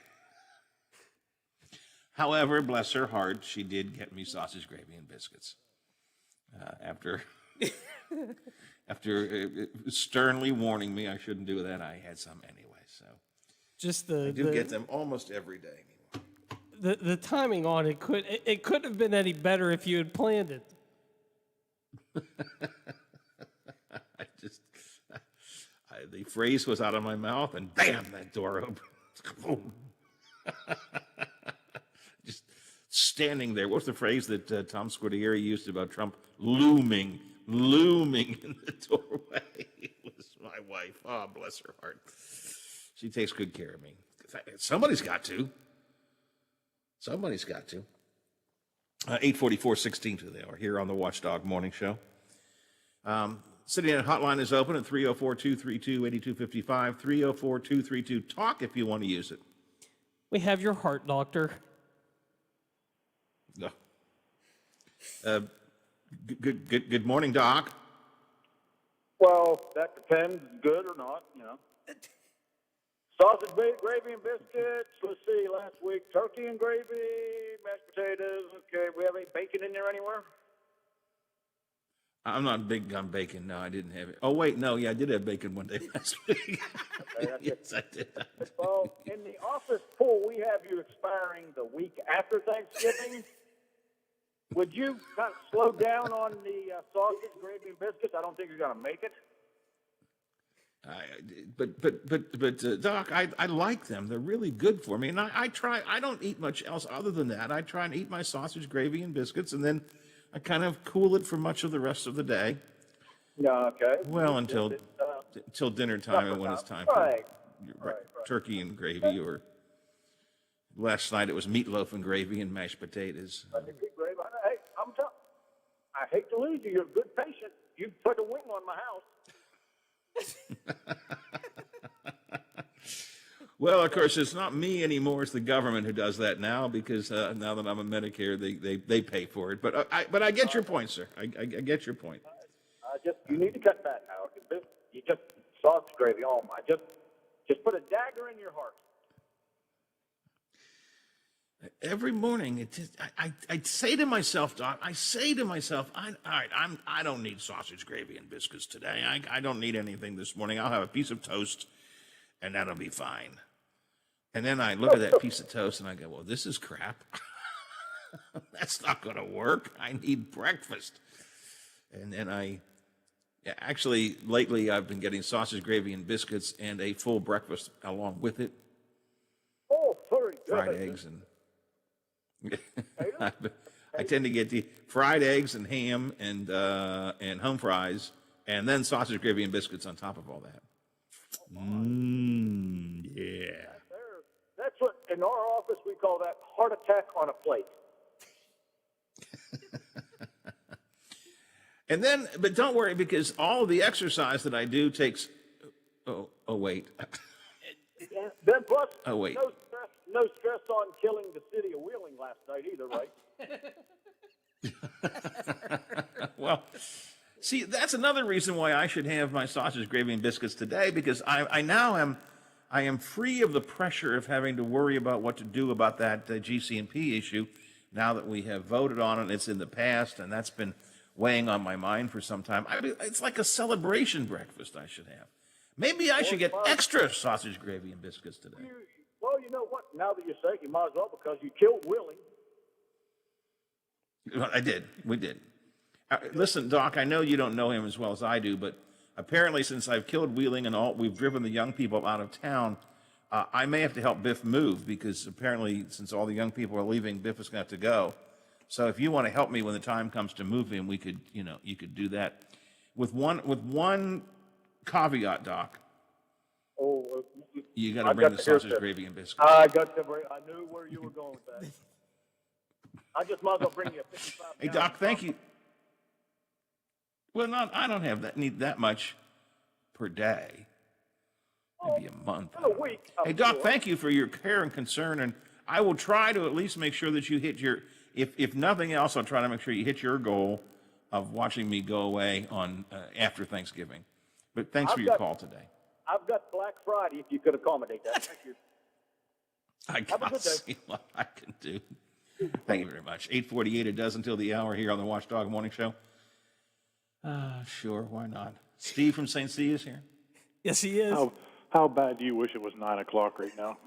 However, bless her heart, she did get me sausage, gravy, and biscuits. After sternly warning me I shouldn't do that, I had some anyway. So just I do get them almost every day. The timing on it couldn't have been any better if you had planned it. The phrase was out of my mouth, and bam, that door opened. Boom. Just standing there. What's the phrase that Tom Squitieri used about Trump? Looming in the doorway. It was my wife. Oh, bless her heart. She takes good care of me. Somebody's got to. 8:44:16 to the hour here on the Watchdog Morning Show. City Net hotline is open at 304-232-8255, 304-232-TALK if you want to use it. We have your heart, doctor. No. Good morning, Doc. Well, that depends, good or not, you know. Sausage, gravy, and biscuits. Let's see, last week, turkey and gravy, mashed potatoes. Okay, we have any bacon in there anywhere? I'm not big on bacon. No, I didn't have it. Oh, wait, no, yeah, I did have bacon one day last week. Yes, I did. Well, in the office pool, we have you expiring the week after Thanksgiving. Would you kind of slow down on the sausage, gravy, and biscuits? I don't think you're going to make it. But Doc, I like them. They're really good for me. And I try, I don't eat much else other than that. I try and eat my sausage, gravy, and biscuits, and then I kind of cool it for much of the rest of the day. No, okay. Well, until dinner time and when it's time for turkey and gravy, or last night it was meatloaf and gravy and mashed potatoes. Hey, I hate to lose you. You're a good patient. You put a wing on my house. Well, of course, it's not me anymore. It's the government who does that now because now that I'm a Medicare, they pay for it. But I get your point, sir. I get your point. You need to cut back, Howard. You just sausage gravy. Oh my! Just put a dagger in your heart. Every morning, I say to myself, Doc. I don't need sausage gravy and biscuits today. I don't need anything this morning. I'll have a piece of toast, and that'll be fine. And then I look at that piece of toast and I go, well, this is crap. That's not going to work. I need breakfast. And then actually, lately I've been getting sausage gravy and biscuits and a full breakfast along with it. Oh, very good. Fried eggs and I tend to get the fried eggs and ham and home fries and then sausage gravy and biscuits on top of all that. Yeah. That's what in our office we call that heart attack on a plate. And then, but don't worry because all the exercise that I do takes. Oh wait. Then plus, Oh wait. No stress on killing the city of Wheeling last night either, right? Well, see, that's another reason why I should have my sausage gravy and biscuits today because I am free of the pressure of having to worry about what to do about that GC&P issue now that we have voted on it. It's in the past, and that's been weighing on my mind for some time. It's like a celebration breakfast I should have. Maybe I should get extra sausage gravy and biscuits today. Well, you know what? Now that you say it, you might as well because you killed Willie. I did. We did. Listen, Doc, I know you don't know him as well as I do, but apparently since I've killed Wheeling and we've driven the young people out of town, I may have to help Biff move because apparently since all the young people are leaving, Biff is going to have to go. So if you want to help me when the time comes to move him, we could, you could do that. With one caveat, Doc. Oh, you got to bring the sausage gravy and biscuits. I knew where you were going with that. I just might as well bring you a 55. Hey, Doc, thank you. Well, I don't need that much per day. Maybe a month. A week. Hey, Doc, thank you for your care and concern, and I will try to at least make sure that you hit your. If nothing else, I'll try to make sure you hit your goal of watching me go away on after Thanksgiving. But thanks for your call today. I've got Black Friday if you could accommodate that. Thank you. I'll see what I can do. Thank you very much. 8:48 it does until the hour here on the Watchdog Morning Show. Sure, why not? Steve from St. C is here. Yes, he is. How bad do you wish it was 9 o'clock right now?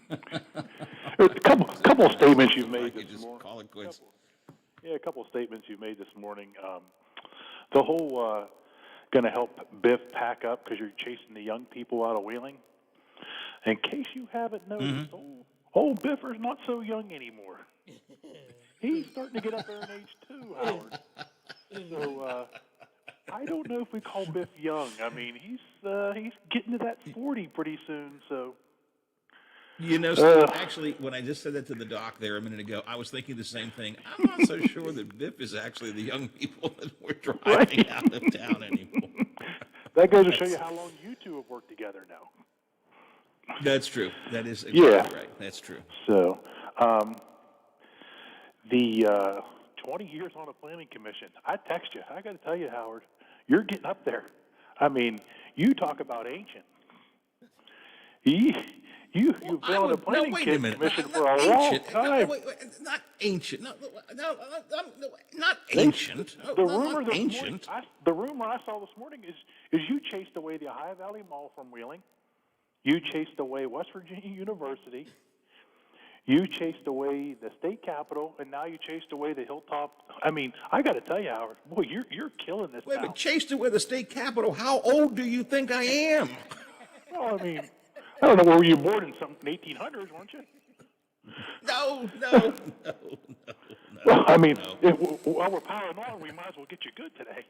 There's a couple of statements you've made this morning. Call it quits. Yeah, a couple of statements you've made this morning. The whole going to help Biff pack up because you're chasing the young people out of Wheeling. In case you haven't noticed, old Biffer's not so young anymore. He's starting to get up there in age too, Howard. So I don't know if we call Biff young. I mean, he's getting to that 40 pretty soon. So. Steve, actually, when I just said that to the doc there a minute ago, I was thinking the same thing. I'm not so sure that Biff is actually the young people that we're driving out of town anymore. That goes to show you how long you two have worked together now. That's true. That is exactly right. That's true. So, the 20 years on a planning commission, I text you. I got to tell you, Howard, you're getting up there. I mean, you talk about ancient. You've been on a planning commission for a long time. Not ancient. No, not ancient. The rumor I saw this morning is you chased away the Ohio Valley Mall from Wheeling. You chased away West Virginia University. You chased away the state capitol, and now you chased away the Hilltop. I mean, I got to tell you, Howard, boy, you're killing this. Wait, but chased away the state capitol? How old do you think I am? Well, I mean, I don't know, were you born in some 1800s, weren't you? No. Well, I mean, while we're piling on, we might as well get you good today.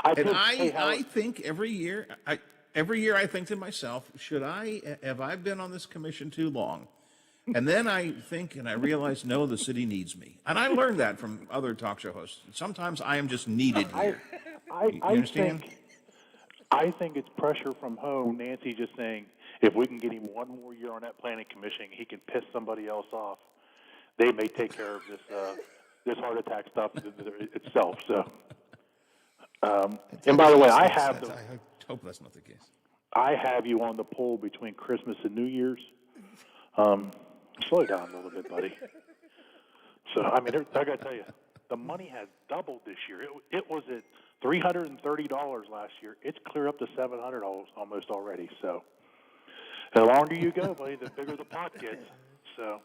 I think every year I think to myself, have I been on this commission too long? And then I think and I realize, no, the city needs me. And I learned that from other talk show hosts. Sometimes I am just needed here. I understand? I think it's pressure from home. Nancy just saying, if we can get him one more year on that planning commission, he can piss somebody else off. They may take care of this heart attack stuff itself. So, and by the way, I hope that's not the case. I have you on the poll between Christmas and New Year's. Slow down a little bit, buddy. So, I mean, I got to tell you, the money has doubled this year. It was at $330 last year. It's clear up to $700 almost already. So, the longer you go, buddy, the bigger the pot gets. So,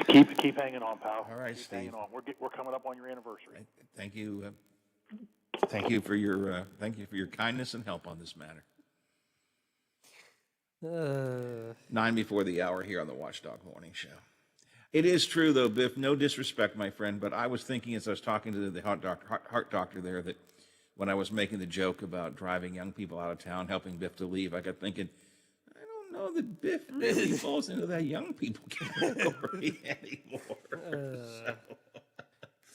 keep hanging on, pal. All right, keep Steve. hanging on. We're coming up on your anniversary. Thank you. Thank you for your kindness and help on this matter. 9 before the hour here on the Watchdog Morning Show. It is true, though, Biff, no disrespect, my friend, but I was thinking as I was talking to the heart doctor there that when I was making the joke about driving young people out of town, helping Biff to leave, I got thinking, I don't know that Biff really falls into that young people category anymore.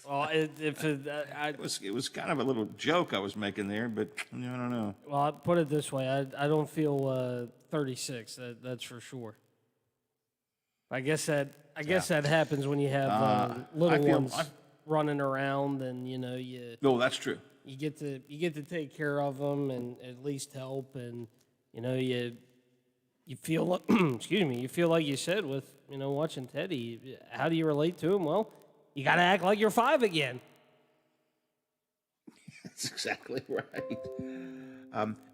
Well, it was kind of a little joke I was making there, but I don't know. Well, I put it this way: I don't feel 36. That's for sure. I guess that happens when you have little ones running around, and you. No, that's true. You get to take care of them and at least help, and you feel like excuse me, you feel like you said with watching Teddy. How do you relate to him? Well, you got to act like you're 5 again. That's exactly right.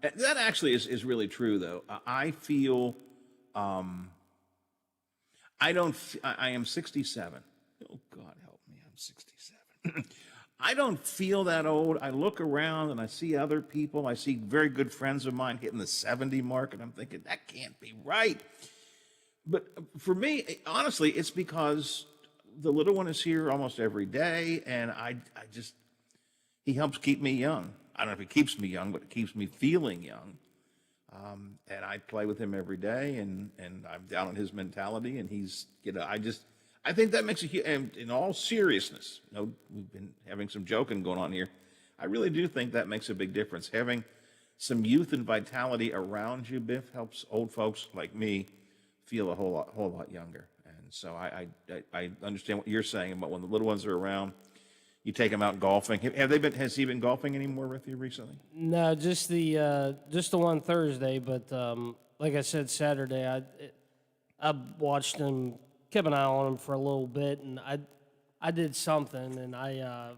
That actually is really true, though. I feel, I am 67. Oh, God help me, I'm 67. I don't feel that old. I look around and I see other people. I see very good friends of mine hitting the 70 mark, and I'm thinking, that can't be right. But for me, honestly, it's because the little one is here almost every day, and he helps keep me young. I don't know if he keeps me young, but it keeps me feeling young. And I play with him every day, and I'm down on his mentality, and he's, I think that makes a huge, and in all seriousness, we've been having some joking going on here. I really do think that makes a big difference. Having some youth and vitality around you, Biff, helps old folks like me feel a whole lot younger. And so I understand what you're saying about when the little ones are around, you take them out golfing. Has he been golfing anymore with you recently? No, just the one Thursday. But like I said, Saturday, I watched him, kept an eye on him for a little bit, and I did something, and I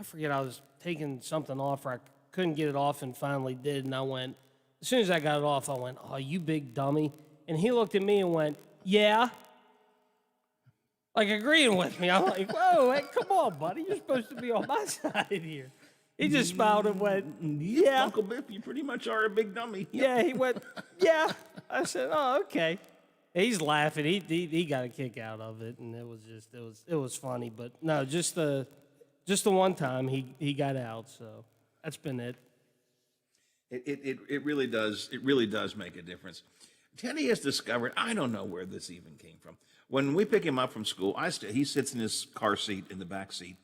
forget, I was taking something off, or I couldn't get it off, and finally did, and I went, as soon as I got it off, I went, "Oh, you big dummy!" And he looked at me and went, "Yeah." Like agreeing with me. I'm like, "Whoa, hey, come on, buddy. You're supposed to be on my side here." He just smiled and went, "Yeah." Uncle Biff, you pretty much are a big dummy. Yeah, he went, "Yeah." I said, "Oh, okay." He's laughing. He got a kick out of it, and it was funny. But no, just the one time he got out. So that's been it. It really does. It really does make a difference. Teddy has discovered, I don't know where this even came from. When we pick him up from school, he sits in his car seat in the back seat,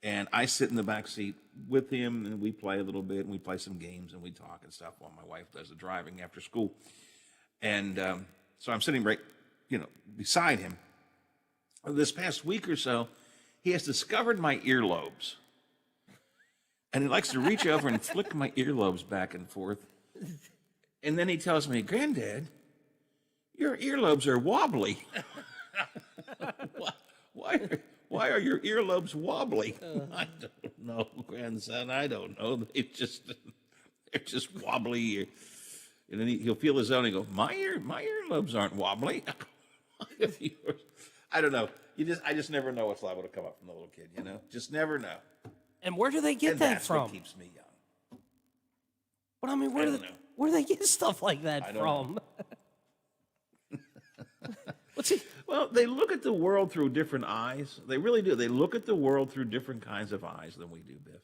and I sit in the back seat with him, and we play a little bit, and we play some games, and we talk and stuff while my wife does the driving after school. And so I'm sitting right, beside him. This past week or so, he has discovered my earlobes, and he likes to reach over and flick my earlobes back and forth. And then he tells me, "Granddad, your earlobes are wobbly." Why are your earlobes wobbly? I don't know, grandson. I don't know. They're just wobbly. And then he'll feel his own and go, my earlobes aren't wobbly. I don't know. I just never know what's liable to come up from the little kid. Just never know. And where do they get that that's from? What keeps me young. But I mean, where do they get stuff like that from? Well, they look at the world through different eyes. They really do. They look at the world through different kinds of eyes than we do, Biff.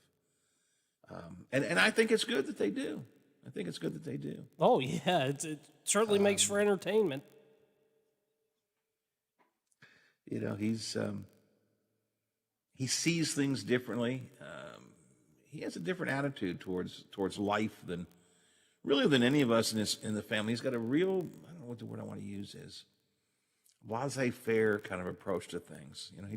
And I think it's good that they do. I think it's good that they do. Oh, yeah. It certainly makes for entertainment. He sees things differently. he has a different attitude towards life than any of us in the family. He's got a real, I don't know what the word I want to use is, laissez-faire kind of approach to things. You know,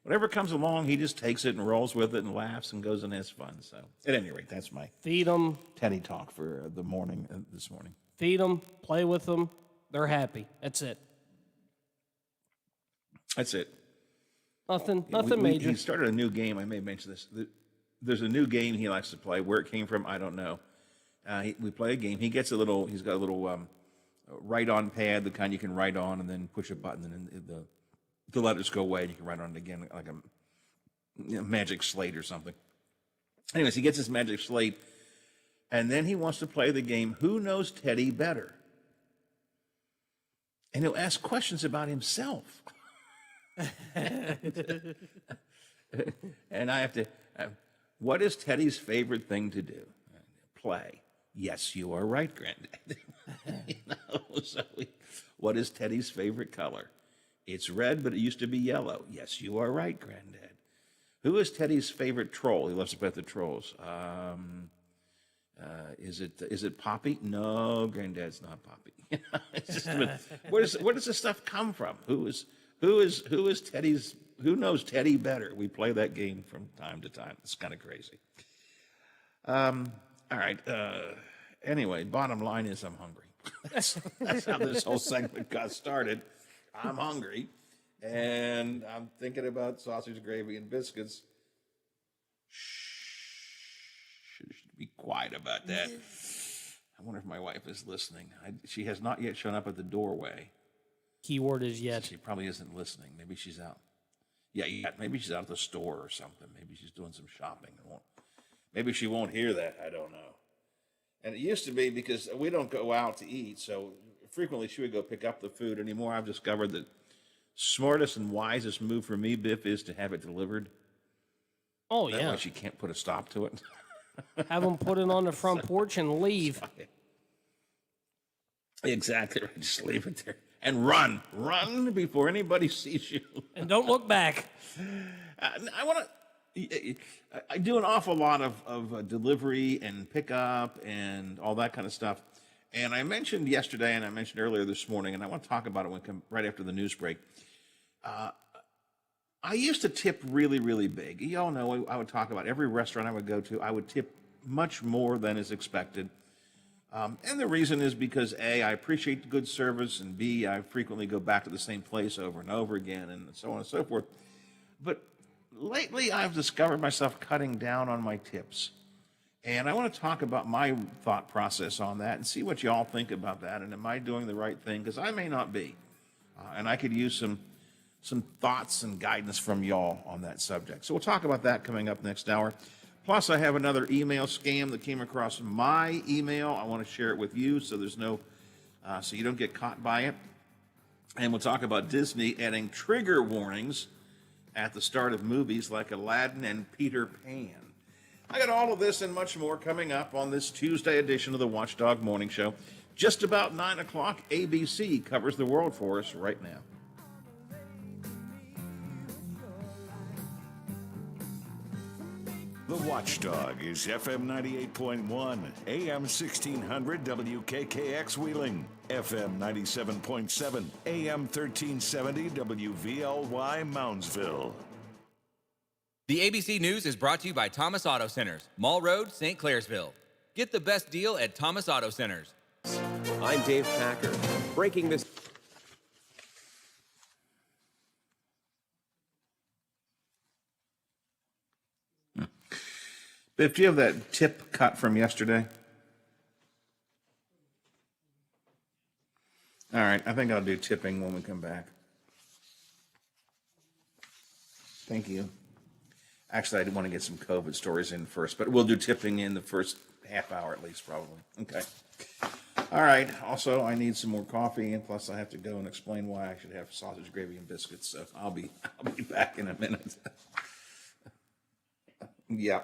whatever comes along, he just takes it and rolls with it and laughs and goes and has fun. So, at any rate, that's my Feed them. Teddy talk for the morning this morning. Feed them, play with them. They're happy. That's it. That's it. Nothing major. He started a new game. I may mention this. There's a new game he likes to play. Where it came from, I don't know. We play a game. He's got a little write-on pad, the kind you can write on and then push a button and the letters go away and you can write on it again like a magic slate or something. Anyways, he gets his magic slate and then he wants to play the game, Who Knows Teddy Better? And he'll ask questions about himself. And I have to, what is Teddy's favorite thing to do? Play. Yes, you are right, Granddad. What is Teddy's favorite color? It's red, but it used to be yellow. Yes, you are right, Granddad. Who is Teddy's favorite troll? He loves to play with the trolls. Is it Poppy? No, Granddad's not Poppy. It's just, where does this stuff come from? Who is Teddy's? Who knows Teddy better? We play that game from time to time. It's kind of crazy. All right. Anyway, bottom line is I'm hungry. That's how this whole segment got started. I'm hungry, and I'm thinking about sausage, gravy, and biscuits. Should be quiet about that. I wonder if my wife is listening. She has not yet shown up at the doorway. Keyword is yet. She probably isn't listening. Maybe she's out. Yeah, maybe she's out at the store or something. Maybe she's doing some shopping. Maybe she won't hear that. I don't know. And it used to be because we don't go out to eat, so frequently she would go pick up the food. Anymore, I've discovered that smartest and wisest move for me, Biff, is to have it delivered. Oh, That yeah. way she can't put a stop to it. Have them put it on the front porch and leave. Exactly right. Just leave it there. And run before anybody sees you. And don't look back. I do an awful lot of delivery and pickup and all that kind of stuff. And I mentioned yesterday and I mentioned earlier this morning, and I want to talk about it when we come right after the news break. I used to tip really, really big. You all know I would talk about every restaurant I would go to, I would tip much more than is expected. And the reason is because A, I appreciate the good service, and B, I frequently go back to the same place over and over again, and so on and so forth. But lately, I've discovered myself cutting down on my tips. And I want to talk about my thought process on that and see what you all think about that, and am I doing the right thing? Because I may not be. And I could use some thoughts and guidance from y'all on that subject. So we'll talk about that coming up next hour. Plus, I have another email scam that came across my email. I want to share it with you so there's so you don't get caught by it. And we'll talk about Disney adding trigger warnings at the start of movies like Aladdin and Peter Pan. I got all of this and much more coming up on this Tuesday edition of the Watchdog Morning Show. Just about 9 o'clock, ABC covers the world for us right now. The Watchdog is FM 98.1, AM 1600 WKKX Wheeling, FM 97.7, AM 1370 WVLY Moundsville. The ABC News is brought to you by Thomas Auto Centers, Mall Road, St. Clairsville. Get the best deal at Thomas Auto Centers. I'm Dave Packer. Breaking this. Biff, do you have that tip cut from yesterday? All right, I think I'll do tipping when we come back. Thank you. Actually, I did want to get some COVID stories in first, but we'll do tipping in the first half hour at least, probably. Okay. All right. Also, I need some more coffee, and plus I have to go and explain why I should have sausage, gravy, and biscuits. So I'll be back in a minute. Yeah.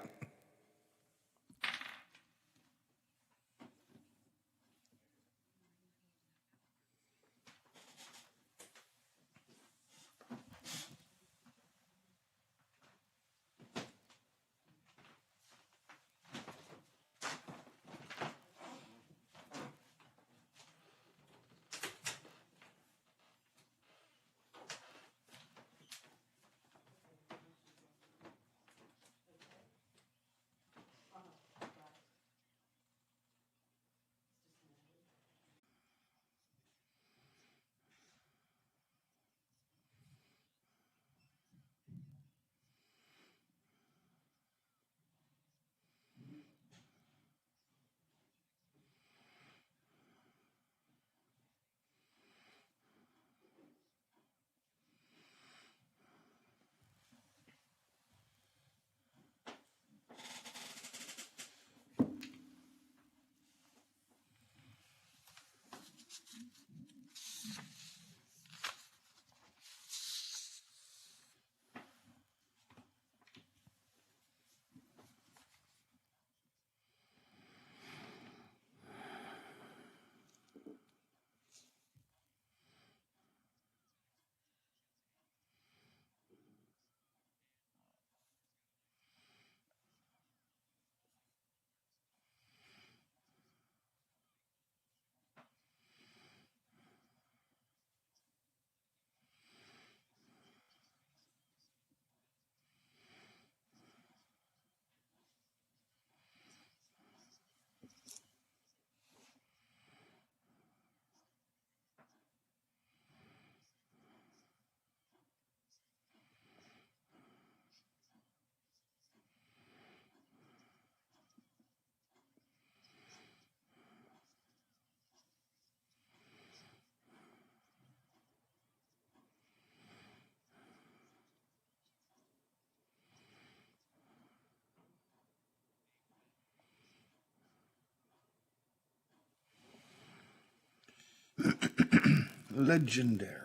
legendary.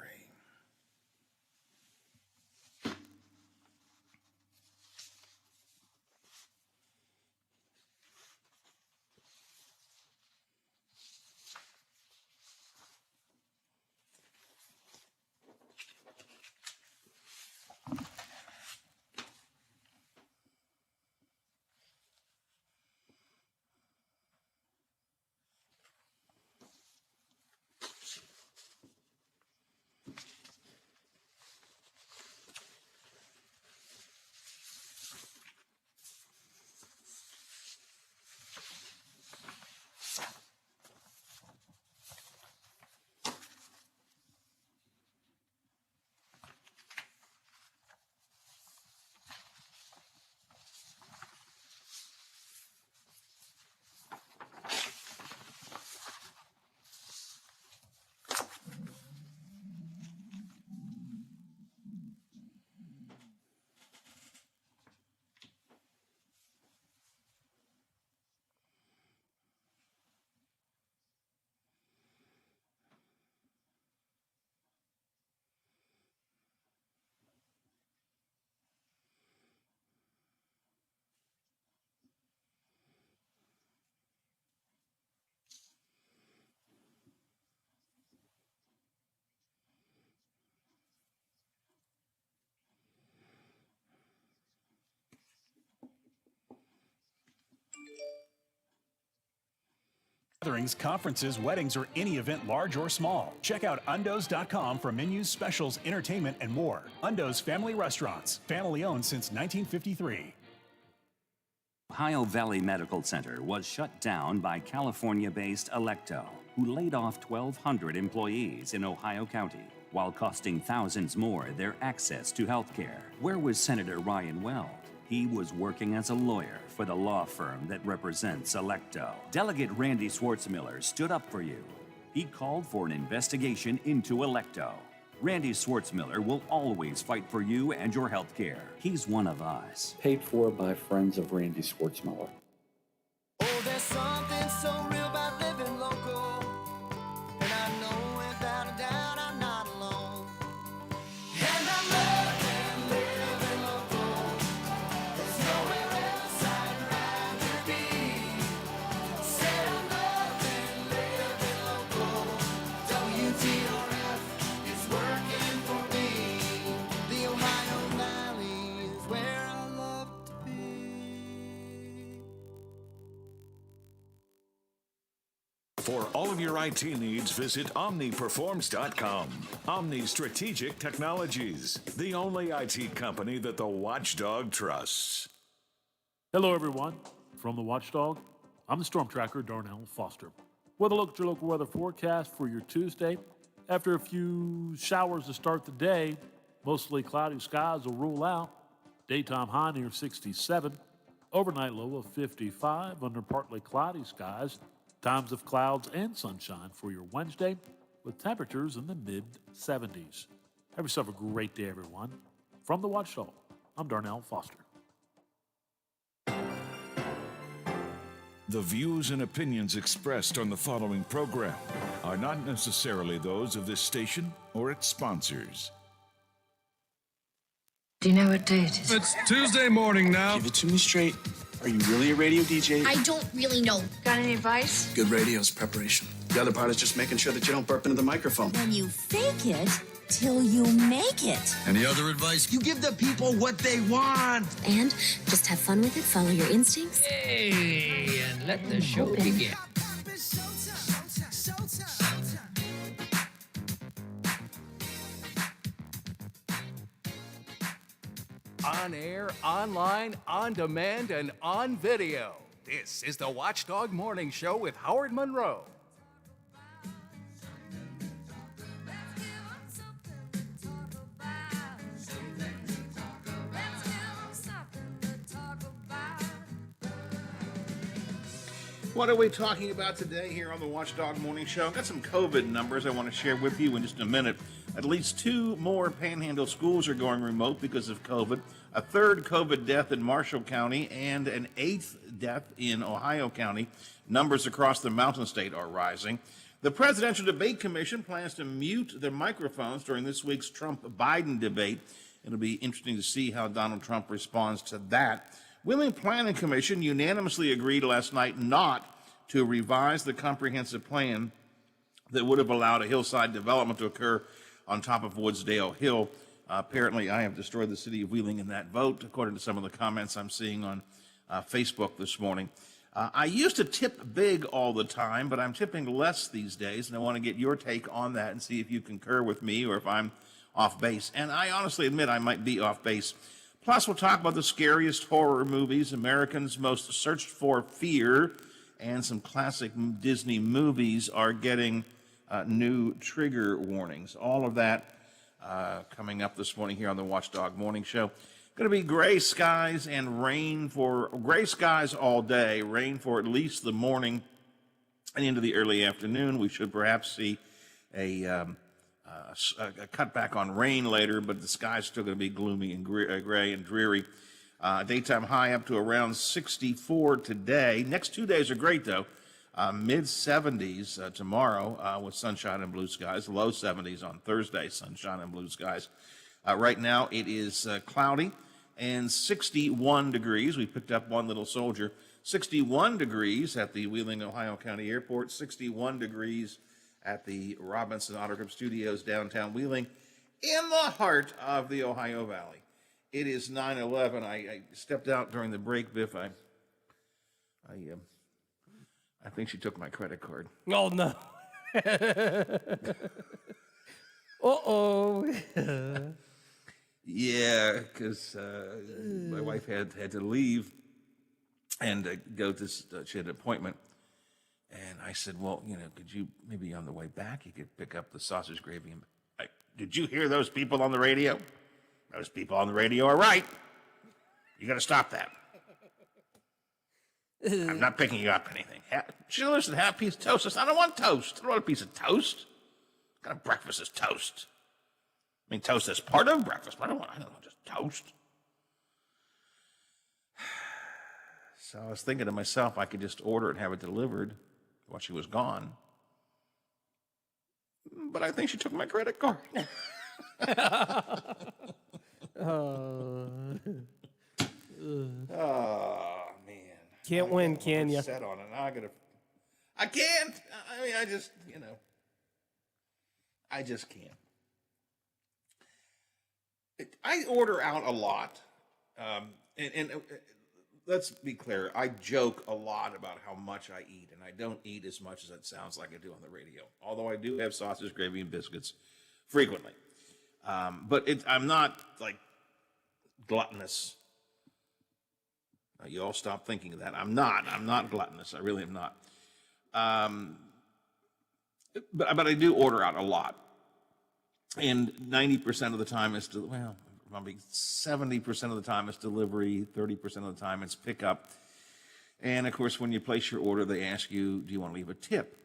Gatherings, conferences, weddings, or any event large or small. Check out undos.com for menus, specials, entertainment, and more. Undos Family Restaurants, family owned since 1953. Ohio Valley Medical Center was shut down by California-based Electo, who laid off 1,200 employees in Ohio County, while costing thousands more their access to health care. Where was Senator Ryan Weld? He was working as a lawyer for the law firm that represents Electo. Delegate Randy Schwartzmiller stood up for you. He called for an investigation into Electo. Randy Schwartzmiller will always fight for you and your health care. He's one of us. Paid for by friends of Randy Schwartzmiller. Oh, there's something so real about living local. And I know without a doubt I'm not alone. And I love living local. There's nowhere else I'd rather be. Said I love living local. WTRF is working for me. The Ohio Valley is where I love to be. For all of your IT needs, visit omniperforms.com. Omni Strategic Technologies, the only IT company that the watchdog trusts. Hello, everyone. From the Watchdog, I'm the Storm Tracker, Darnell Foster. Weather look at your local weather forecast for your Tuesday. After a few showers to start the day, mostly cloudy skies will rule out. Daytime high near 67. Overnight low of 55 under partly cloudy skies. Times of clouds and sunshine for your Wednesday with temperatures in the mid-70s. Have yourself a great day, everyone. From the Watchdog, I'm Darnell Foster. The views and opinions expressed on the following program are not necessarily those of this station or its sponsors. Do you know what day it is? It's Tuesday morning now. Give it to me straight. Are you really a radio DJ? I don't really know. Got any advice? Good radio is preparation. The other part is just making sure that you don't burp into the microphone. When you fake it till you make it. Any other advice? You give the people what they want. And just have fun with it, follow your instincts. Hey, and let the show begin. On air, online, on demand, and on video. This is the Watchdog Morning Show with Howard Monroe. What are we talking about today here on the Watchdog Morning Show? I've got some COVID numbers I want to share with you in just a minute. At least 2 more Panhandle schools are going remote because of COVID. A 3rd COVID death in Marshall County and an 8th death in Ohio County. Numbers across the Mountain State are rising. The Presidential Debate Commission plans to mute their microphones during this week's Trump-Biden debate. It'll be interesting to see how Donald Trump responds to that. Wheeling Planning Commission unanimously agreed last night not to revise the comprehensive plan that would have allowed a hillside development to occur on top of Woodsdale Hill. Apparently, I have destroyed the city of Wheeling in that vote, according to some of the comments I'm seeing on Facebook this morning. I used to tip big all the time, but I'm tipping less these days, and I want to get your take on that and see if you concur with me or if I'm off base. And I honestly admit I might be off base. Plus, we'll talk about the scariest horror movies, Americans' most searched for fear, and some classic Disney movies are getting new trigger warnings. All of that coming up this morning here on the Watchdog Morning Show. Going to be gray skies and rain for gray skies all day, rain for at least the morning and into the early afternoon. We should perhaps see a cutback on rain later, but the sky's still going to be gloomy and gray and dreary. Daytime high up to around 64 today. Next 2 days are great, though. Mid-70s tomorrow with sunshine and blue skies. Low 70s on Thursday, sunshine and blue skies. Right now it is cloudy and 61 degrees. We picked up one little soldier. 61 degrees at the Wheeling, Ohio County Airport. 61 degrees at the Robinson Auto Group Studios downtown Wheeling in the heart of the Ohio Valley. It is 9/11. I stepped out during the break, Biff. I think she took my credit card. Oh, no. Uh-oh. Yeah, because my wife had to leave and go to she had an appointment. And I said, well, could you, maybe on the way back, you could pick up the sausage gravy. And did you hear those people on the radio? Those people on the radio are right. You got to stop that. I'm not picking you up anything. She listen, have a piece of toast. I said, I don't want toast. I don't want a piece of toast. What kind of breakfast is toast? I mean, toast is part of breakfast, but I don't want just toast. So I was thinking to myself, I could just order it and have it delivered while she was gone. But I think she took my credit card. Oh, man. Can't win, can you? Set on it. I can't. I mean, I just can't. I order out a lot. And let's be clear, I joke a lot about how much I eat, and I don't eat as much as it sounds like I do on the radio, although I do have sausage, gravy, and biscuits frequently. But I'm not, like, gluttonous. You all stop thinking of that. I'm not gluttonous. I really am not. But I do order out a lot. And 90% of the time it's, probably 70% of the time it's delivery, 30% of the time it's pickup. And of course, when you place your order, they ask you, do you want to leave a tip?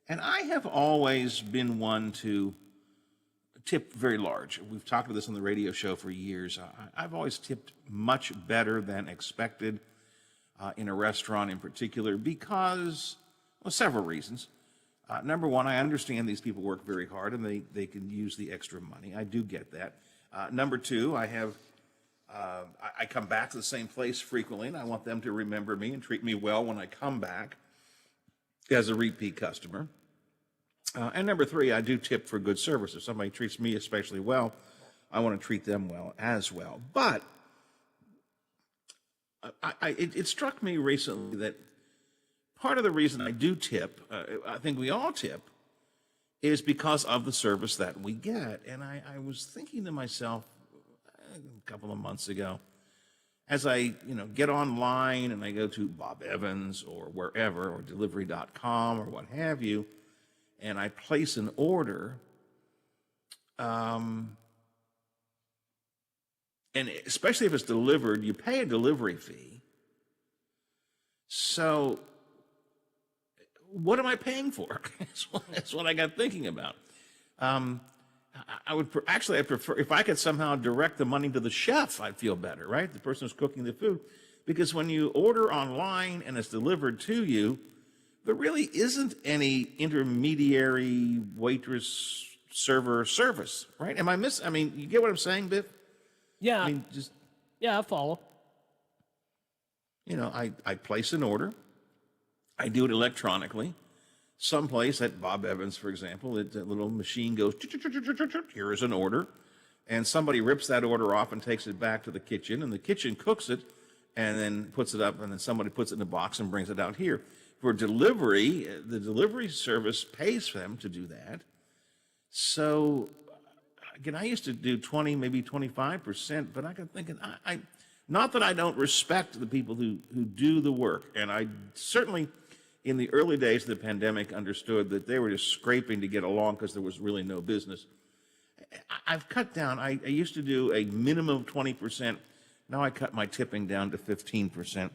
And I have always been one to tip very large. We've talked about this on the radio show for years. I've always tipped much better than expected in a restaurant in particular because, well, several reasons. Number one, I understand these people work very hard and they can use the extra money. I do get that. Number two, I come back to the same place frequently, and I want them to remember me and treat me well when I come back as a repeat customer. And number three, I do tip for good service. If somebody treats me especially well, I want to treat them well as well. But it struck me recently that part of the reason I do tip, I think we all tip, is because of the service that we get. And I was thinking to myself a couple of months ago, as I get online and I go to Bob Evans or wherever, or delivery.com or what have you, and I place an order, and especially if it's delivered, you pay a delivery fee. So what am I paying for? That's what I got thinking about. I prefer, if I could somehow direct the money to the chef, I'd feel better, right? The person who's cooking the food. Because when you order online and it's delivered to you, there really isn't any intermediary waitress server service, right? I mean, you get what I'm saying, Biff? Yeah. I mean, just, Yeah, I follow. I place an order. I do it electronically. Someplace at Bob Evans, for example, that little machine goes, here is an order. And somebody rips that order off and takes it back to the kitchen, and the kitchen cooks it and then puts it up, and then somebody puts it in a box and brings it out here. For delivery, the delivery service pays for them to do that. So, again, I used to do 20, maybe 25%, but I got thinking, not that I don't respect the people who do the work, and I certainly, in the early days of the pandemic, understood that they were just scraping to get along because there was really no business. I've cut down. I used to do a minimum of 20%. Now I cut my tipping down to 15%,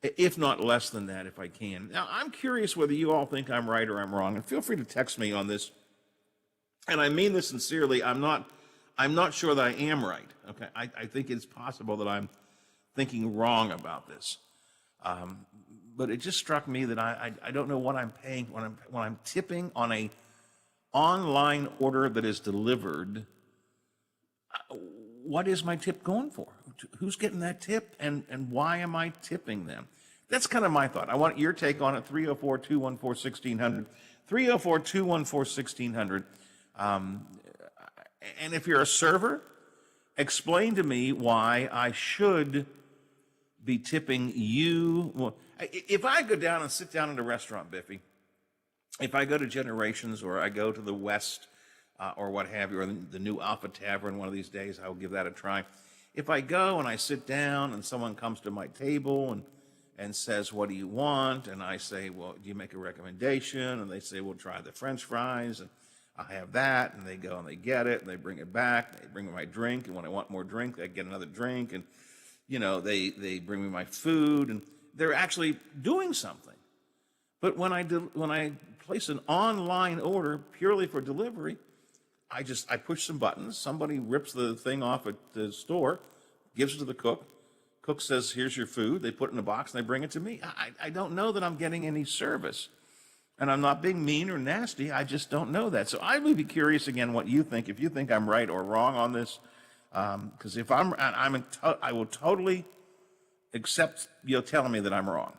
if not less than that, if I can. Now, I'm curious whether you all think I'm right or I'm wrong, and feel free to text me on this. And I mean this sincerely. I'm not sure that I am right. Okay, I think it's possible that I'm thinking wrong about this. But it just struck me that I don't know what I'm paying when I'm tipping on a online order that is delivered. What is my tip going for? Who's getting that tip, and why am I tipping them? That's kind of my thought. I want your take on it. 304-214-1600. 304-214-1600. And if you're a server, explain to me why I should be tipping you. Well, if I go down and sit down at a restaurant, Biffy, if I go to Generations or I go to the West or what have you, or the new Alpha Tavern one of these days, I'll give that a try. If I go and I sit down and someone comes to my table and says, what do you want? And I say, well, do you make a recommendation? And they say, well, try the French fries. And I have that. And they go and they get it and they bring it back. They bring me my drink. And when I want more drink, I get another drink. And, they bring me my food. And they're actually doing something. But when I place an online order purely for delivery, I push some buttons. Somebody rips the thing off at the store, gives it to the cook. Cook says, here's your food. They put it in a box and they bring it to me. I don't know that I'm getting any service. And I'm not being mean or nasty. I just don't know that. So I would be curious again what you think, if you think I'm right or wrong on this. Because if I will totally accept you telling me that I'm wrong.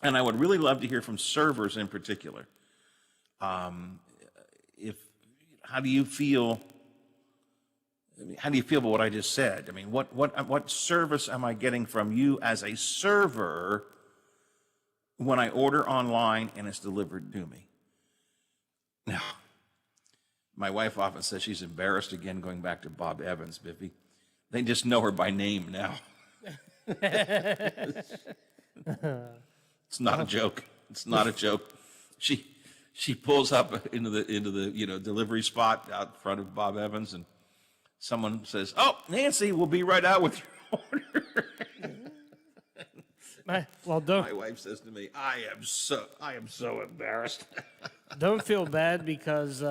And I would really love to hear from servers in particular. How do you feel? How do you feel about what I just said? I mean, what service am I getting from you as a server when I order online and it's delivered to me? Now, my wife often says she's embarrassed again going back to Bob Evans, Biffy. They just know her by name now. It's not a joke. It's not a joke. She pulls up into the delivery spot out front of Bob Evans, and someone says, "Oh, Nancy, we'll be right out with your order." My wife says to me, "I am so embarrassed." Don't feel bad because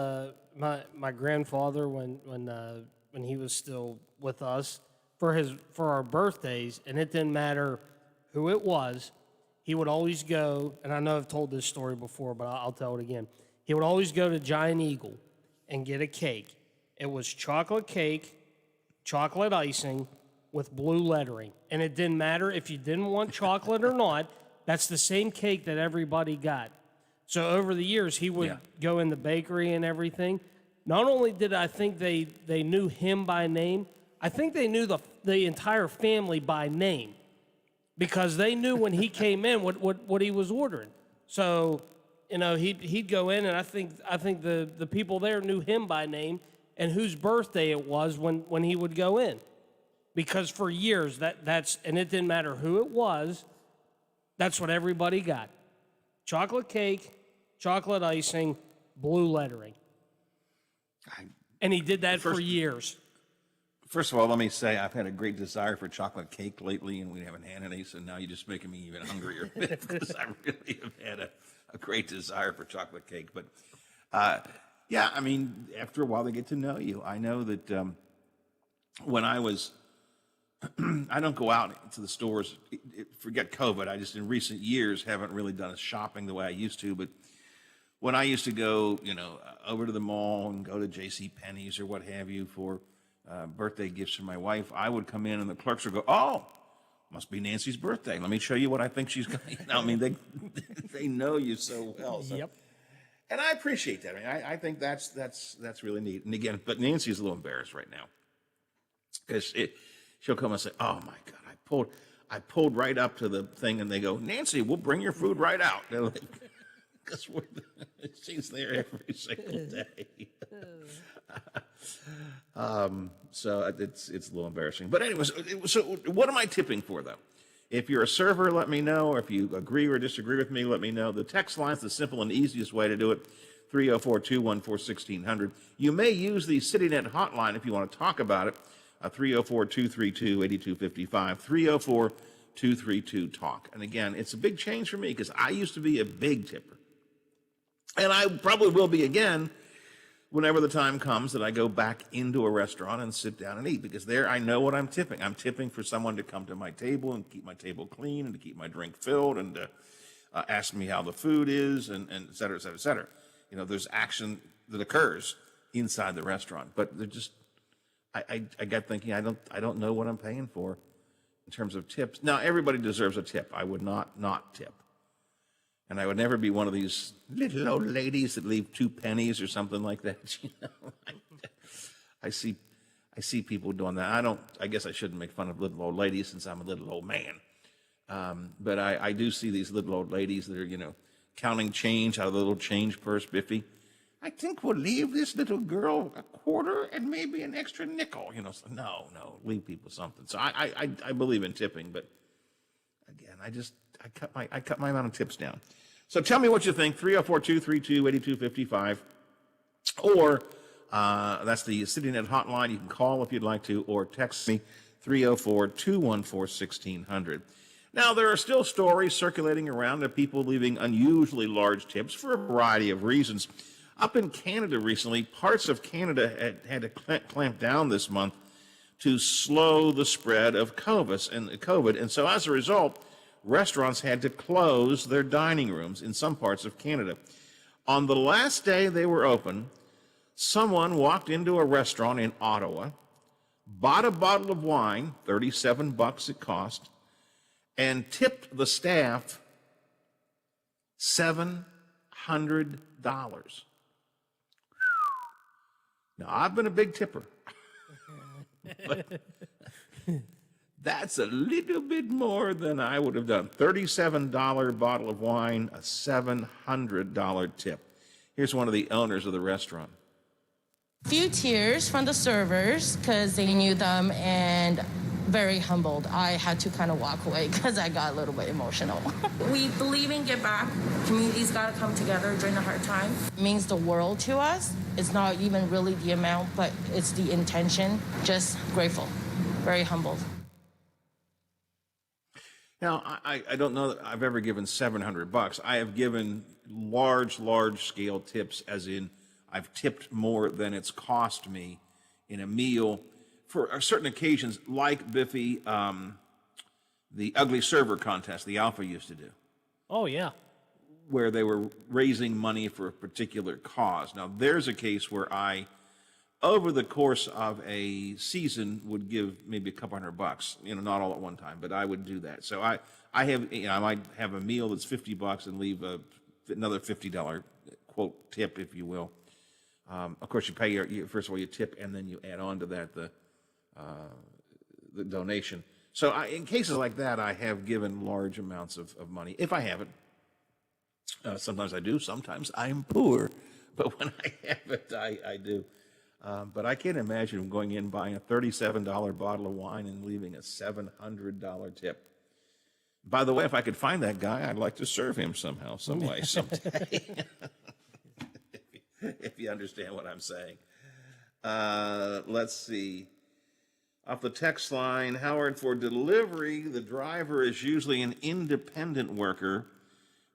my grandfather, when he was still with us, for our birthdays, and it didn't matter who it was, he would always go, and I know I've told this story before, but I'll tell it again. He would always go to Giant Eagle and get a cake. It was chocolate cake, chocolate icing with blue lettering. And it didn't matter if you didn't want chocolate or not, that's the same cake that everybody got. So over the years, he would go in the bakery and everything. Not only did I think they knew him by name, I think they knew the entire family by name, because they knew when he came in what he was ordering. So, he'd go in, and I think the people there knew him by name and whose birthday it was when he would go in. Because for years, and it didn't matter who it was, that's what everybody got. Chocolate cake, chocolate icing, blue lettering. And he did that for years. First of all, let me say I've had a great desire for chocolate cake lately, and we haven't had any, so now you're just making me even hungrier because I really have had a great desire for chocolate cake. But, after a while they get to know you. I know that when I was I don't go out to the stores. Forget COVID. I just in recent years haven't really done shopping the way I used to. But when I used to go, over to the mall and go to J.C. Penney's or what have you for birthday gifts for my wife, I would come in and the clerks would go, "Oh, must be Nancy's birthday. Let me show you what I think she's got." I mean, they know you so well. So. Yep. And I appreciate that. I mean, I think that's really neat. And again, but Nancy's a little embarrassed right now because she'll come and say, "Oh my God, I pulled right up to the thing," and they go, "Nancy, we'll bring your food right out." Because she's there every single day. So it's a little embarrassing. But anyways, so what am I tipping for though? If you're a server, let me know. Or if you agree or disagree with me, let me know. The text line is the simple and easiest way to do it, 304-214-1600. You may use the CityNet hotline if you want to talk about it, 304-232-8255, 304-232-TALK. And again, it's a big change for me because I used to be a big tipper. And I probably will be again whenever the time comes that I go back into a restaurant and sit down and eat, because there I know what I'm tipping. I'm tipping for someone to come to my table and keep my table clean and to keep my drink filled and to ask me how the food is and et cetera, et cetera, et cetera. There's action that occurs inside the restaurant, but they're just, I got thinking, I don't know what I'm paying for in terms of tips. Now, everybody deserves a tip. I would not tip. And I would never be one of these little old ladies that leave 2 pennies or something like that. I see people doing that. I guess I shouldn't make fun of little old ladies since I'm a little old man. But I do see these little old ladies that are, counting change out of the little change purse, Biffy. "I think we'll leave this little girl a quarter and maybe an extra nickel." So no, leave people something. So I believe in tipping, but again, I cut my amount of tips down. So tell me what you think, 304-232-8255, or that's the CityNet hotline. You can call if you'd like to, or text me, 304-214-1600. Now, there are still stories circulating around of people leaving unusually large tips for a variety of reasons. Up in Canada recently, parts of Canada had to clamp down this month to slow the spread of COVID. And so as a result, restaurants had to close their dining rooms in some parts of Canada. On the last day they were open, someone walked into a restaurant in Ottawa, bought a bottle of wine, $37 it cost, and tipped the staff $700. Now, I've been a big tipper, but that's a little bit more than I would have done. $37 bottle of wine, a $700 tip. Here's one of the owners of the restaurant. Few tears from the servers because they knew them, and very humbled. I had to kind of walk away because I got a little bit emotional. We believe in give back. Communities got to come together during a hard time. It means the world to us. It's not even really the amount, but it's the intention. Just grateful, very humbled. Now, I don't know that I've ever given $700. I have given large scale tips, as in I've tipped more than it's cost me in a meal for certain occasions, like Biffy, the Ugly Server contest the Alpha used to do. Oh, yeah. Where they were raising money for a particular cause. Now, there's a case where I, over the course of a season, would give maybe a couple $100, not all at one time, but I would do that. So I have, I might have a meal that's $50 and leave another $50 quote tip, if you will. Of course, you pay first of all, you tip, and then you add on to that the donation. So in cases like that, I have given large amounts of money. If I haven't, sometimes I do, sometimes I'm poor, but when I have it, I do. But I can't imagine going in, buying a $37 bottle of wine and leaving a $700 tip. By the way, if I could find that guy, I'd like to serve him somehow, some way, someday. If you understand what I'm saying. Let's see. Off the text line, Howard, for delivery, the driver is usually an independent worker.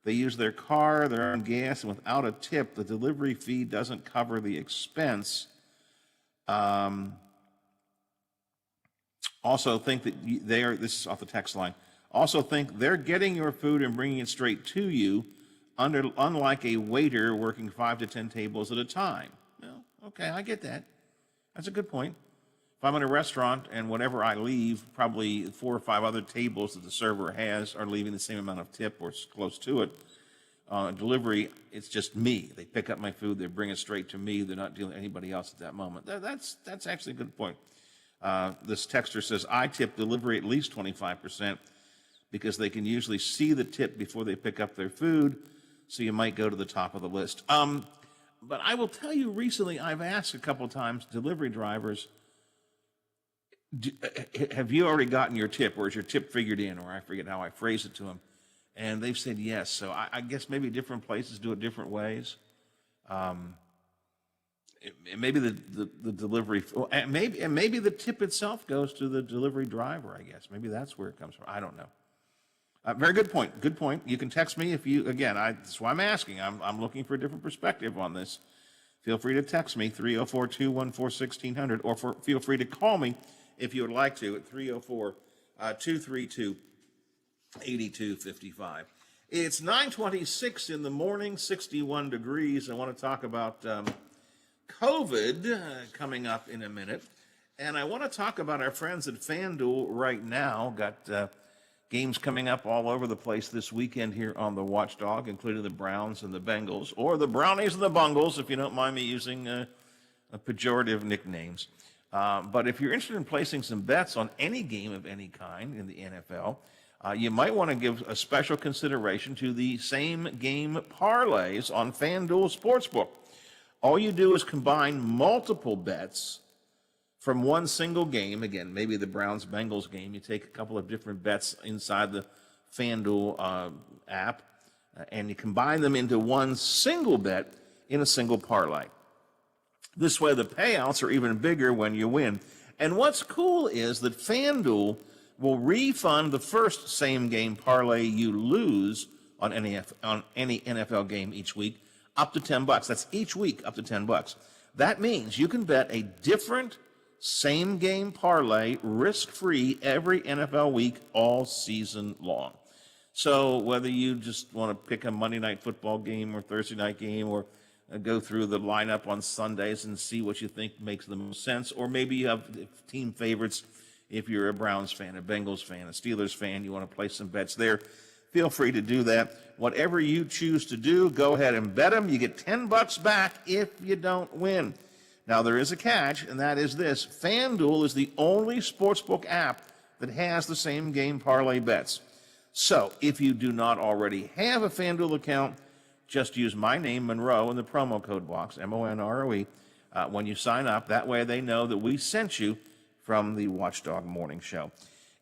They use their car, their own gas, and without a tip, the delivery fee doesn't cover the expense. Also think that they are, this is off the text line, also think they're getting your food and bringing it straight to you, unlike a waiter working 5 to 10 tables at a time. Well, okay, I get that. That's a good point. If I'm in a restaurant and whatever I leave, probably 4 or 5 other tables that the server has are leaving the same amount of tip or close to it. Delivery, it's just me. They pick up my food, they bring it straight to me. They're not dealing with anybody else at that moment. That's actually a good point. This texter says, I tip delivery at least 25% because they can usually see the tip before they pick up their food, so you might go to the top of the list. But I will tell you, recently I've asked a couple times delivery drivers, have you already gotten your tip, or is your tip figured in, or I forget how I phrase it to them, and they've said yes. So I guess maybe different places do it different ways. Maybe the delivery, and maybe the tip itself goes to the delivery driver, I guess. Maybe that's where it comes from. I don't know. Very good point. Good point. You can text me if you, again, that's why I'm asking. I'm looking for a different perspective on this. Feel free to text me, 304-214-1600, or feel free to call me if you would like to at 304-232-8255. It's 9:26 in the morning, 61 degrees. I want to talk about COVID coming up in a minute. And I want to talk about our friends at FanDuel right now. Got games coming up all over the place this weekend here on the Watchdog, including the Browns and the Bengals, or the Brownies and the Bungles, if you don't mind me using pejorative nicknames. But if you're interested in placing some bets on any game of any kind in the NFL, you might want to give a special consideration to the same game parlays on FanDuel Sportsbook. All you do is combine multiple bets from one single game. Again, maybe the Browns-Bengals game. You take a couple of different bets inside the FanDuel app, and you combine them into one single bet in a single parlay. This way, the payouts are even bigger when you win. And what's cool is that FanDuel will refund the first same-game parlay you lose on any NFL game each week up to $10. That's each week up to $10. That means you can bet a different same-game parlay risk-free every NFL week all season long. So whether you just want to pick a Monday night football game or Thursday night game, or go through the lineup on Sundays and see what you think makes the most sense, or maybe you have team favorites. If you're a Browns fan, a Bengals fan, a Steelers fan, you want to place some bets there, feel free to do that. Whatever you choose to do, go ahead and bet them. You get $10 back if you don't win. Now, there is a catch, and that is this. FanDuel is the only sportsbook app that has the same game parlay bets. So, if you do not already have a FanDuel account, just use my name, Monroe, in the promo code box, MONROE, when you sign up. That way they know that we sent you from the Watchdog Morning Show.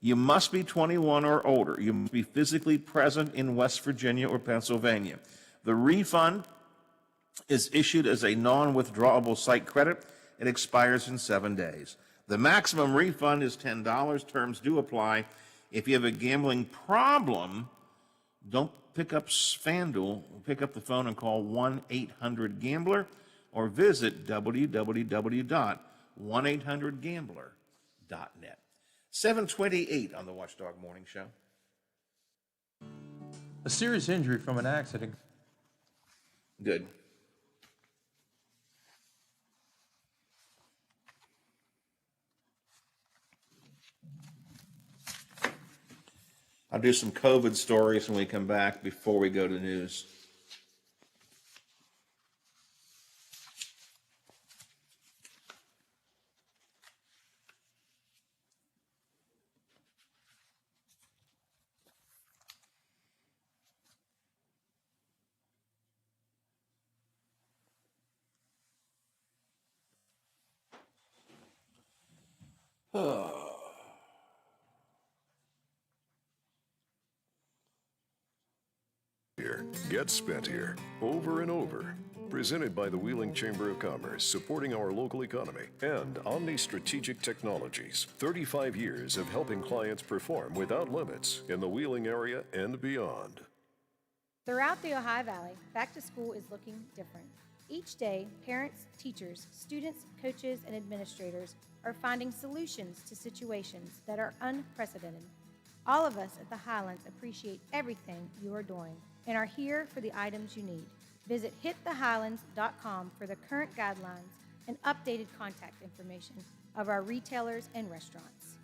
You must be 21 or older. You must be physically present in West Virginia or Pennsylvania. The refund is issued as a non-withdrawable site credit. It expires in 7 days. The maximum refund is $10. Terms do apply. If you have a gambling problem, don't pick up FanDuel. Pick up the phone and call 1-800-GAMBLER or visit www.1800gambler.net. 7:28 on the Watchdog Morning Show. A serious injury from an accident. Good. I'll do some COVID stories when we come back before we go to news. Get spent here over and over. Presented by the Wheeling Chamber of Commerce, supporting our local economy, and Omni Strategic Technologies, 35 years of helping clients perform without limits in the Wheeling area and beyond. Throughout the Ohio Valley, back to school is looking different. Each day, parents, teachers, students, coaches, and administrators are finding solutions to situations that are unprecedented. All of us at the Highlands appreciate everything you are doing and are here for the items you need. Visit hitthehighlands.com for the current guidelines and updated contact information of our retailers and restaurants.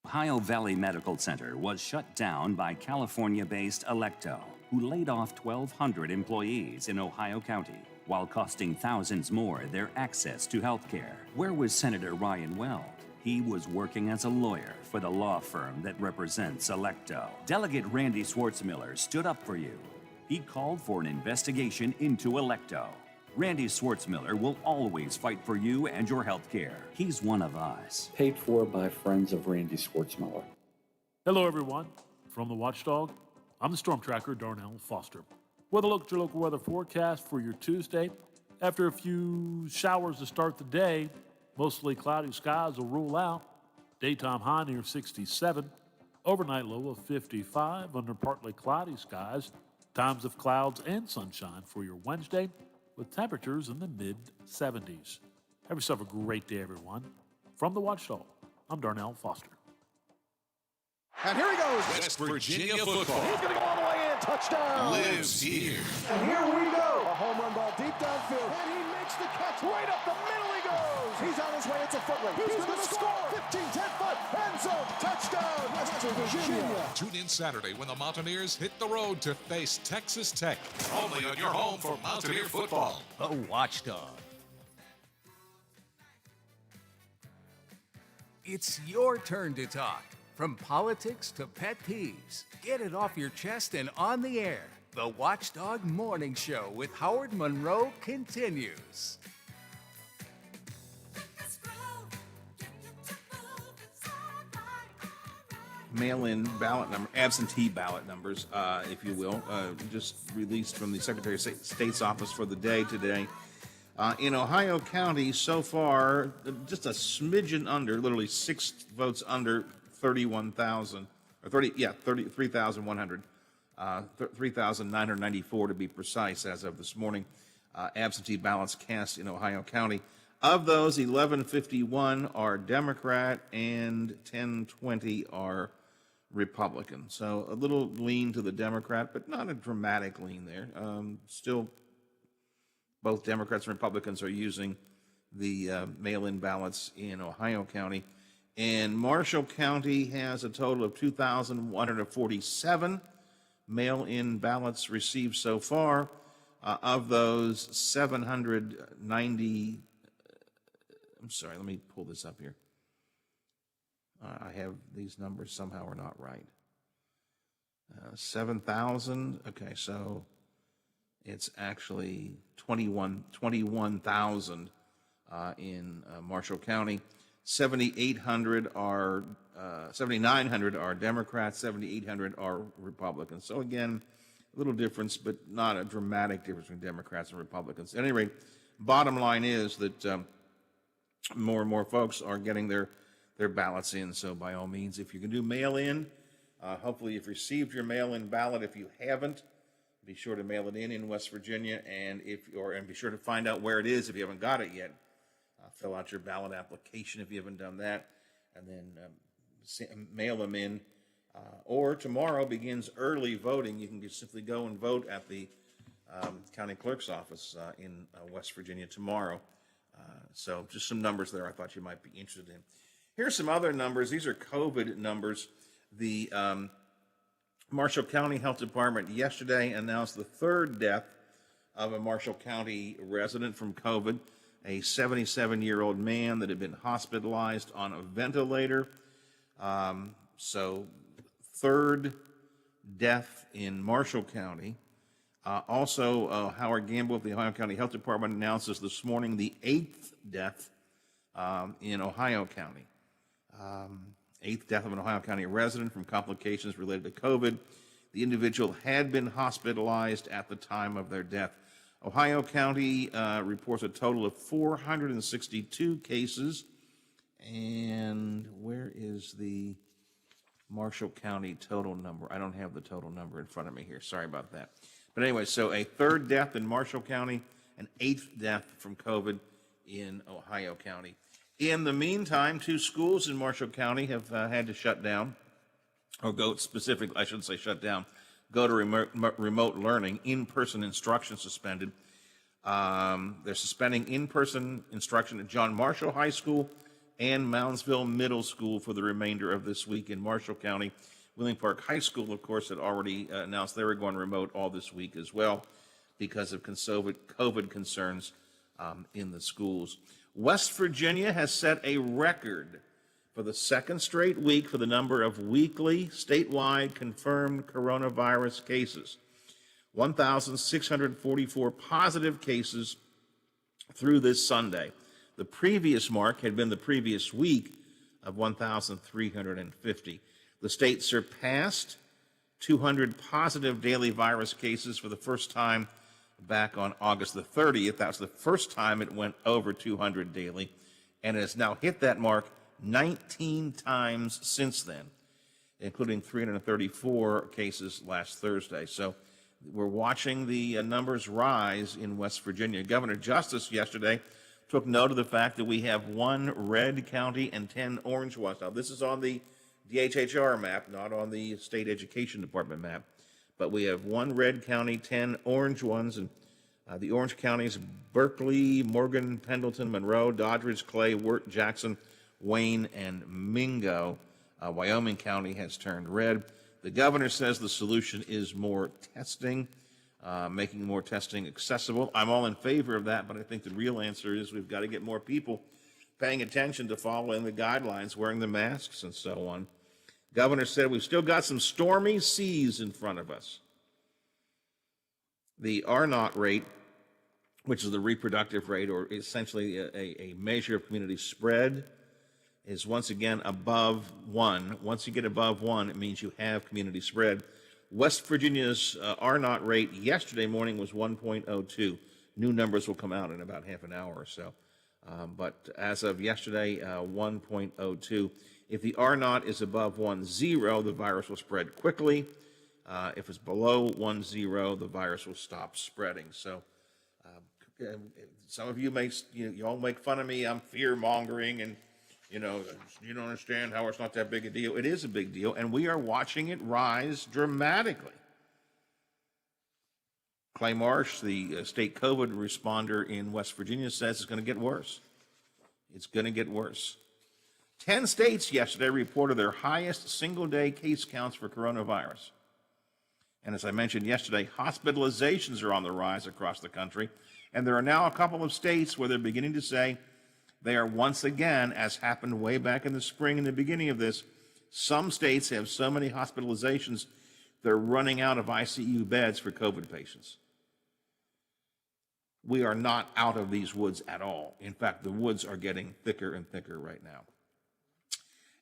Ohio Valley Medical Center was shut down by California-based Electo, who laid off 1,200 employees in Ohio County while costing thousands more their access to health care. Where was Senator Ryan Weld? He was working as a lawyer for the law firm that represents Electo. Delegate Randy Schwartzmiller stood up for you. He called for an investigation into Electo. Randy Schwartzmiller will always fight for you and your health care. He's one of us. Paid for by friends of Randy Schwartzmiller. Hello, everyone. From the Watchdog, I'm the Storm Tracker, Darnell Foster. With a look at your local weather forecast for your Tuesday. After a few showers to start the day, mostly cloudy skies will rule out. Daytime high near 67. Overnight low of 55 under partly cloudy skies. Times of clouds and sunshine for your Wednesday with temperatures in the mid-70s. Have yourself a great day, everyone. From the Watchdog, I'm Darnell Foster. And here he goes. West Virginia football. He's going to go all the way in. Touchdown. Lives here. And here we go. A home run ball deep downfield. And he makes the catch. Right up the middle he goes. He's on his way. It's a foot race. He's going to score. 15, 10-foot. End zone. Touchdown. West Virginia. Tune in Saturday when the Mountaineers hit the road to face Texas Tech. Only on your home for Mountaineer football. The Watchdog. It's your turn to talk. From politics to pet peeves, get it off your chest and on the air. The Watchdog Morning Show with Howard Monroe continues. Mail-in ballot number, absentee ballot numbers, if you will, just released from the Secretary of State's office for the day today. In Ohio County, so far, just a smidgen under, literally 6 votes under 31,000, or 33,100, 3,994 to be precise as of this morning, absentee ballots cast in Ohio County. Of those, 1,151 are Democrat and 1,020 are Republican. So a little lean to the Democrat, but not a dramatic lean there. Still, both Democrats and Republicans are using the mail-in ballots in Ohio County. And Marshall County has a total of 2,147 mail-in ballots received so far. Of those, 790, I'm sorry, let me pull this up here. I have these numbers somehow are not right. 7,000, okay, so it's actually 21,000 in Marshall County. 7,900 are Democrats, 7,800 are Republicans. So again, a little difference, but not a dramatic difference between Democrats and Republicans. At any rate, bottom line is that more and more folks are getting their ballots in. So by all means, if you can do mail-in, hopefully you've received your mail-in ballot. If you haven't, be sure to mail it in West Virginia, and be sure to find out where it is if you haven't got it yet. Fill out your ballot application if you haven't done that, and then mail them in. Or tomorrow begins early voting. You can just simply go and vote at the county clerk's office in West Virginia tomorrow. So just some numbers there I thought you might be interested in. Here's some other numbers. These are COVID numbers. The Marshall County Health Department yesterday announced the 3rd death of a Marshall County resident from COVID, a 77-year-old man that had been hospitalized on a ventilator. So 3rd death in Marshall County. Also, Howard Gamble of the Ohio County Health Department announces this morning the 8th death in Ohio County. 8th death of an Ohio County resident from complications related to COVID. The individual had been hospitalized at the time of their death. Ohio County reports a total of 462 cases. And where is the Marshall County total number? I don't have the total number in front of me here. Sorry about that. But anyway, so a third death in Marshall County, an eighth death from COVID in Ohio County. In the meantime, 2 schools in Marshall County have had to shut down, or go specific, I shouldn't say shut down, go to remote learning, in-person instruction suspended. They're suspending in-person instruction at John Marshall High School and Moundsville Middle School for the remainder of this week in Marshall County. Wheeling Park High School, of course, had already announced they were going remote all this week as well because of COVID concerns in the schools. West Virginia has set a record for the second straight week for the number of weekly statewide confirmed coronavirus cases. 1,644 positive cases through this Sunday. The previous mark had been the previous week of 1,350. The state surpassed 200 positive daily virus cases for the first time back on August the 30th. That was the first time it went over 200 daily, and it has now hit that mark 19 times since then, including 334 cases last Thursday. So we're watching the numbers rise in West Virginia. Governor Justice yesterday took note of the fact that we have 1 red county and 10 orange ones. Now, this is on the DHHR map, not on the State Education Department map. But we have 1 red county, 10 orange ones, and the orange counties: Berkeley, Morgan, Pendleton, Monroe, Doddridge, Clay, Wirt, Jackson, Wayne, and Mingo. Wyoming County has turned red. The governor says the solution is more testing, making more testing accessible. I'm all in favor of that, but I think the real answer is we've got to get more people paying attention to following the guidelines, wearing the masks, and so on. Governor said we've still got some stormy seas in front of us. The R0 rate, which is the reproductive rate, or essentially a measure of community spread, is once again above 1. Once you get above 1, it means you have community spread. West Virginia's R0 rate yesterday morning was 1.02. New numbers will come out in about half an hour or so. But as of yesterday, 1.02. If the R0 is above 10, the virus will spread quickly. If it's below 10, the virus will stop spreading. So some of you you all make fun of me. I'm fear-mongering, and you don't understand how it's not that big a deal. It is a big deal, and we are watching it rise dramatically. Clay Marsh, the state COVID responder in West Virginia, says it's going to get worse. It's going to get worse. 10 states yesterday reported their highest single-day case counts for coronavirus. And as I mentioned yesterday, hospitalizations are on the rise across the country, and there are now a couple of states where they're beginning to say they are once again, as happened way back in the spring in the beginning of this, some states have so many hospitalizations they're running out of ICU beds for COVID patients. We are not out of these woods at all. In fact, the woods are getting thicker and thicker right now.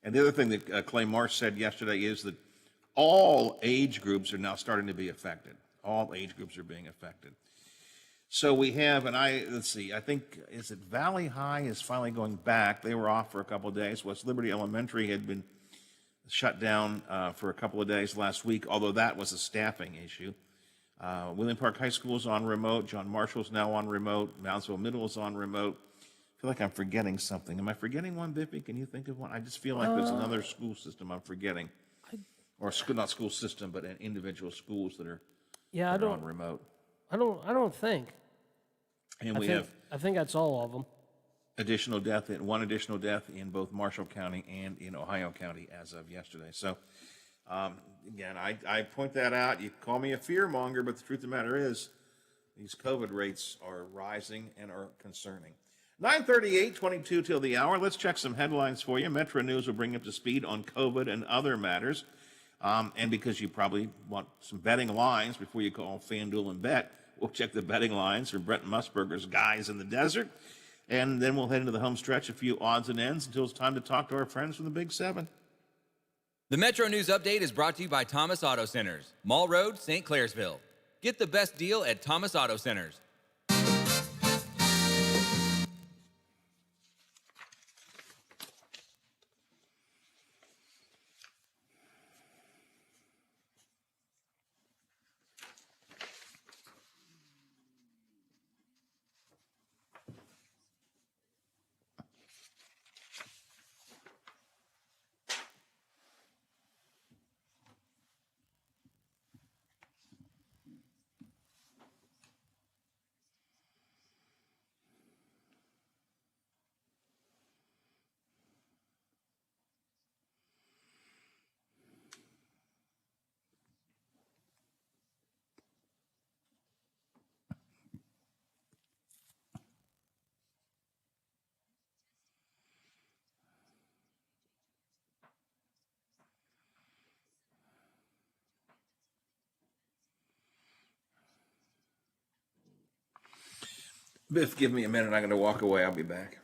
And the other thing that Clay Marsh said yesterday is that all age groups are now starting to be affected. All age groups are being affected. So we have, and let's see, I think, is it Valley High is finally going back. They were off for a couple of days. West Liberty Elementary had been shut down for a couple of days last week, although that was a staffing issue. Wheeling Park High School is on remote. John Marshall's now on remote. Moundsville Middle is on remote. I feel like I'm forgetting something. Am I forgetting one, Bippy? Can you think of one? I just feel like there's another school system I'm forgetting. Or not school system, but individual schools that are on remote. I don't think. And I think that's all of them. One additional death in both Marshall County and in Ohio County as of yesterday. So, again, I point that out. You call me a fearmonger, but the truth of the matter is these COVID rates are rising and are concerning. 9:38, 22 till the hour. Let's check some headlines for you. Metro News will bring you up to speed on COVID and other matters. And because you probably want some betting lines before you call FanDuel and bet, we'll check the betting lines for Brent Musburger's Guys in the Desert. And then we'll head into the home stretch, a few odds and ends until it's time to talk to our friends from the Big Seven. The Metro News Update is brought to you by Thomas Auto Centers, Mall Road, St. Clairsville. Get the best deal at Thomas Auto Centers. Biff, give me a minute. I'm going to walk away. I'll be back.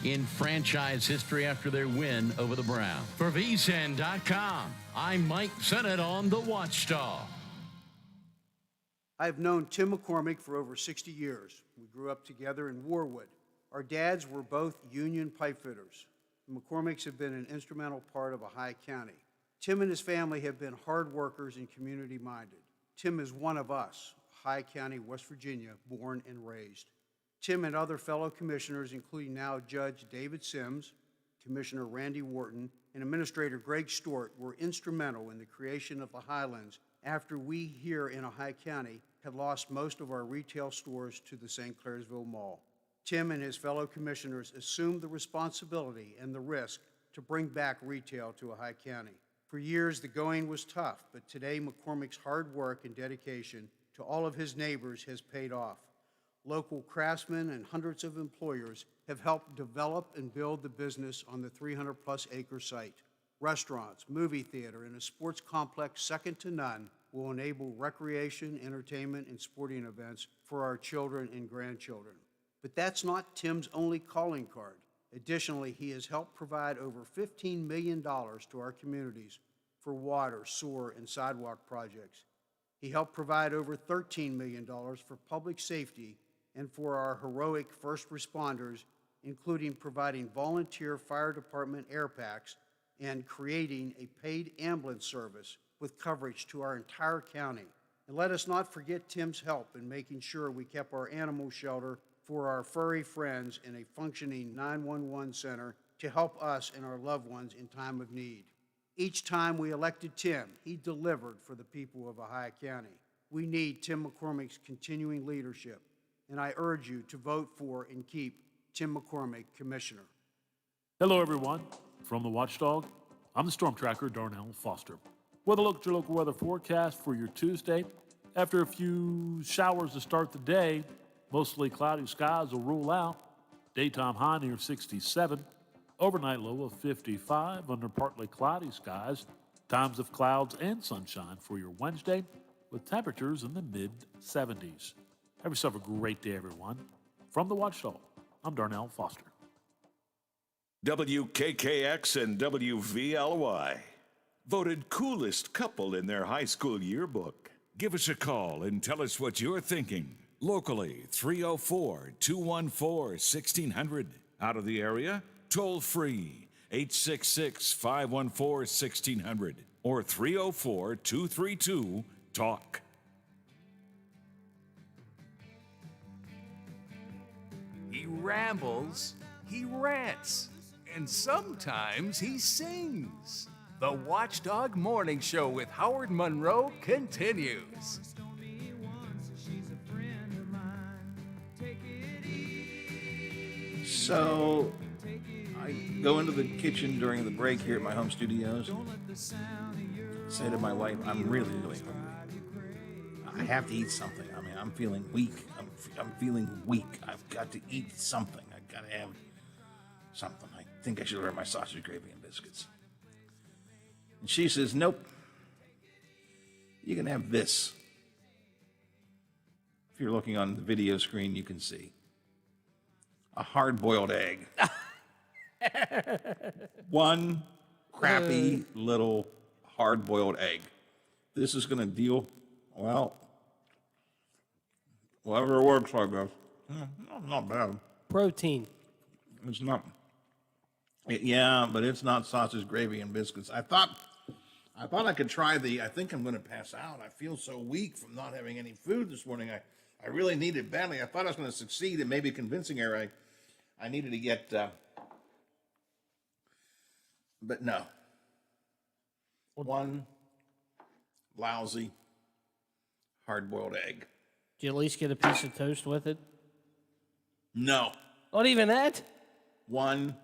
in franchise history after their win over the Browns. For vsin.com, I'm Mike Sennett on The Watchdog. I've known Tim McCormick for over 60 years. We grew up together in Warwood. Our dads were both union pipe fitters. The McCormicks have been an instrumental part of Ohio County. Tim and his family have been hard workers and community-minded. Tim is one of us, Ohio County, West Virginia, born and raised. Tim and other fellow commissioners, including now Judge David Sims, Commissioner Randy Wharton, and Administrator Greg Stewart, were instrumental in the creation of the Highlands after we here in Ohio County had lost most of our retail stores to the St. Clairsville Mall. Tim and his fellow commissioners assumed the responsibility and the risk to bring back retail to Ohio County. For years, the going was tough, but today McCormick's hard work and dedication to all of his neighbors has paid off. Local craftsmen and hundreds of employers have helped develop and build the business on the 300-plus acre site. Restaurants, movie theater, and a sports complex second to none will enable recreation, entertainment, and sporting events for our children and grandchildren. But that's not Tim's only calling card. Additionally, he has helped provide over $15 million to our communities for water, sewer, and sidewalk projects. He helped provide over $13 million for public safety and for our heroic first responders, including providing volunteer fire department air packs and creating a paid ambulance service with coverage to our entire county. And let us not forget Tim's help in making sure we kept our animal shelter for our furry friends in a functioning 911 center to help us and our loved ones in time of need. Each time we elected Tim, he delivered for the people of Ohio County. We need Tim McCormick's continuing leadership, and I urge you to vote for and keep Tim McCormick Commissioner. Hello, everyone. From the Watchdog, I'm the Storm Tracker, Darnell Foster. With a look at your local weather forecast for your Tuesday. After a few showers to start the day, mostly cloudy skies will rule out. Daytime high near 67. Overnight low of 55 under partly cloudy skies. Times of clouds and sunshine for your Wednesday with temperatures in the mid-70s. Have yourself a great day, everyone. From the Watchdog, I'm Darnell Foster. WKKX and WVLY voted coolest couple in their high school yearbook. Give us a call and tell us what you're thinking. Locally, 304-214-1600. Out of the area, toll free, 866-514-1600 or 304-232-TALK. He rambles, he rants, and sometimes he sings. The Watchdog Morning Show with Howard Monroe continues. So I go into the kitchen during the break here at my home studios and say to my wife, I'm really, really hungry. I have to eat something. I mean, I'm feeling weak. I'm feeling weak. I've got to eat something. I've got to have something. I think I should order my sausage gravy and biscuits. And she says, nope. You can have this. If you're looking on the video screen, you can see a hard-boiled egg. One crappy little hard-boiled egg. This is going to deal, well, whatever works, I guess. Not bad. Protein. It's not. Yeah, but it's not sausage gravy and biscuits. I thought I could try I think I'm going to pass out. I feel so weak from not having any food this morning. I really need it badly. I thought I was going to succeed in maybe convincing her I needed to get, but no. One lousy hard-boiled egg. Did you at least get a piece of toast with it? No. Not even that? One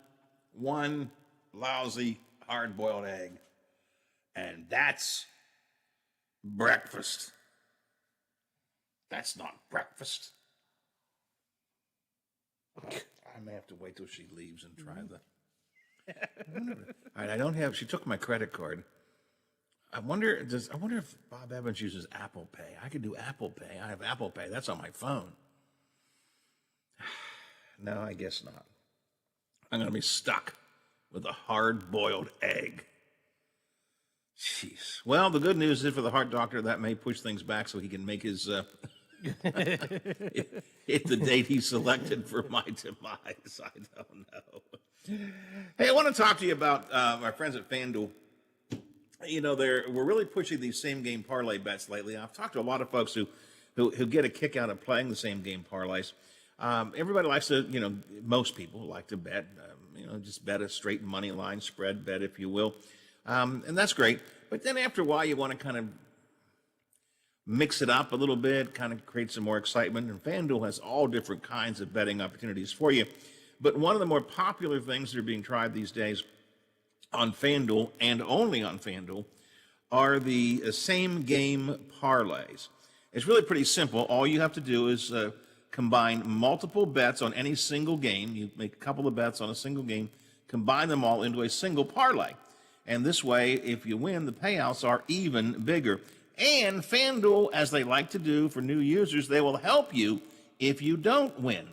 lousy hard-boiled egg. And that's breakfast. That's not breakfast. I may have to wait till she leaves and try the. All right, I don't have. She took my credit card. I wonder if Bob Evans uses Apple Pay. I could do Apple Pay. I have Apple Pay. That's on my phone. No, I guess not. I'm going to be stuck with a hard-boiled egg. Jeez. Well, the good news is for the heart doctor, that may push things back so he can make his hit the date he selected for my demise. I don't know. Hey, I want to talk to you about my friends at FanDuel. You know, we're really pushing these same-game parlay bets lately. I've talked to a lot of folks who get a kick out of playing the same-game parlays. Everybody likes to, most people like to bet, just bet a straight money line spread bet, if you will. And that's great. But then after a while, you want to kind of mix it up a little bit, kind of create some more excitement. And FanDuel has all different kinds of betting opportunities for you. But one of the more popular things that are being tried these days on FanDuel and only on FanDuel are the same-game parlays. It's really pretty simple. All you have to do is combine multiple bets on any single game. You make a couple of bets on a single game, combine them all into a single parlay. And this way, if you win, the payouts are even bigger. And FanDuel, as they like to do for new users, they will help you if you don't win.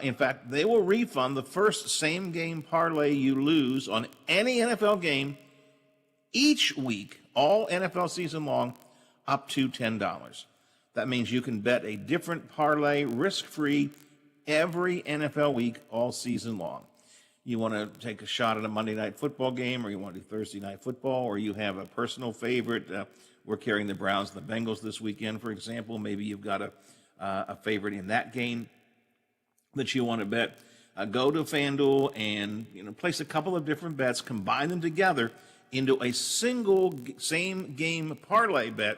In fact, they will refund the first same-game parlay you lose on any NFL game each week, all NFL season long, up to $10. That means you can bet a different parlay risk-free every NFL week all season long. You want to take a shot at a Monday Night Football game, or you want to do Thursday Night Football, or you have a personal favorite. We're carrying the Browns and the Bengals this weekend, for example. Maybe you've got a favorite in that game that you want to bet. Go to FanDuel and place a couple of different bets, combine them together into a single same-game parlay bet,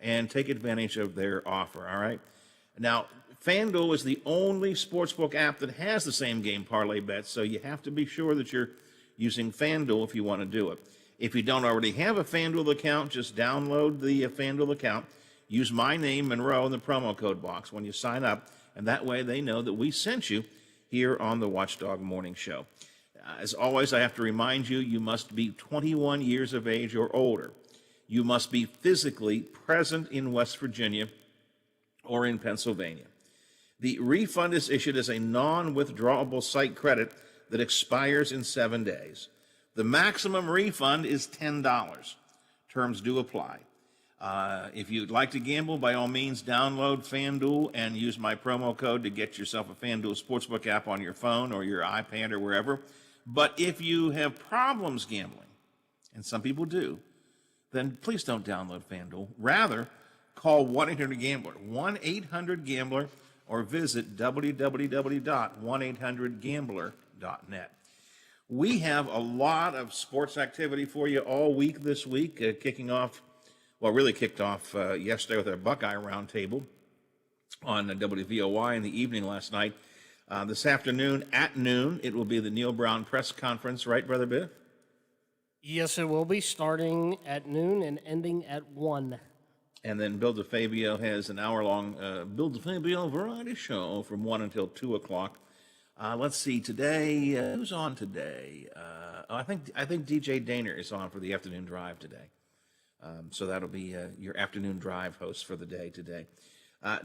and take advantage of their offer, all right? Now, FanDuel is the only sportsbook app that has the same-game parlay bets, so you have to be sure that you're using FanDuel if you want to do it. If you don't already have a FanDuel account, just download the FanDuel account, use my name, Monroe, in the promo code box when you sign up, and that way they know that we sent you here on the Watchdog Morning Show. As always, I have to remind you, you must be 21 years of age or older. You must be physically present in West Virginia or in Pennsylvania. The refund is issued as a non-withdrawable site credit that expires in 7 days. The maximum refund is $10. Terms do apply. If you'd like to gamble, by all means, download FanDuel and use my promo code to get yourself a FanDuel Sportsbook app on your phone or your iPad or wherever. But if you have problems gambling, and some people do, then please don't download FanDuel. Rather, call 1-800-GAMBLER, 1-800-GAMBLER, or visit www.1800gambler.net. We have a lot of sports activity for you all week this week, kicked off yesterday with our Buckeye Roundtable on WVOY in the evening last night. This afternoon at noon, it will be the Neil Brown press conference, right, Brother Biff? Yes, it will be starting at noon and ending at 1. And then Bill DeFabio has an hour-long Bill DeFabio variety show from 1 until 2 o'clock. Let's see, today, who's on today? I think DJ Daner is on for the afternoon drive today. So that'll be your afternoon drive host for the day today.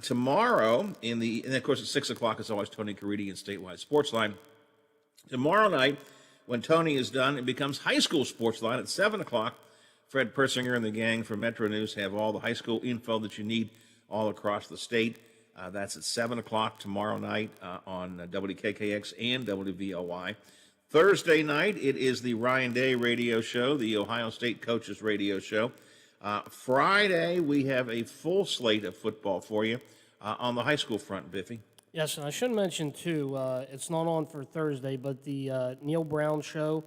Tomorrow, and of course at 6 o'clock is always Tony Caridi and Statewide Sportsline. Tomorrow night, when Tony is done, it becomes High School Sportsline at 7 o'clock. Fred Persinger and the gang from Metro News have all the high school info that you need all across the state. That's at 7 o'clock tomorrow night on WKKX and WVOY. Thursday night, it is the Ryan Day radio show, the Ohio State Coaches radio show. Friday, we have a full slate of football for you on the high school front, Biffy. Yes, and I should mention, too, it's not on for Thursday, but the Neil Brown show,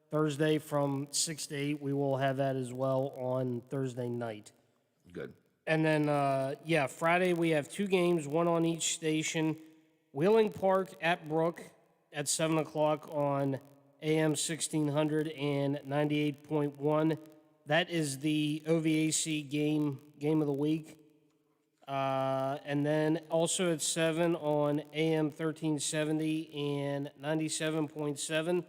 Thursday from 6 to 8, we will have that as well on Thursday night. Good. And then, Friday we have 2 games, one on each station. Wheeling Park at Brook at 7 o'clock on AM 1600 and 98.1. That is the OVAC game of the week. And then also at 7 on AM 1370 and 97.7.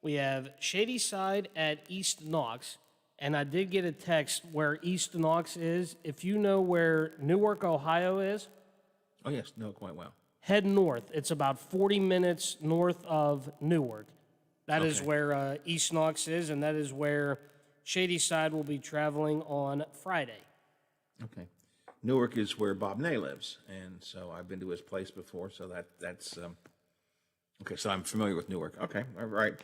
We have Shady Side at East Knox. And I did get a text where East Knox is. If you know where Newark, Ohio is. Oh, yes, know quite well. Head north. It's about 40 minutes north of Newark. That is where East Knox is, and that is where Shady Side will be traveling on Friday. Okay. Newark is where Bob Ney lives, and so I've been to his place before, so that's okay, so I'm familiar with Newark. Okay, all right.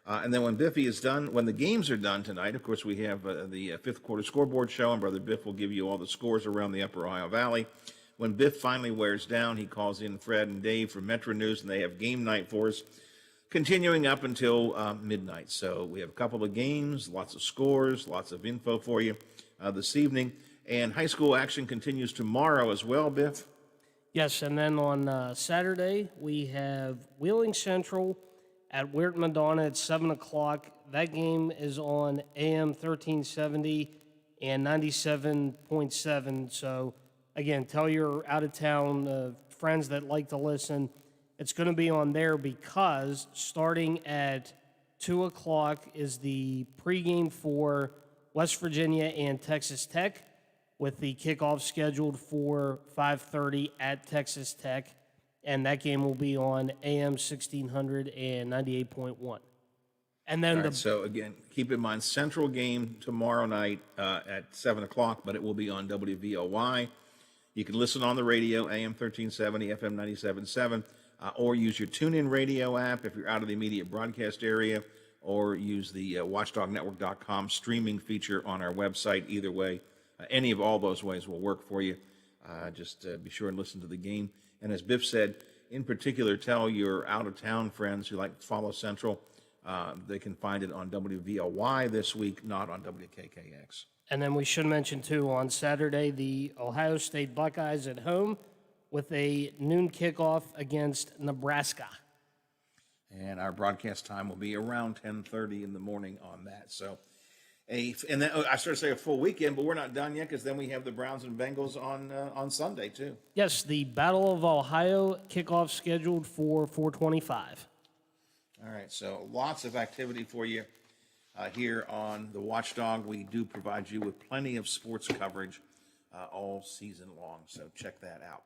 And then when Biffy is done, when the games are done tonight, of course, we have the fifth quarter scoreboard show, and Brother Biff will give you all the scores around the Upper Ohio Valley. When Biff finally wears down, he calls in Fred and Dave from Metro News, and they have game night for us, continuing up until midnight. So we have a couple of games, lots of scores, lots of info for you this evening. And high school action continues tomorrow as well, Biff? Yes, and then on Saturday, we have Wheeling Central at Weird Madonna at 7 o'clock. That game is on AM 1370 and 97.7. So, again, tell your out-of-town friends that like to listen. It's going to be on there because starting at 2 o'clock is the pregame for West Virginia and Texas Tech, with the kickoff scheduled for 5:30 at Texas Tech. And that game will be on AM 1600 and 98.1. And then so again, keep in mind, Central game tomorrow night at 7 o'clock, but it will be on WVOY. You can listen on the radio, AM 1370, FM 97.7, or use your TuneIn radio app if you're out of the immediate broadcast area, or use the watchdognetwork.com streaming feature on our website. Either way, any of all those ways will work for you. Just be sure and listen to the game. And as Biff said, in particular, tell your out-of-town friends who like to follow Central, they can find it on WVOY this week, not on WKKX. And then we should mention, too, on Saturday, the Ohio State Buckeyes at home with a noon kickoff against Nebraska. And our broadcast time will be around 10:30 in the morning on that. So, and then I started to say a full weekend, but we're not done yet because then we have the Browns and Bengals on Sunday, too. Yes, the Battle of Ohio kickoff scheduled for 4:25. All right, so lots of activity for you here on the Watchdog. We do provide you with plenty of sports coverage all season long, so check that out.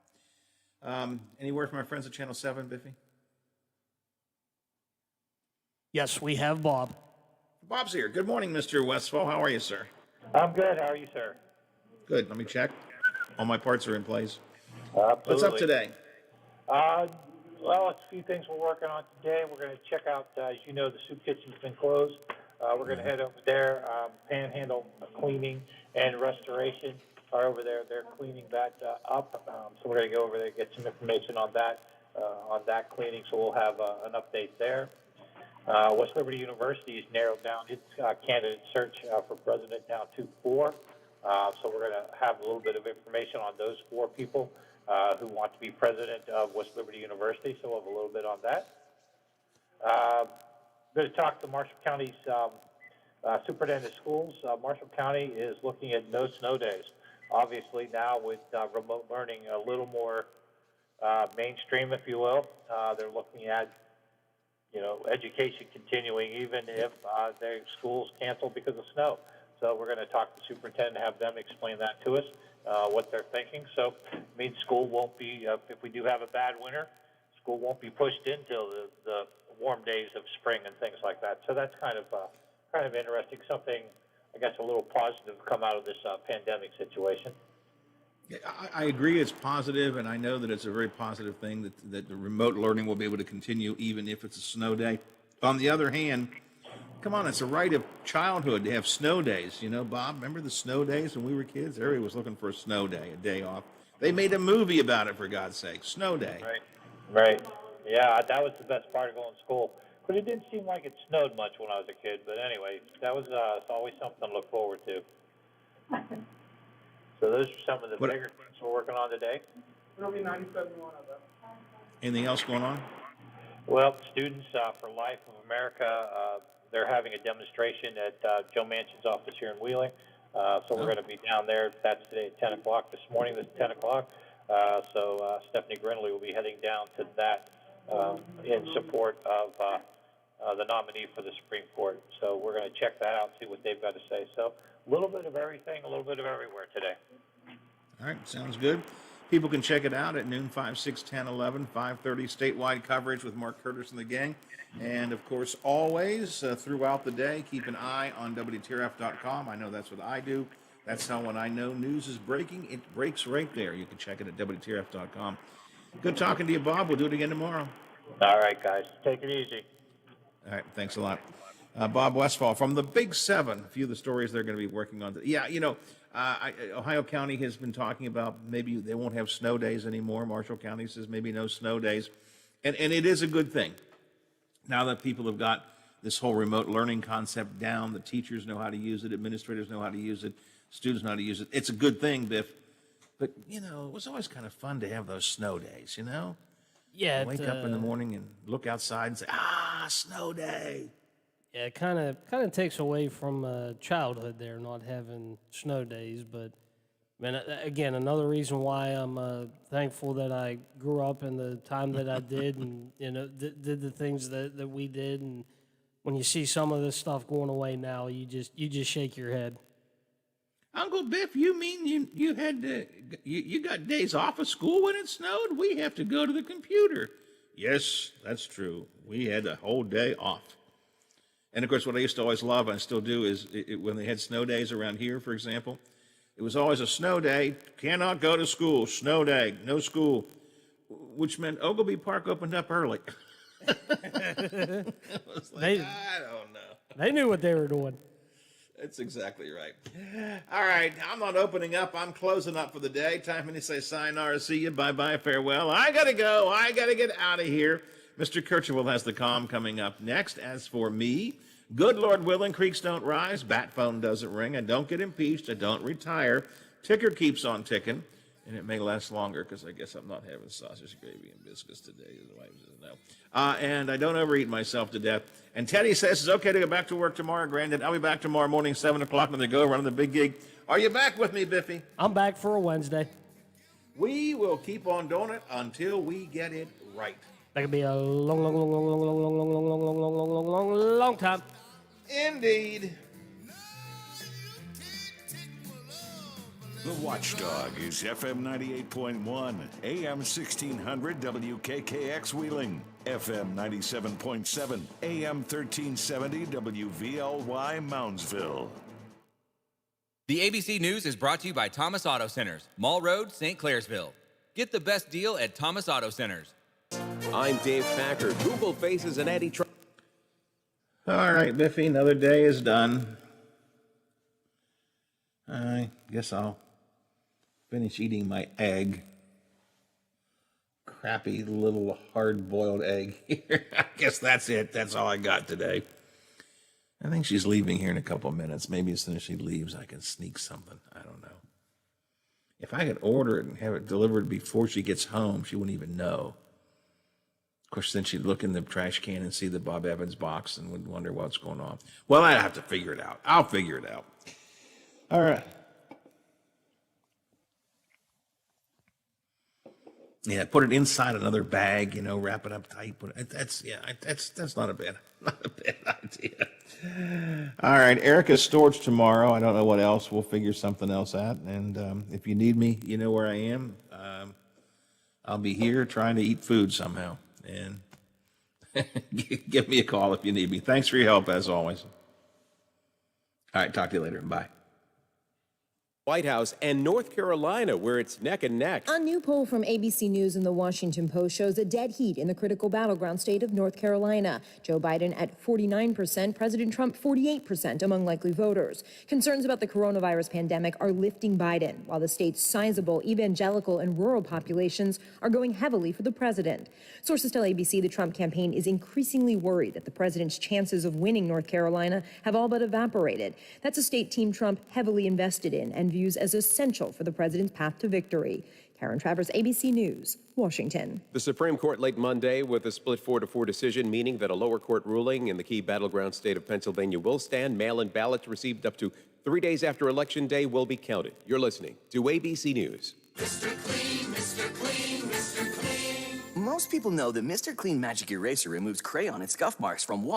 Any word from my friends at Channel 7, Biffy? Yes, we have Bob. Bob's here. Good morning, Mr. Westfall. How are you, sir? I'm good. How are you, sir? Good. Let me check. All my parts are in place. Absolutely. What's up today? Well, it's a few things we're working on today. We're going to check out, as you know, the soup kitchen's been closed. We're going to head over there. Panhandle cleaning and restoration are over there. They're cleaning that up. So we're going to go over there and get some information on that cleaning. So we'll have an update there. West Liberty University has narrowed down its candidate search for president down to 4. So we're going to have a little bit of information on those 4 people. who want to be president of West Liberty University, so we'll have a little bit on that. I'm going to talk to Marshall County's superintendent of schools. Marshall County is looking at no snow days. Obviously, now with remote learning a little more mainstream, if you will, they're looking at education continuing even if their schools canceled because of snow. So we're going to talk to the superintendent and have them explain that to us, what they're thinking. So it means school won't be, if we do have a bad winter, school won't be pushed into the warm days of spring and things like that. So that's kind of interesting, something, I guess, a little positive come out of this pandemic situation. Yeah, I agree it's positive, and I know that it's a very positive thing that the remote learning will be able to continue even if it's a snow day. On the other hand, come on, it's a right of childhood to have snow days. You know, Bob, remember the snow days when we were kids? Everybody was looking for a snow day, a day off. They made a movie about it, for God's sake, snow day. Right. Yeah, that was the best part of going to school. But it didn't seem like it snowed much when I was a kid. But anyway, that was always something to look forward to. So those are some of the bigger things we're working on today. It'll be 97.1 of them. Anything else going on? Well, Students for Life of America, they're having a demonstration at Joe Manchin's office here in Wheeling. So we're going to be down there. That's today at 10 o'clock. This morning, this 10 o'clock. So Stephanie Grinley will be heading down to that in support of the nominee for the Supreme Court. So we're going to check that out, see what they've got to say. So a little bit of everything, a little bit of everywhere today. All right, sounds good. People can check it out at noon, 5, 6, 10, 11, 5:30, statewide coverage with Mark Curtis and the gang. And, of course, always throughout the day, keep an eye on WTRF.com. I know that's what I do. That's how when I know news is breaking, it breaks right there. You can check it at WTRF.com. Good talking to you, Bob. We'll do it again tomorrow. All right, guys. Take it easy. All right, thanks a lot. Bob Westfall from the Big Seven, a few of the stories they're going to be working on. Yeah, Ohio County has been talking about maybe they won't have snow days anymore. Marshall County says maybe no snow days. And it is a good thing. Now that people have got this whole remote learning concept down, the teachers know how to use it, administrators know how to use it, students know how to use it. It's a good thing, Biff. But, it was always kind of fun to have those snow days, Yeah. Wake up in the morning and look outside and say, snow day. Yeah, it kind of takes away from childhood there, not having snow days. But man, again, another reason why I'm thankful that I grew up in the time that I did, and did the things that we did. And when you see some of this stuff going away now, you just shake your head. Uncle Biff, you mean you had you got days off of school when it snowed? We have to go to the computer. Yes, that's true. We had a whole day off. And, of course, what I used to always love, and I still do, is when they had snow days around here, for example, it was always a snow day, cannot go to school, snow day, no school, which meant Ogilvy Park opened up early. I was like, I don't know. They knew what they were doing. That's exactly right. All right, I'm not opening up. I'm closing up for the day. Time for me to say sayonara, see you, bye-bye, farewell. I got to go. I got to get out of here. Mr. Kirchhoff has the calm coming up next. As for me, good Lord willing, creeks don't rise, bat phone doesn't ring, I don't get impeached, I don't retire, ticker keeps on ticking, and it may last longer because I guess I'm not having sausage, gravy, and biscuits today, as the wife doesn't know. And I don't overeat myself to death. And Teddy says it's okay to go back to work tomorrow, Granddad. I'll be back tomorrow morning, 7 o'clock when they go running the big gig. Are you back with me, Biffy? I'm back for a Wednesday. We will keep on doing it until we get it right. That could be a long time. Indeed. The Watchdog is FM 98.1, AM 1600 WKKX Wheeling, FM 97.7, AM 1370 WVLY Moundsville. The ABC News is brought to you by Thomas Auto Centers, Mall Road, St. Clairsville. Get the best deal at Thomas Auto Centers. I'm Dave Packer. Google faces an antitrust. All right, Biffy, another day is done. I guess I'll finish eating my egg. Crappy little hard-boiled egg here. I guess that's it. That's all I got today. I think she's leaving here in a couple of minutes. Maybe as soon as she leaves, I can sneak something. I don't know. If I could order it and have it delivered before she gets home, she wouldn't even know. Of course, then she'd look in the trash can and see the Bob Evans box and would wonder what's going on. Well, I have to figure it out. I'll figure it out. All right. Yeah, put it inside another bag, wrap it up tight. That's not a bad idea. All right, Erica's storage tomorrow. I don't know what else. We'll figure something else out. And if you need me, you know where I am. I'll be here trying to eat food somehow. And give me a call if you need me. Thanks for your help, as always. All right, talk to you later. Bye. White House and North Carolina, where it's neck and neck. A new poll from ABC News and the Washington Post shows a dead heat in the critical battleground state of North Carolina. Joe Biden at 49%, President Trump 48% among likely voters. Concerns about the coronavirus pandemic are lifting Biden, while the state's sizable evangelical and rural populations are going heavily for the president. Sources tell ABC the Trump campaign is increasingly worried that the president's chances of winning North Carolina have all but evaporated. That's a state Team Trump heavily invested in and views as essential for the president's path to victory. Karen Travers, ABC News, Washington. The Supreme Court late Monday with a split 4-4 decision, meaning that a lower court ruling in the key battleground state of Pennsylvania will stand. Mail-in ballots received up to 3 days after Election Day will be counted. You're listening to ABC News. Mr. Clean, Mr. Clean, Mr. Clean. Most people know that Mr. Clean Magic Eraser removes crayon and scuff marks from walls.